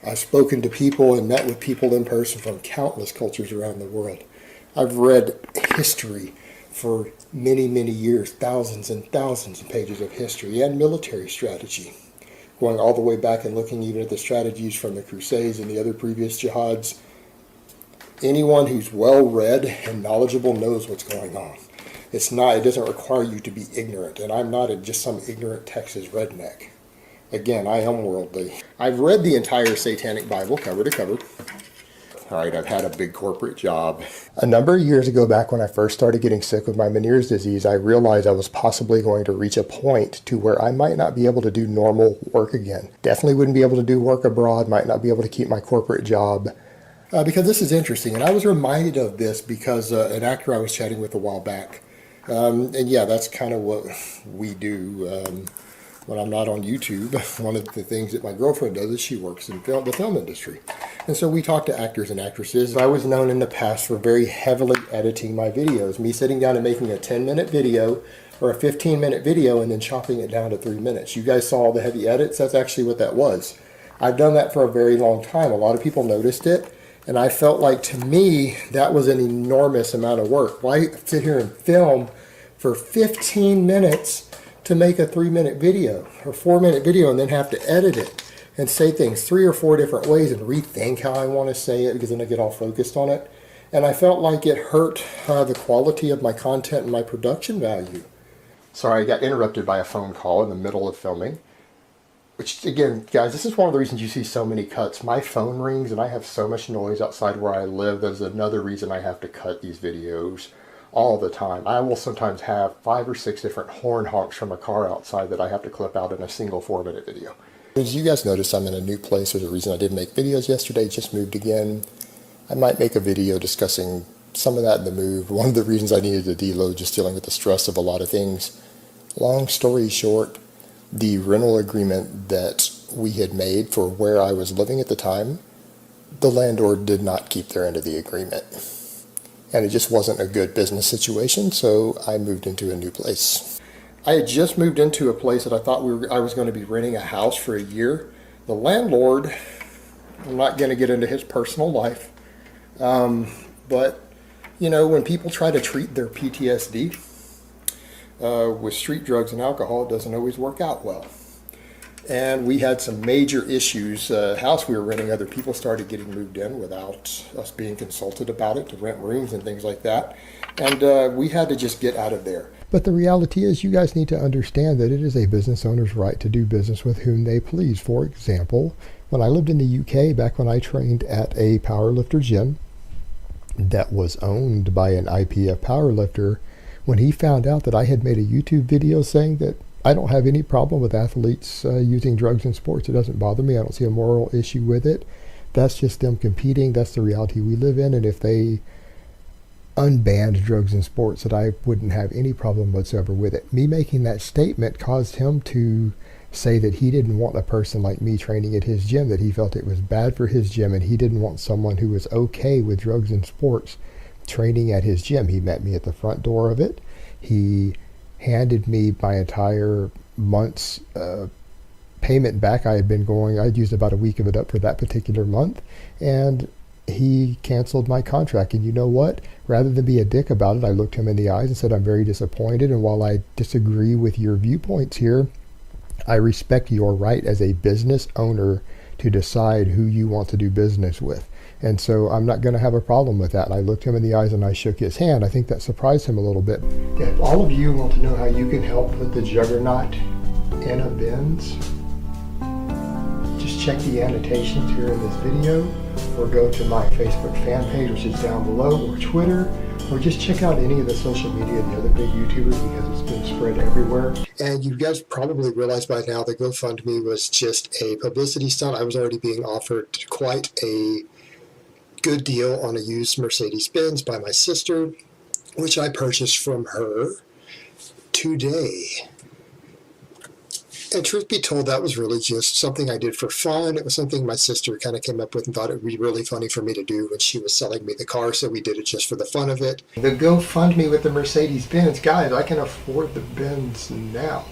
[SPEAKER 6] I've spoken to people and met with people in person from countless cultures around the world. I've read history for many, many years, thousands and thousands of pages of history and military strategy, going all the way back and looking even at the strategies from the Crusades and the other previous jihads. Anyone who's well read and knowledgeable knows what's going on. It doesn't require you to be ignorant, and I'm not just some ignorant Texas redneck. Again, I am worldly. I've read the entire Satanic Bible cover to cover. All right, I've had a big corporate job. A number of years ago, back when I first started getting sick with my Meniere's disease, I realized I was possibly going to reach a point to where I might not be able to do normal work again. Definitely wouldn't be able to do work abroad, might not be able to keep my corporate job. Because this is interesting, and I was reminded of this because an actor I was chatting with a while back, and yeah, that's kind of what we do. When I'm not on YouTube, one of the things that my girlfriend does is she works in the film industry. And so we talk to actors and actresses. I was known in the past for very heavily editing my videos, me sitting down and making a 10-minute video or a 15-minute video and then chopping it down to 3 minutes. You guys saw all the heavy edits? That's actually what that was. I've done that for a very long time. A lot of people noticed it, and I felt like, to me, that was an enormous amount of work. Why sit here and film for 15 minutes to make a 3-minute video or 4-minute video and then have to edit it and say things 3 or 4 different ways and rethink how I want to say it because then I get all focused on it. And I felt like it hurt the quality of my content and my production value. Sorry, I got interrupted by a phone call in the middle of filming. Which, again, guys, this is one of the reasons you see so many cuts. My phone rings and I have so much noise outside where I live. That's another reason I have to cut these videos all the time. I will sometimes have 5 or 6 different horn honks from a car outside that I have to clip out in a single 4-minute video. As you guys notice, I'm in a new place. There's a reason I didn't make videos yesterday, just moved again. I might make a video discussing some of that in the move. One of the reasons I needed to deload, just dealing with the stress of a lot of things. Long story short, the rental agreement that we had made for where I was living at the time, the landlord did not keep their end of the agreement. And it just wasn't a good business situation, so I moved into a new place. I had just moved into a place that I thought I was going to be renting a house for a year. The landlord, I'm not going to get into his personal life, but, you know, when people try to treat their PTSD with street drugs and alcohol, it doesn't always work out well. And we had some major issues. House we were renting, other people started getting moved in without us being consulted about it to rent rooms and things like that. And we had to just get out of there. But the reality is, you guys need to understand that it is a business owner's right to do business with whom they please. For example, when I lived in the UK, back when I trained at a powerlifter gym that was owned by an IPF powerlifter, when he found out that I had made a YouTube video saying that I don't have any problem with athletes using drugs in sports. It doesn't bother me. I don't see a moral issue with it. That's just them competing. That's the reality we live in. And if they unbanned drugs in sports, that I wouldn't have any problem whatsoever with it. Me making that statement caused him to say that he didn't want a person like me training at his gym, that he felt it was bad for his gym, and he didn't want someone who was okay with drugs in sports training at his gym. He met me at the front door of it. He handed me my entire month's payment back. I'd used about a week of it up for that particular month, and he canceled my contract. And you know what? Rather than be a dick about it, I looked him in the eyes and said, I'm very disappointed, and while I disagree with your viewpoints here, I respect your right as a business owner to decide who you want to do business with. And so I'm not going to have a problem with that. And I looked him in the eyes and I shook his hand. I think that surprised him a little bit. If all of you want to know how you can help put the juggernaut in a Benz, just check the annotations here in this video, or go to my Facebook fan page, which is down below, or Twitter, or just check out any of the social media of the other big YouTubers, because it's been spread everywhere. And you guys probably realize by now that GoFundMe was just a publicity stunt. I was already being offered quite a good deal on a used Mercedes-Benz by my sister, which I purchased from her today. And truth be told, that was really just something I did for fun. It was something my sister kind of came up with and thought it would be really funny for me to do when she was selling me the car, so we did it just for the fun of it. The GoFundMe with the Mercedes-Benz, guys, I can afford the Benz now.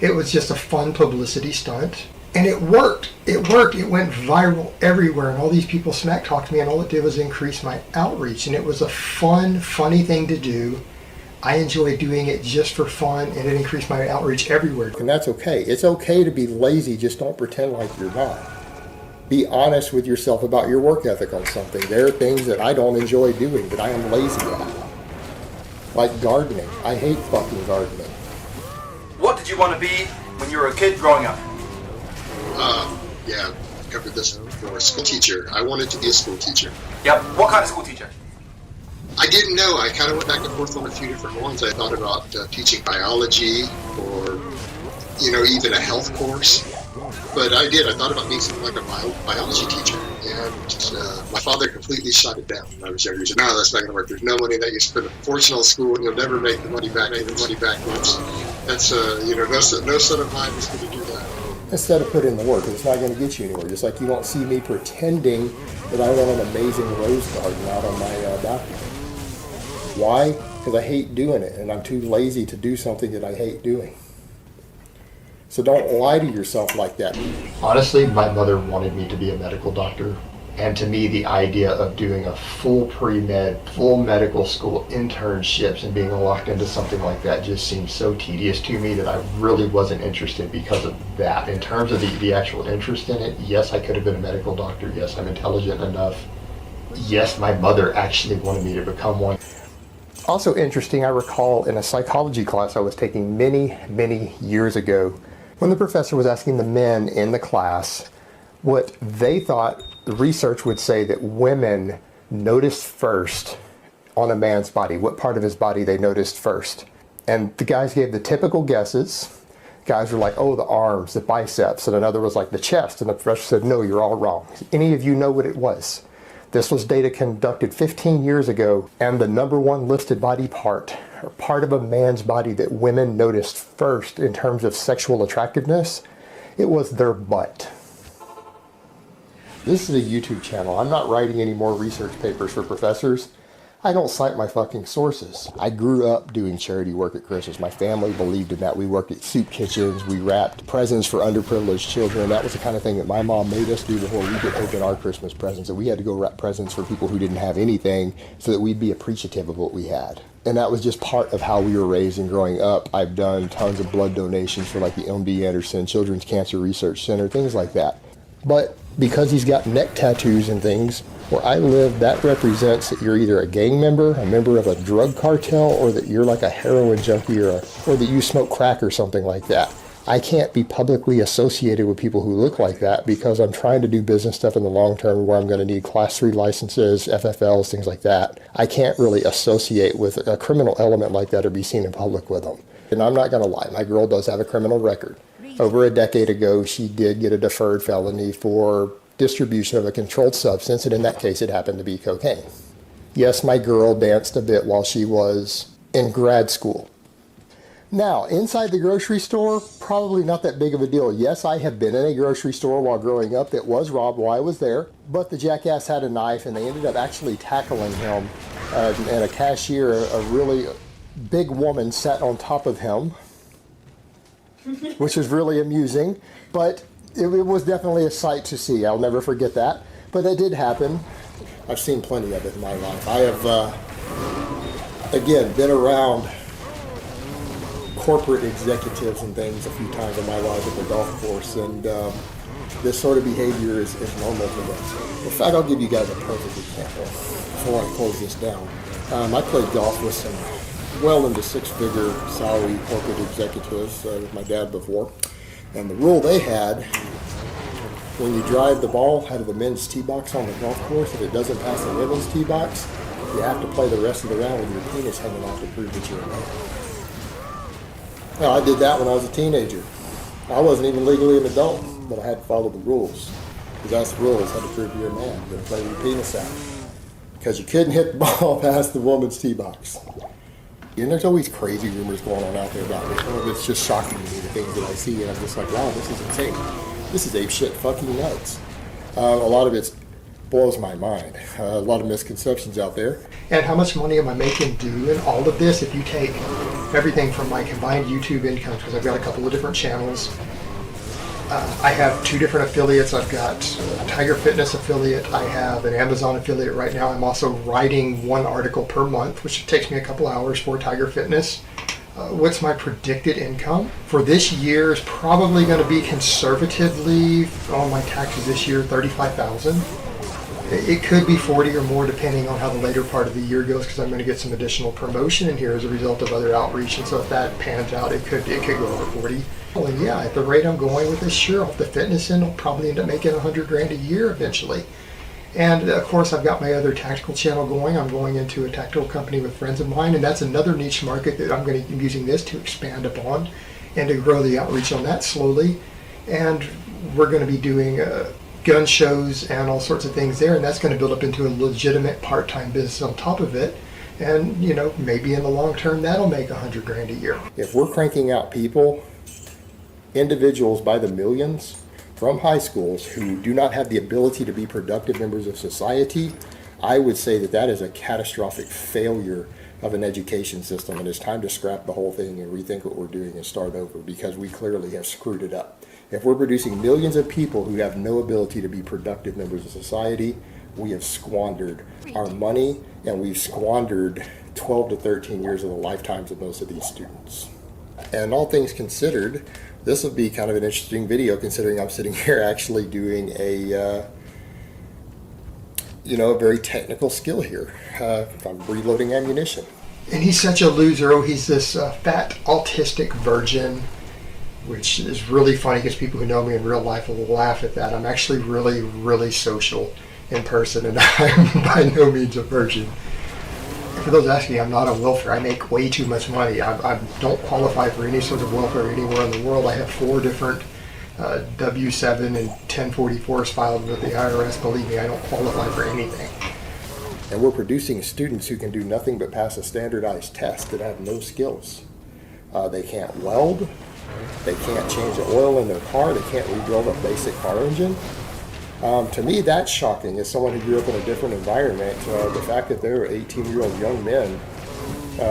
[SPEAKER 6] It was just a fun publicity stunt. And it worked. It worked. It went viral everywhere, and all these people smack talked me, and all it did was increase my outreach. And it was a fun, funny thing to do. I enjoy doing it just for fun, and it increased my outreach everywhere. And that's okay. It's okay to be lazy, just don't pretend like you're not. Be honest with yourself about your work ethic on something. There are things that I don't enjoy doing, that I am lazy at. Like gardening. I hate fucking gardening.
[SPEAKER 8] What did you want to be when you were a kid growing up?
[SPEAKER 9] Yeah, I covered this before. School teacher. I wanted to be a school teacher.
[SPEAKER 8] Yep. What kind of school teacher?
[SPEAKER 9] I didn't know. I kind of went back and forth on a few different ones. I thought about teaching biology or, even a health course. But I thought about being something like a biology teacher. And my father completely shot it down when I was younger. He said, no, that's not going to work. There's no money that you spend a fortune on school, and you'll never make the money back. That's no son of mine is going to do that.
[SPEAKER 6] Instead of putting in the work, it's not going to get you anywhere. Just like you don't see me pretending that I want an amazing rose garden out on my balcony. Why? Because I hate doing it, and I'm too lazy to do something that I hate doing. So don't lie to yourself like that. Honestly, my mother wanted me to be a medical doctor. And to me, the idea of doing a full pre-med, full medical school internships and being locked into something like that just seemed so tedious to me that I really wasn't interested because of that. In terms of the actual interest in it, yes, I could have been a medical doctor. Yes, I'm intelligent enough. Yes, my mother actually wanted me to become one. Also interesting, I recall in a psychology class I was taking many, many years ago, when the professor was asking the men in the class what they thought the research would say that women noticed first on a man's body, what part of his body they noticed first. And the guys gave the typical guesses. Guys were like, oh, the arms, the biceps, and another was like the chest. And the professor said, no, you're all wrong. Any of you know what it was? This was data conducted 15 years ago, and the number one listed body part, or part of a man's body that women noticed first in terms of sexual attractiveness, it was their butt. This is a YouTube channel. I'm not writing any more research papers for professors. I don't cite my fucking sources. I grew up doing charity work at Christmas. My family believed in that. We worked at soup kitchens. We wrapped presents for underprivileged children. That was the kind of thing that my mom made us do before we could open our Christmas presents. And we had to go wrap presents for people who didn't have anything so that we'd be appreciative of what we had. And that was just part of how we were raised and growing up. I've done tons of blood donations for like the MD Anderson Children's Cancer Research Center, things like that. But because he's got neck tattoos and things, where I live, that represents that you're either a gang member, a member of a drug cartel, or that you're like a heroin junkie or that you smoke crack or something like that. I can't be publicly associated with people who look like that because I'm trying to do business stuff in the long term where I'm going to need class 3 licenses, FFLs, things like that. I can't really associate with a criminal element like that or be seen in public with them. And I'm not going to lie, my girl does have a criminal record. Over a decade ago, she did get a deferred felony for distribution of a controlled substance, and in that case, it happened to be cocaine. Yes, my girl danced a bit while she was in grad school. Now, inside the grocery store, probably not that big of a deal. Yes, I have been in a grocery store while growing up that was robbed while I was there, but the jackass had a knife, and they ended up actually tackling him, and a cashier, a really big woman, sat on top of him, which was really amusing, but it was definitely a sight to see. I'll never forget that. But that did happen. I've seen plenty of it in my life. I have, again, been around corporate executives and things a few times in my life at the golf course, and this sort of behavior is normal to them. In fact, I'll give you guys a perfect example before I close this down. I played golf with some well into six-figure salary corporate executives with my dad before. And the rule they had, when you drive the ball out of the men's tee box on the golf course, if it doesn't pass the women's tee box, you have to play the rest of the round with your penis hanging off to prove that you're a man. Well, I did that when I was a teenager. I wasn't even legally an adult, but I had to follow the rules. Because that's the rules, had to prove you're a man. You had to play with your penis out. Because you couldn't hit the ball past the woman's tee box. And there's always crazy rumors going on out there about me. It's just shocking to me, the things that I see, and I'm just like, wow, this is insane. This is ape shit fucking nuts. A lot of it blows my mind. A lot of misconceptions out there. And how much money am I making doing all of this if you take everything from my combined YouTube incomes, because I've got a couple of different channels, I have 2 different affiliates. I've got a Tiger Fitness affiliate. I have an Amazon affiliate right now. I'm also writing 1 article per month, which takes me a couple hours for Tiger Fitness. What's my predicted income? For this year is probably going to be conservatively, on my taxes this year, $35,000. It could be 40 or more depending on how the later part of the year goes, because I'm going to get some additional promotion in here as a result of other outreach, and so if that pans out, it could go over 40. Well, yeah, at the rate I'm going with this, sure, off the fitness end, I'll probably end up making $100,000 a year eventually. And of course, I've got my other tactical channel going. I'm going into a tactical company with friends of mine, and that's another niche market that I'm going to be using this to expand upon and to grow the outreach on that slowly. And we're going to be doing gun shows and all sorts of things there, and that's going to build up into a legitimate part-time business on top of it. And you know, maybe in the long term, that'll make $100,000 a year. If we're cranking out people, individuals by the millions, from high schools who do not have the ability to be productive members of society, I would say that that is a catastrophic failure of an education system, and it's time to scrap the whole thing and rethink what we're doing and start over, because we clearly have screwed it up. If we're producing millions of people who have no ability to be productive members of society, we have squandered our money, and we've squandered 12 to 13 years of the lifetimes of most of these students. And all things considered, this will be kind of an interesting video, considering I'm sitting here actually doing a very technical skill here. I'm reloading ammunition. And he's such a loser. Oh, he's this fat autistic virgin, which is really funny because people who know me in real life will laugh at that. I'm actually really, really social in person, and I'm by no means a virgin. For those asking, I'm not on welfare. I make way too much money. I don't qualify for any sort of welfare anywhere in the world. I have 4 different W-7 and 1044s filed with the IRS. Believe me, I don't qualify for anything. And we're producing students who can do nothing but pass a standardized test that have no skills. They can't weld. They can't change the oil in their car. They can't rebuild a basic car engine. To me, that's shocking. As someone who grew up in a different environment, the fact that there are 18-year-old young men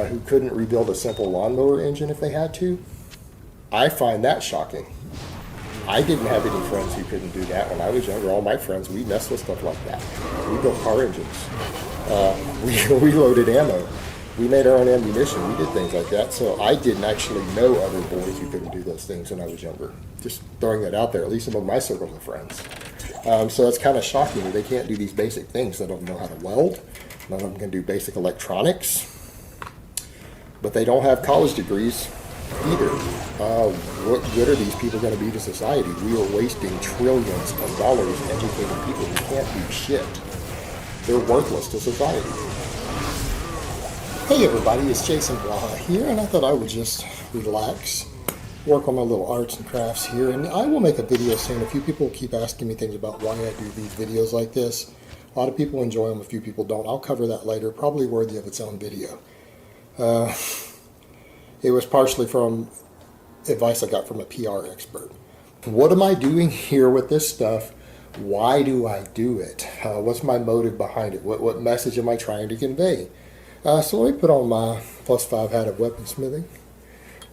[SPEAKER 6] who couldn't rebuild a simple lawnmower engine if they had to, I find that shocking. I didn't have any friends who couldn't do that when I was younger. All my friends, we messed with stuff like that. We built car engines. We loaded ammo. We made our own ammunition. We did things like that. So I didn't actually know other boys who couldn't do those things when I was younger. Just throwing that out there, at least among my circles of friends. So it's kind of shocking that they can't do these basic things. They don't know how to weld. None of them can do basic electronics. But they don't have college degrees either. What good are these people going to be to society? We are wasting trillions of dollars educating people who can't do shit. They're worthless to society. Hey everybody, it's Jason Blaha here, and I thought I would just relax, work on my little arts and crafts here, and I will make a video soon. A few people keep asking me things about why I do these videos like this. A lot of people enjoy them, a few people don't. I'll cover that later, probably worthy of its own video. It was partially from advice I got from a PR expert. What am I doing here with this stuff? Why do I do it? What's my motive behind it? What message am I trying to convey? So let me put on my +5 hat of weaponsmithing,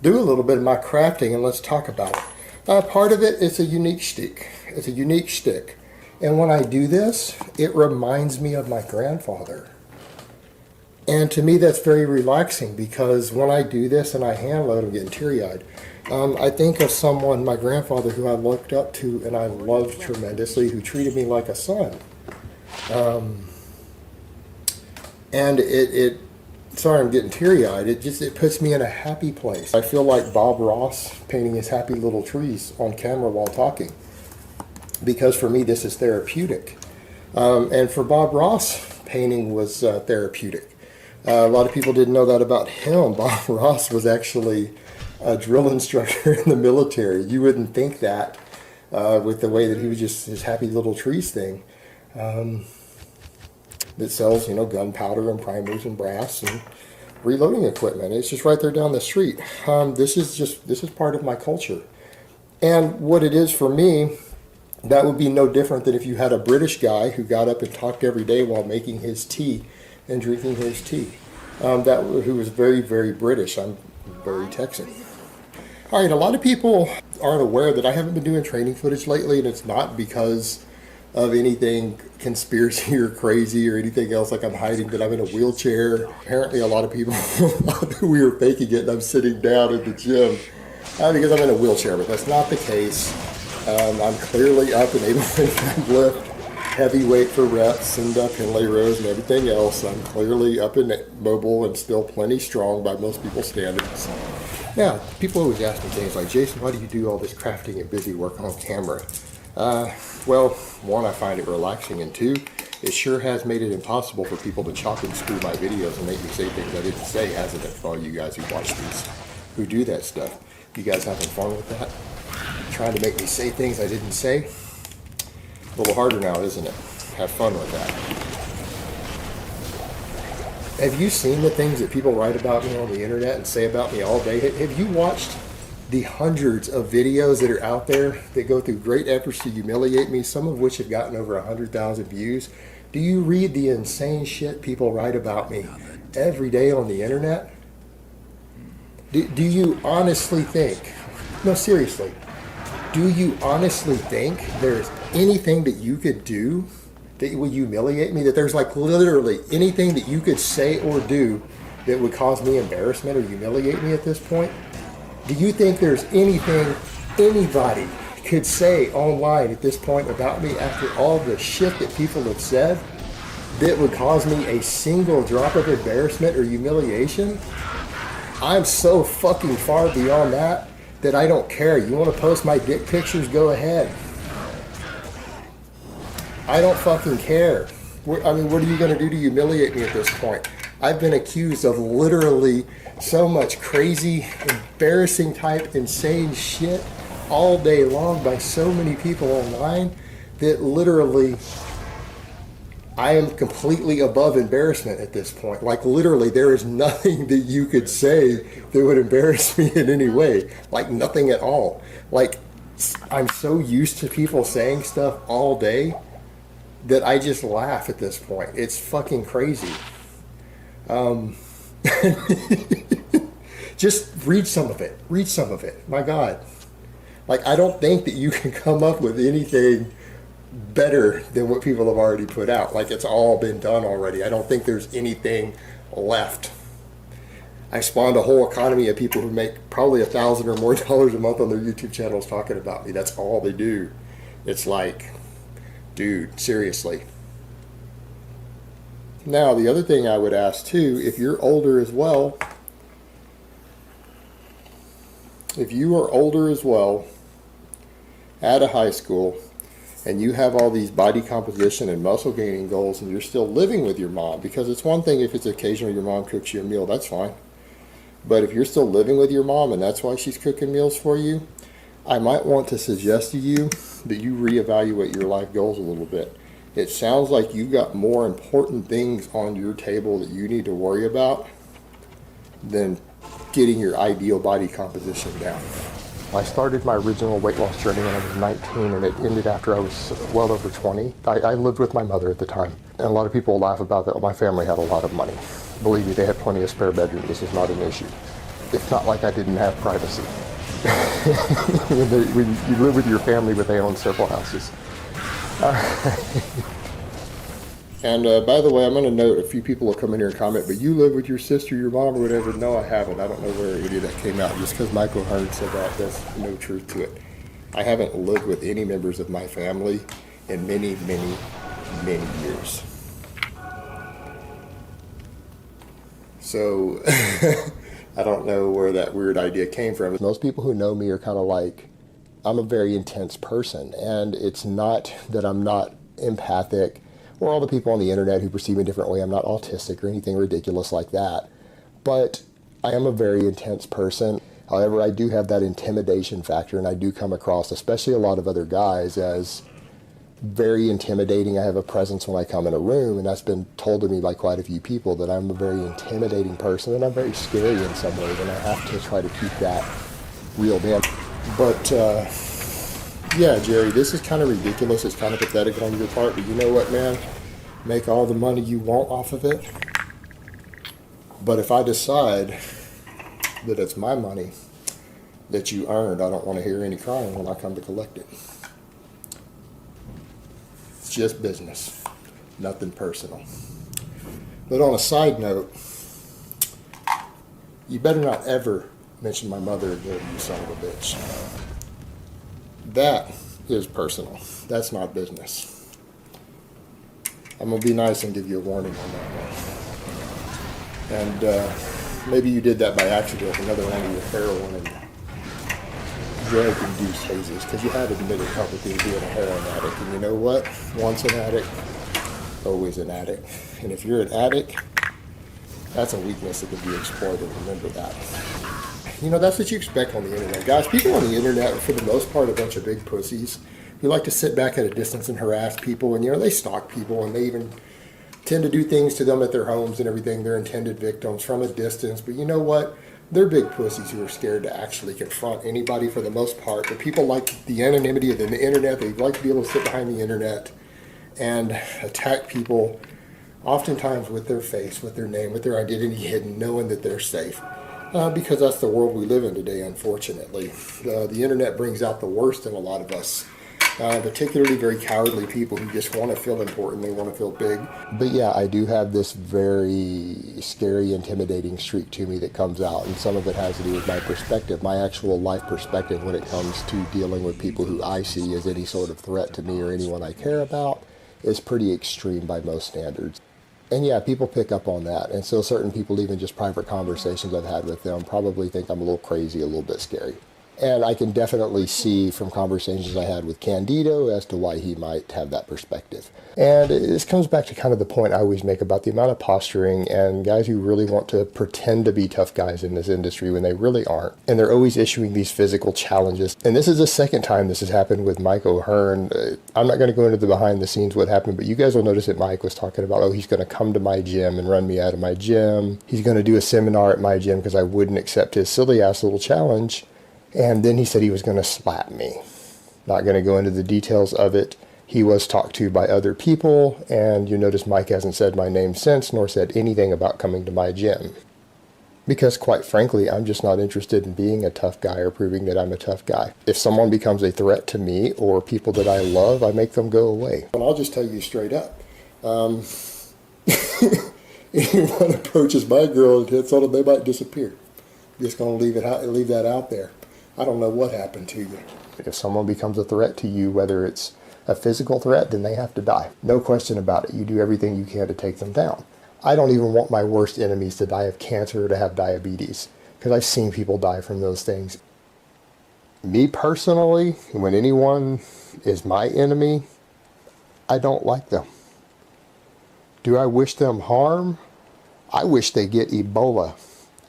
[SPEAKER 6] do a little bit of my crafting, and let's talk about it. Part of it is a unique stick. It's a unique stick. And when I do this, it reminds me of my grandfather. And to me, that's very relaxing, because when I do this and I hand load, I'm getting teary-eyed. I think of someone, my grandfather, who I looked up to and I loved tremendously, who treated me like a son. And sorry, I'm getting teary-eyed. It puts me in a happy place. I feel like Bob Ross painting his happy little trees on camera while talking, because for me this is therapeutic. And for Bob Ross, painting was therapeutic. A lot of people didn't know that about him. Bob Ross was actually a drill instructor in the military. You wouldn't think that with the way that he was just his happy little trees thing. That sells, gunpowder and primers and brass and reloading equipment. It's just right there down the street. This is part of my culture. And what it is for me, that would be no different than if you had a British guy who got up and talked every day while making his tea and drinking his tea. Who was very, very British. I'm very Texan. All right, a lot of people aren't aware that I haven't been doing training footage lately, and it's not because of anything conspiracy or crazy or anything else like I'm hiding that I'm in a wheelchair. Apparently a lot of people thought that we were faking it and I'm sitting down at the gym because I'm in a wheelchair, but that's not the case. I'm clearly up and able to lift heavy weight for reps and pin lay rows and everything else. I'm clearly up and mobile and still plenty strong by most people's standards. Now, people always ask me things like, Jason, why do you do all this crafting and busy work on camera? Well, one, I find it relaxing, and two, it sure has made it impossible for people to chop and screw my videos and make me say things I didn't say, hasn't it, for all you guys who watch these, who do that stuff? You guys having fun with that? Trying to make me say things I didn't say? A little harder now, isn't it? Have fun with that. Have you seen the things that people write about me on the internet and say about me all day? Have you watched the hundreds of videos that are out there that go through great efforts to humiliate me, some of which have gotten over 100,000 views? Do you read the insane shit people write about me every day on the internet? Do you honestly think, no seriously, do you honestly think there's anything that you could do that would humiliate me? That there's like literally anything that you could say or do that would cause me embarrassment or humiliate me at this point? Do you think there's anything anybody could say online at this point about me after all the shit that people have said that would cause me a single drop of embarrassment or humiliation? I'm so fucking far beyond that that I don't care. You want to post my dick pictures? Go ahead. I don't fucking care. I mean, what are you going to do to humiliate me at this point? I've been accused of literally so much crazy, embarrassing type, insane shit all day long by so many people online that literally I am completely above embarrassment at this point. Like literally there is nothing that you could say that would embarrass me in any way. Like nothing at all. Like I'm so used to people saying stuff all day that I just laugh at this point. It's fucking crazy. Just read some of it. Read some of it. My God. Like, I don't think that you can come up with anything better than what people have already put out. Like, it's all been done already. I don't think there's anything left. I spawned a whole economy of people who make probably $1,000 or more a month on their YouTube channels talking about me. That's all they do. It's like, dude, seriously. Now, the other thing I would ask too, if you're older as well, if you are older as well, out of high school, and you have all these body composition and muscle gaining goals, and you're still living with your mom, because it's one thing if it's occasionally your mom cooks you a meal, that's fine. But if you're still living with your mom and that's why she's cooking meals for you, I might want to suggest to you that you reevaluate your life goals a little bit. It sounds like you've got more important things on your table that you need to worry about than getting your ideal body composition down. I started my original weight loss journey when I was 19, and it ended after I was well over 20. I lived with my mother at the time, and a lot of people laugh about that. My family had a lot of money. Believe me, they had plenty of spare bedrooms. This is not an issue. It's not like I didn't have privacy. when you live with your family, but they own several houses. And by the way, I'm going to note a few people will come in here and comment, but you live with your sister, your mom, or whatever. No, I haven't. I don't know where any of that came out. Just because Michael Hearn said that, there's no truth to it. I haven't lived with any members of my family in many, many, many years. So I don't know where that weird idea came from. Most people who know me are kind of like, I'm a very intense person, and it's not that I'm not empathic, or all the people on the internet who perceive me a different way. I'm not autistic or anything ridiculous like that, but I am a very intense person. However, I do have that intimidation factor, and I do come across, especially a lot of other guys, as very intimidating. I have a presence when I come in a room, and that's been told to me by quite a few people, that I'm a very intimidating person, and I'm very scary in some ways, and I have to try to keep that reeled in. But yeah, Jerry, this is kind of ridiculous. It's kind of pathetic on your part, but you know what, man? Make all the money you want off of it. But if I decide that it's my money, that you earned. I don't want to hear any crying when I come to collect it. It's just business, nothing personal. But on a side note, you better not ever mention my mother again, you son of a bitch. That is personal. That's not business. I'm going to be nice and give you a warning on that one. And maybe you did that by accident, another one of your heroin and drug-induced hazes, because you had admitted publicly to being a heroin addict. And you know what? Once an addict, always an addict. And if you're an addict, that's a weakness that can be exploited. Remember that. You know, that's what you expect on the internet. Guys, people on the internet are, for the most part, a bunch of big pussies who like to sit back at a distance and harass people. And, you know, they stalk people, and they even tend to do things to them at their homes and everything, their intended victims, from a distance. But you know what? They're big pussies who are scared to actually confront anybody for the most part. But people like the anonymity of the internet. They like to be able to sit behind the internet and attack people, oftentimes with their face, with their name, with their identity hidden, knowing that they're safe. Because that's the world we live in today, unfortunately. The internet brings out the worst in a lot of us, particularly very cowardly people who just want to feel important, they want to feel big. But yeah, I do have this very scary, intimidating streak to me that comes out, and some of it has to do with my perspective, my actual life perspective when it comes to dealing with people who I see as any sort of threat to me or anyone I care about is pretty extreme by most standards. And yeah, people pick up on that. And so certain people, even just private conversations I've had with them, probably think I'm a little crazy, a little bit scary. And I can definitely see from conversations I had with Candido as to why he might have that perspective. And this comes back to kind of the point I always make about the amount of posturing and guys who really want to pretend to be tough guys in this industry when they really aren't. And they're always issuing these physical challenges. And this is the second time this has happened with Mike O'Hearn. I'm not going to go into the behind the scenes what happened, but you guys will notice that Mike was talking about, oh, he's going to come to my gym and run me out of my gym. He's going to do a seminar at my gym because I wouldn't accept his silly ass little challenge. And then he said he was going to slap me. Not going to go into the details of it. He was talked to by other people, and you notice Mike hasn't said my name since, nor said anything about coming to my gym. Because quite frankly, I'm just not interested in being a tough guy or proving that I'm a tough guy. If someone becomes a threat to me or people that I love, I make them go away. And I'll just tell you straight up. Anyone approaches my girl and hits on them, they might disappear. Just going to leave that out there. I don't know what happened to you. If someone becomes a threat to you, whether it's a physical threat, then they have to die. No question about it. You do everything you can to take them down. I don't even want my worst enemies to die of cancer or to have diabetes, because I've seen people die from those things. Me personally, when anyone is my enemy, I don't like them. Do I wish them harm? I wish they get Ebola.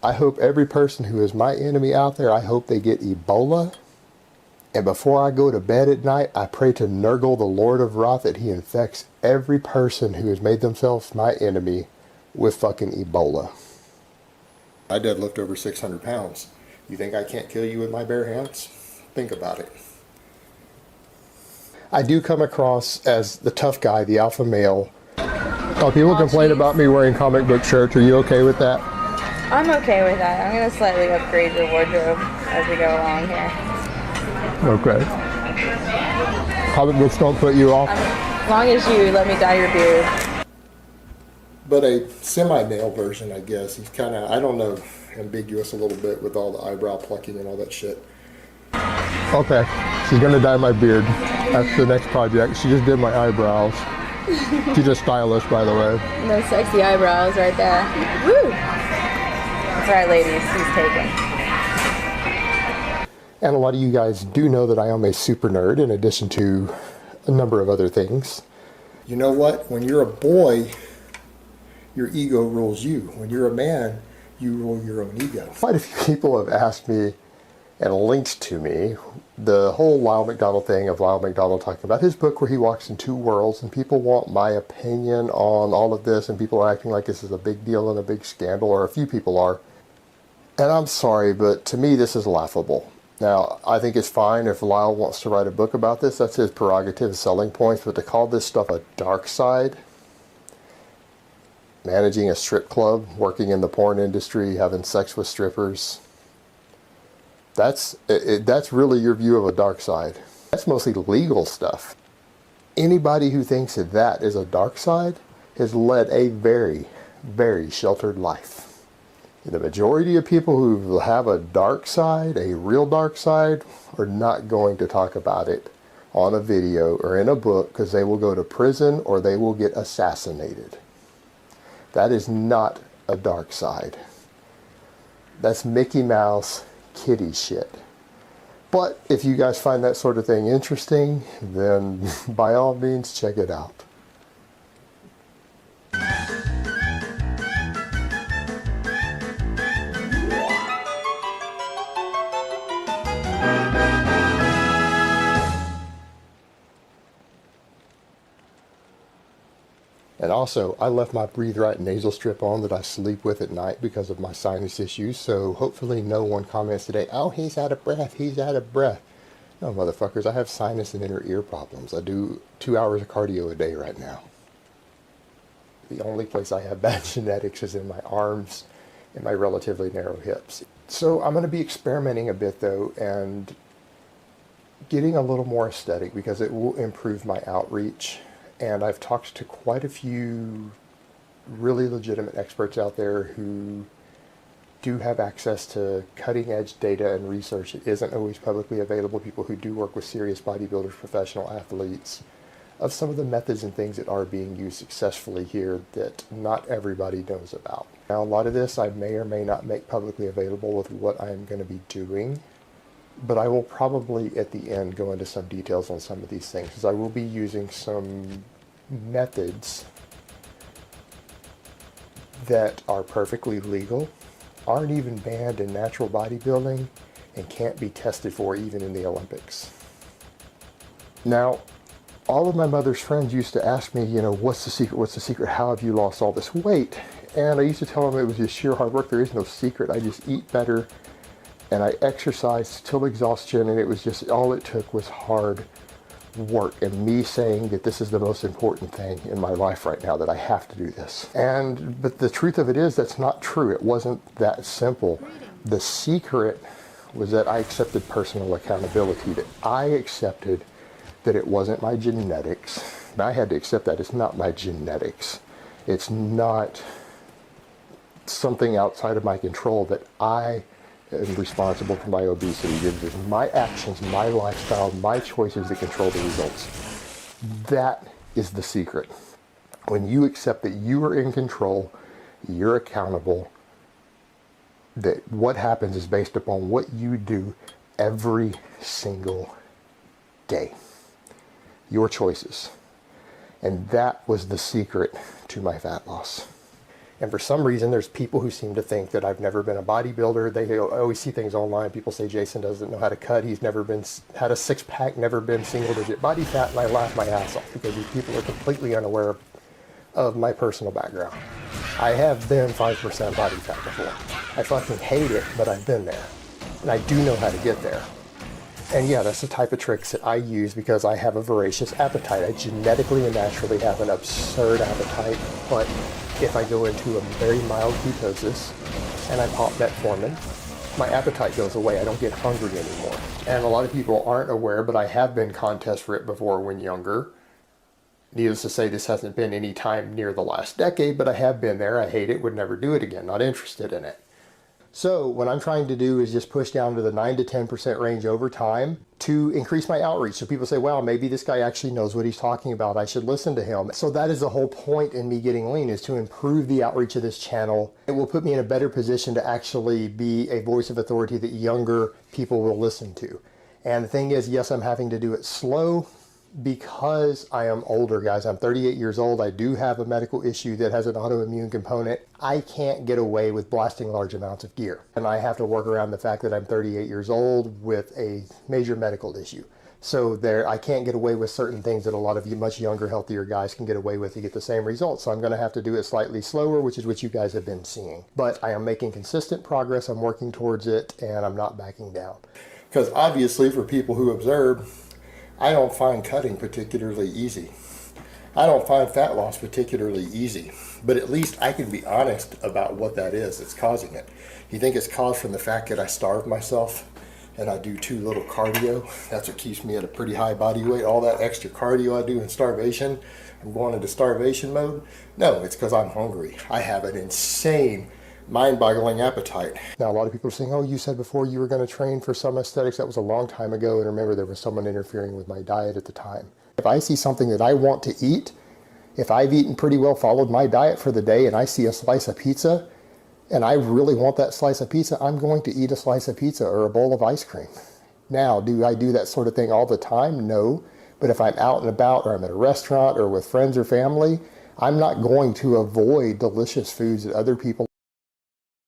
[SPEAKER 6] I hope every person who is my enemy out there, I hope they get Ebola. And before I go to bed at night, I pray to Nurgle, the Lord of Roth, that he infects every person who has made themselves my enemy with fucking Ebola. I deadlift over 600 pounds. You think I can't kill you with my bare hands? Think about it. I do come across as the tough guy, the alpha male. Oh, people complain about me wearing comic book shirts. Are you okay with that?
[SPEAKER 10] I'm okay with that. I'm going to slightly upgrade your wardrobe as we go along here.
[SPEAKER 6] Okay. Comic books don't put you off?
[SPEAKER 10] As long as you let me dye your beard. But
[SPEAKER 6] a semi-male version, I guess. He's kind of, I don't know, ambiguous a little bit with all the eyebrow plucking and all that shit. Okay. She's going to dye my beard. That's the next project. She just did my eyebrows. She's a stylist, by the way.
[SPEAKER 10] Those sexy eyebrows right there. Woo! That's right, ladies. He's taken.
[SPEAKER 6] And a lot of you guys do know that I am a super nerd in addition to a number of other things. You know what? When you're a boy, your ego rules you. When you're a man, you rule your own ego. Quite a few people have asked me and linked to me the whole Lyle McDonald thing of Lyle McDonald talking about his book where he walks in two worlds, and people want my opinion on all of this, and people are acting like this is a big deal and a big scandal, or a few people are. And I'm sorry, but to me this is laughable. Now, I think it's fine if Lyle wants to write a book about this. That's his prerogative, selling points. But to call this stuff a dark side, managing a strip club, working in the porn industry, having sex with strippers, That's really your view of a dark side. That's mostly legal stuff. Anybody who thinks that that is a dark side has led a very, very sheltered life. The majority of people who have a dark side, a real dark side, are not going to talk about it on a video or in a book because they will go to prison or they will get assassinated. That is not a dark side. That's Mickey Mouse kitty shit. But if you guys find that sort of thing interesting, then by all means check it out. And also, I left my Breathe Right nasal strip on that I sleep with at night because of my sinus issues, so hopefully no one comments today, oh, he's out of breath, he's out of breath. No, motherfuckers, I have sinus and inner ear problems. I do 2 hours of cardio a day right now. The only place I have bad genetics is in my arms and my relatively narrow hips. So I'm going to be experimenting a bit, though, and getting a little more aesthetic because it will improve my outreach. And I've talked to quite a few really legitimate experts out there who do have access to cutting edge data and research. It isn't always publicly available. People who do work with serious bodybuilders, professional athletes, of some of the methods and things that are being used successfully here that not everybody knows about. Now, a lot of this I may or may not make publicly available with what I'm going to be doing. But I will probably at the end go into some details on some of these things because I will be using some methods that are perfectly legal, aren't even banned in natural bodybuilding, and can't be tested for even in the Olympics. Now, all of my mother's friends used to ask me, you know, what's the secret? What's the secret? How have you lost all this weight? And I used to tell them it was just sheer hard work. There is no secret. I just eat better. And I exercised till exhaustion, and it was just, all it took was hard work and me saying that this is the most important thing in my life right now, that I have to do this. But the truth of it is that's not true. It wasn't that simple. The secret was that I accepted personal accountability, that I accepted that it wasn't my genetics. And I had to accept that it's not my genetics. It's not something outside of my control, that I am responsible for my obesity. It is my actions, my lifestyle, my choices that control the results. That is the secret. When you accept that you are in control, you're accountable, that what happens is based upon what you do every single day. Your choices. And that was the secret to my fat loss. And for some reason, there's people who seem to think that I've never been a bodybuilder. They always see things online. People say Jason doesn't know how to cut. He's never been had a six-pack, never been single-digit body fat, and I laugh my ass off because these people are completely unaware of my personal background. I have been 5% body fat before. I fucking hate it, but I've been there. And I do know how to get there. And yeah, that's the type of tricks that I use because I have a voracious appetite. I genetically and naturally have an absurd appetite, but if I go into a very mild ketosis and I pop metformin, my appetite goes away. I don't get hungry anymore. And a lot of people aren't aware, but I have been contest fit before when younger. Needless to say, this hasn't been any time near the last decade, but I have been there. I hate it, would never do it again, not interested in it. So what I'm trying to do is just push down to the 9 to 10% range over time to increase my outreach. So people say, wow, maybe this guy actually knows what he's talking about. I should listen to him. So that is the whole point in me getting lean, is to improve the outreach of this channel. It will put me in a better position to actually be a voice of authority that younger people will listen to. And the thing is, yes, I'm having to do it slow, because I am older, guys. I'm 38 years old. I do have a medical issue that has an autoimmune component. I can't get away with blasting large amounts of gear. And I have to work around the fact that I'm 38 years old with a major medical issue. So I can't get away with certain things that a lot of you much younger, healthier guys can get away with to get the same results. So I'm going to have to do it slightly slower, which is what you guys have been seeing. But I am making consistent progress. I'm working towards it, and I'm not backing down. Because obviously, for people who observe, I don't find cutting particularly easy. I don't find fat loss particularly easy, but at least I can be honest about what that is that's causing it. You think it's caused from the fact that I starved myself and I do too little cardio. That's what keeps me at a pretty high body weight. All that extra cardio I do in starvation, I'm going into starvation mode. No, it's because I'm hungry. I have an insane, mind-boggling appetite. Now, a lot of people are saying, oh, you said before you were going to train for some aesthetics. That was a long time ago, and remember, there was someone interfering with my diet at the time. If I see something that I want to eat, if I've eaten pretty well, followed my diet for the day, and I see a slice of pizza, and I really want that slice of pizza, I'm going to eat a slice of pizza or a bowl of ice cream. Now, do I do that sort of thing all the time? No. But if I'm out and about, or I'm at a restaurant or with friends or family, I'm not going to avoid delicious foods that other people